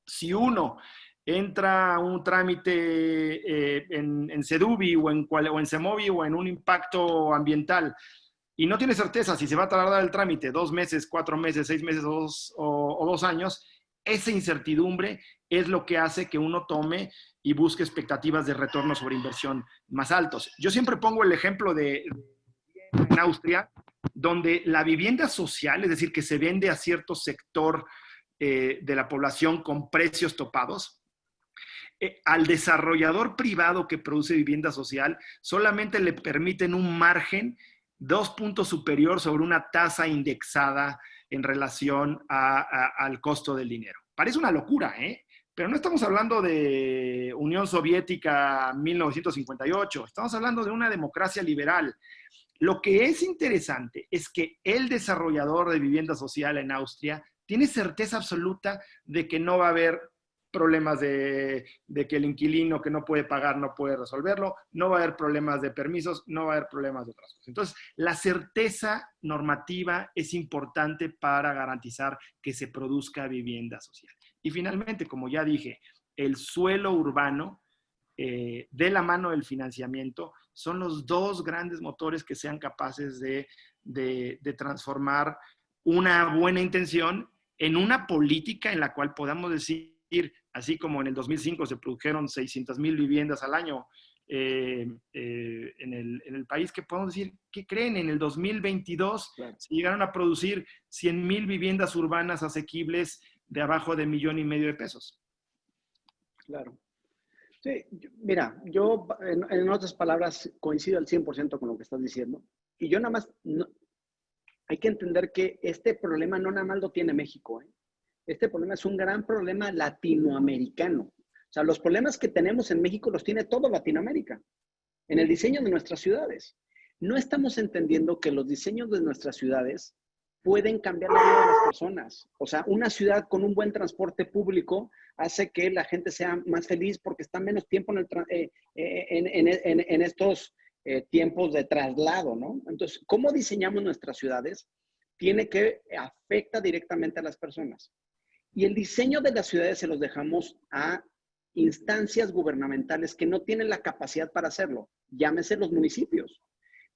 Si uno entra a un trámite en SEDUBI o en CEMOVI o en un impacto ambiental y no tiene certeza si se va a tardar el trámite 2 meses, 4 meses, 6 meses o 2 años, esa incertidumbre es lo que hace que uno tome y busque expectativas de retorno sobre inversión más altos. Yo siempre pongo el ejemplo de en Austria, donde la vivienda social, es decir, que se vende a cierto sector de la población con precios topados, al desarrollador privado que produce vivienda social solamente le permiten un margen 2 puntos superior sobre una tasa indexada en relación al costo del dinero. Parece una locura, pero no estamos hablando de Unión Soviética 1958, estamos hablando de una democracia liberal. Lo que es interesante es que el desarrollador de vivienda social en Austria tienes certeza absoluta de que no va a haber problemas de que el inquilino que no puede pagar no puede resolverlo, no va a haber problemas de permisos, no va a haber problemas de otras cosas. Entonces, la certeza normativa es importante para garantizar que se produzca vivienda social. Y finalmente, como ya dije, el suelo urbano, de la mano del financiamiento, son los dos grandes motores que sean capaces de transformar una buena intención en una política en la cual podamos decir, así como en el 2005 se produjeron 600,000 viviendas al año en el país, que podemos decir, ¿qué creen? En el 2022 Claro. se llegaron a producir 100,000 viviendas urbanas asequibles de abajo de $1,500,000 de pesos. Claro. Sí, mira, yo en otras palabras coincido al 100% con lo que estás diciendo. Y yo nada más, hay que entender que este problema no nada más lo tiene México, ¿eh? Este problema es un gran problema latinoamericano. O sea, los problemas que tenemos en México los tiene todo Latinoamérica, en el diseño de nuestras ciudades. No estamos entendiendo que los diseños de nuestras ciudades pueden cambiar la vida de las personas. O sea, una ciudad con un buen transporte público hace que la gente sea más feliz porque está menos tiempo en estos tiempos de traslado, ¿no? Entonces, ¿cómo diseñamos nuestras ciudades? Afecta directamente a las personas. Y el diseño de las ciudades se los dejamos a instancias gubernamentales que no tienen la capacidad para hacerlo. Llámese los municipios.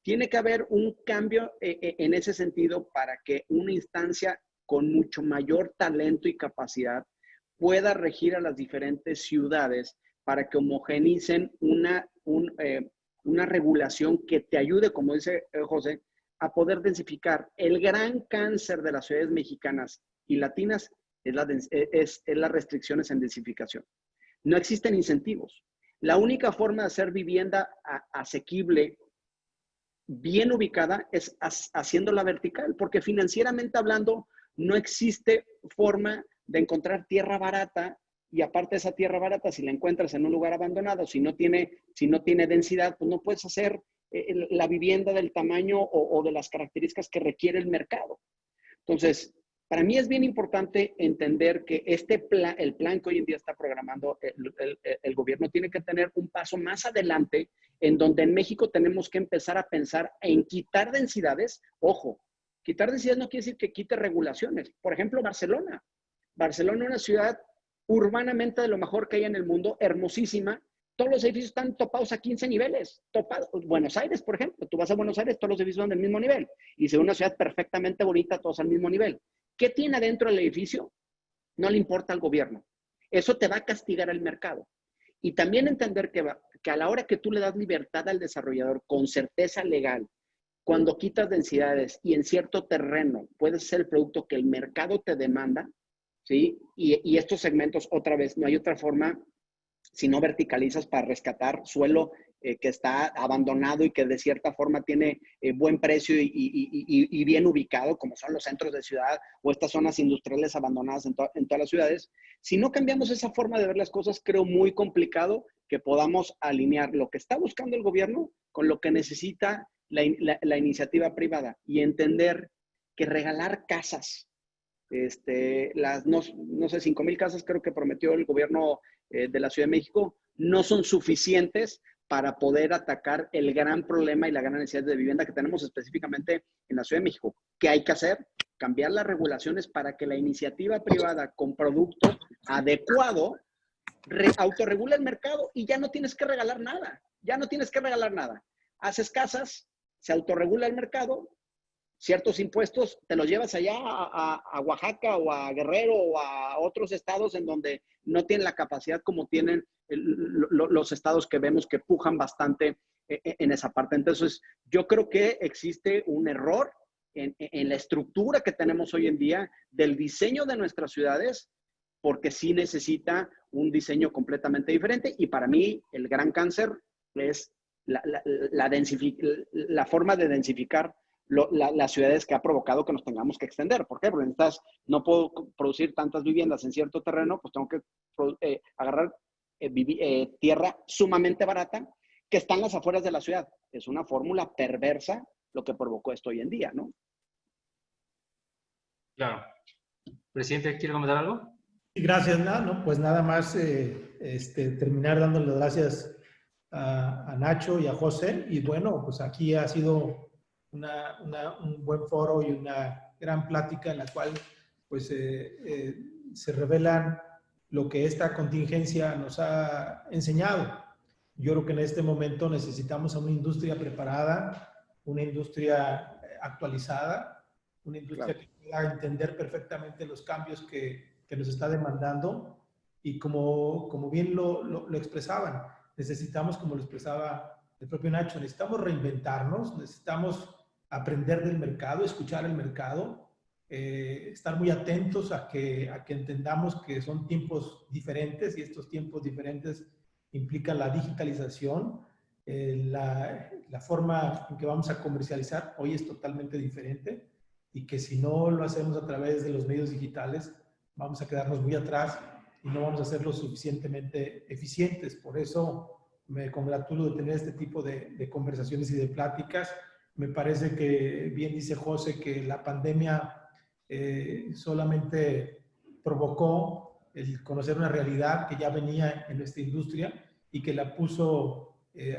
Tiene que haber un cambio en ese sentido para que una instancia con mucho mayor talento y capacidad pueda regir a las diferentes ciudades para que homogenicen una regulación que te ayude, como dice José, a poder densificar. El gran cáncer de las ciudades mexicanas y latinas es las restricciones en densificación. No existen incentivos. La única forma de hacer vivienda asequible, bien ubicada, es haciéndola vertical, porque financieramente hablando no existe forma de encontrar tierra barata, y aparte de esa tierra barata, si la encuentras en un lugar abandonado, si no tiene densidad, pues no puedes hacer la vivienda del tamaño o de las características que requiere el mercado. Entonces, para mí es bien importante entender que el plan que hoy en día está programando el gobierno tiene que tener un paso más adelante, en donde en México tenemos que empezar a pensar en quitar densidades. Ojo, quitar densidades no quiere decir que quite regulaciones. Por ejemplo, Barcelona. Barcelona es una ciudad urbanamente de lo mejor que hay en el mundo, hermosísima. Todos los edificios están topados a 15 niveles. Buenos Aires, por ejemplo. Tú vas a Buenos Aires, todos los edificios son del mismo nivel. Y se ve una ciudad perfectamente bonita, todos al mismo nivel. ¿Qué tiene adentro el edificio? No le importa al gobierno. Eso te va a castigar al mercado. Y también entender que a la hora que tú le das libertad al desarrollador con certeza legal, cuando quitas densidades y en cierto terreno puedes ser el producto que el mercado te demanda, ¿sí? Y estos segmentos, otra vez, no hay otra forma si no verticalizas para rescatar suelo que está abandonado y que de cierta forma tiene buen precio y bien ubicado, como son los centros de ciudad o estas zonas industriales abandonadas en todas las ciudades. Si no cambiamos esa forma de ver las cosas, creo muy complicado que podamos alinear lo que está buscando el gobierno con lo que necesita la iniciativa privada, y entender que regalar casas, no sé, 5,000 casas creo que prometió el gobierno de la Ciudad de México, no son suficientes para poder atacar el gran problema y la gran necesidad de vivienda que tenemos específicamente en la Ciudad de México. ¿Qué hay que hacer? Cambiar las regulaciones para que la iniciativa privada con producto adecuado autorregule el mercado, y ya no tienes que regalar nada. Ya no tienes que regalar nada. Haces casas, se autorregula el mercado, ciertos impuestos te los llevas allá a Oaxaca o a Guerrero o a otros estados en donde no tienen la capacidad como tienen los estados que vemos que pujan bastante en esa parte. Entonces, yo creo que existe un error en la estructura que tenemos hoy en día del diseño de nuestras ciudades, porque sí necesita un diseño completamente diferente. Y para mí, el gran cáncer es la forma de densificar las ciudades, que ha provocado que nos tengamos que extender. ¿Por qué? Porque no puedo producir tantas viviendas en cierto terreno, pues tengo que agarrar tierra sumamente barata que está en las afueras de la ciudad. Es una fórmula perversa lo que provocó esto hoy en día, ¿no? Claro. Presidente, ¿quiere comentar algo? Y gracias, ¿no? Pues nada más terminar dándole las gracias a Nacho y a José. Y bueno, pues aquí ha sido un buen foro y una gran plática en la cual pues se revelan lo que esta contingencia nos ha enseñado. Yo creo que en este momento necesitamos a una industria preparada, una industria actualizada, una industria que pueda entender perfectamente los cambios que nos está demandando y como bien lo expresaban, necesitamos, como lo expresaba el propio Nacho, necesitamos reinventarnos, necesitamos aprender del mercado, escuchar el mercado, estar muy atentos a que entendamos que son tiempos diferentes y estos tiempos diferentes implican la digitalización, la forma en que vamos a comercializar hoy es totalmente diferente y que si no lo hacemos a través de los medios digitales, vamos a quedarnos muy atrás y no vamos a ser lo suficientemente eficientes. Por eso me congratulo de tener este tipo de conversaciones y de pláticas. Me parece que, bien dice José, que la pandemia solamente provocó el conocer una realidad que ya venía en nuestra industria y que la puso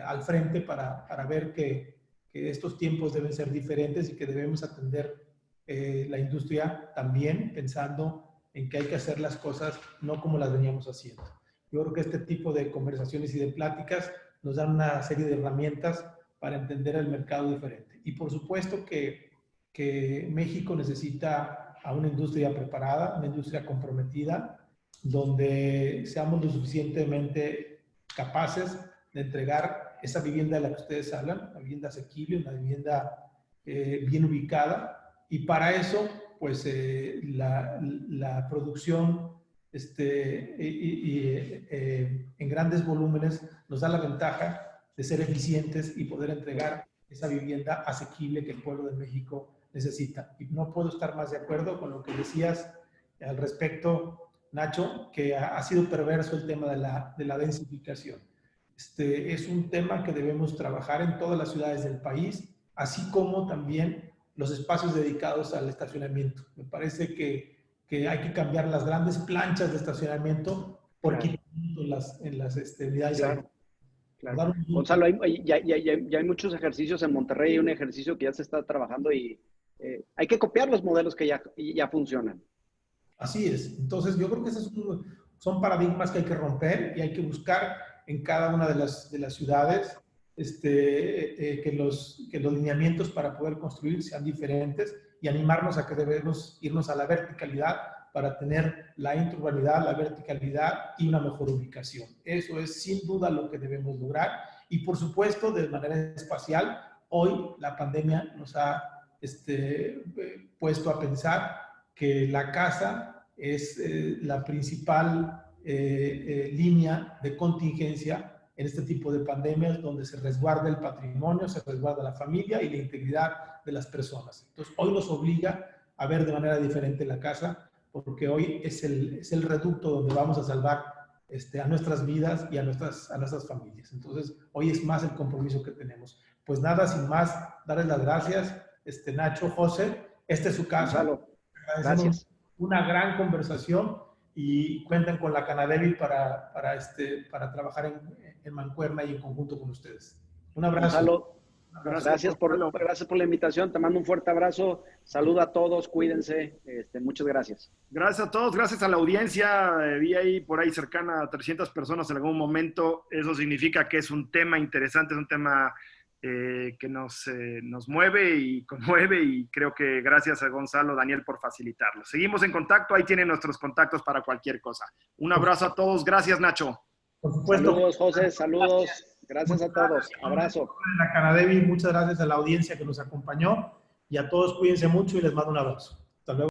al frente para ver que estos tiempos deben ser diferentes y que debemos atender la industria también pensando en que hay que hacer las cosas no como las veníamos haciendo. Yo creo que este tipo de conversaciones y de pláticas nos dan una serie de herramientas para entender el mercado diferente. Y por supuesto que México necesita a una industria preparada, una industria comprometida, donde seamos lo suficientemente capaces de entregar esa vivienda de la que ustedes hablan, una vivienda asequible, una vivienda bien ubicada. Y para eso, pues la producción en grandes volúmenes nos da la ventaja de ser eficientes y poder entregar esa vivienda asequible que el pueblo de México necesita. Y no puedo estar más de acuerdo con lo que decías al respecto, Nacho, que ha sido perverso el tema de la densificación. Es un tema que debemos trabajar en todas las ciudades del país, así como también los espacios dedicados al estacionamiento. Me parece que hay que cambiar las grandes planchas de estacionamiento por quitarlas en las unidades. Claro. Gonzalo, ya hay muchos ejercicios en Monterrey, un ejercicio que ya se está trabajando y hay que copiar los modelos que ya funcionan. Así es. Entonces, yo creo que esos son paradigmas que hay que romper y hay que buscar en cada una de las ciudades que los lineamientos para poder construir sean diferentes y animarnos a que debemos irnos a la verticalidad para tener la interurbanidad, la verticalidad y una mejor ubicación. Eso es sin duda lo que debemos lograr. Y por supuesto, de manera espacial, hoy la pandemia nos ha puesto a pensar que la casa es la principal línea de contingencia en este tipo de pandemias, donde se resguarda el patrimonio, se resguarda la familia y la integridad de las personas. Entonces, hoy nos obliga a ver de manera diferente la casa, porque hoy es el reducto donde vamos a salvar a nuestras vidas y a nuestras familias. Entonces, hoy es más el compromiso que tenemos. Pues nada, sin más, darles las gracias, Nacho, José, es su casa. Gracias. Una gran conversación y cuenten con la Canadevi para trabajar en mancuerna y en conjunto con ustedes. Un abrazo. Gonzalo, gracias por la invitación. Te mando un fuerte abrazo. Saluda a todos, cuídense. Muchas gracias. Gracias a todos, gracias a la audiencia. Vi ahí por ahí cercana a 300 personas en algún momento. Eso significa que es un tema interesante, es un tema que nos mueve y conmueve, y creo que gracias a Gonzalo, Daniel, por facilitarlo. Seguimos en contacto, ahí tienen nuestros contactos para cualquier cosa. Un abrazo a todos, gracias Nacho. Por supuesto. Saludos, José, saludos. Gracias a todos. Abrazo. La Canadevi, muchas gracias a la audiencia que nos acompañó y a todos cuídense mucho y les mando un abrazo.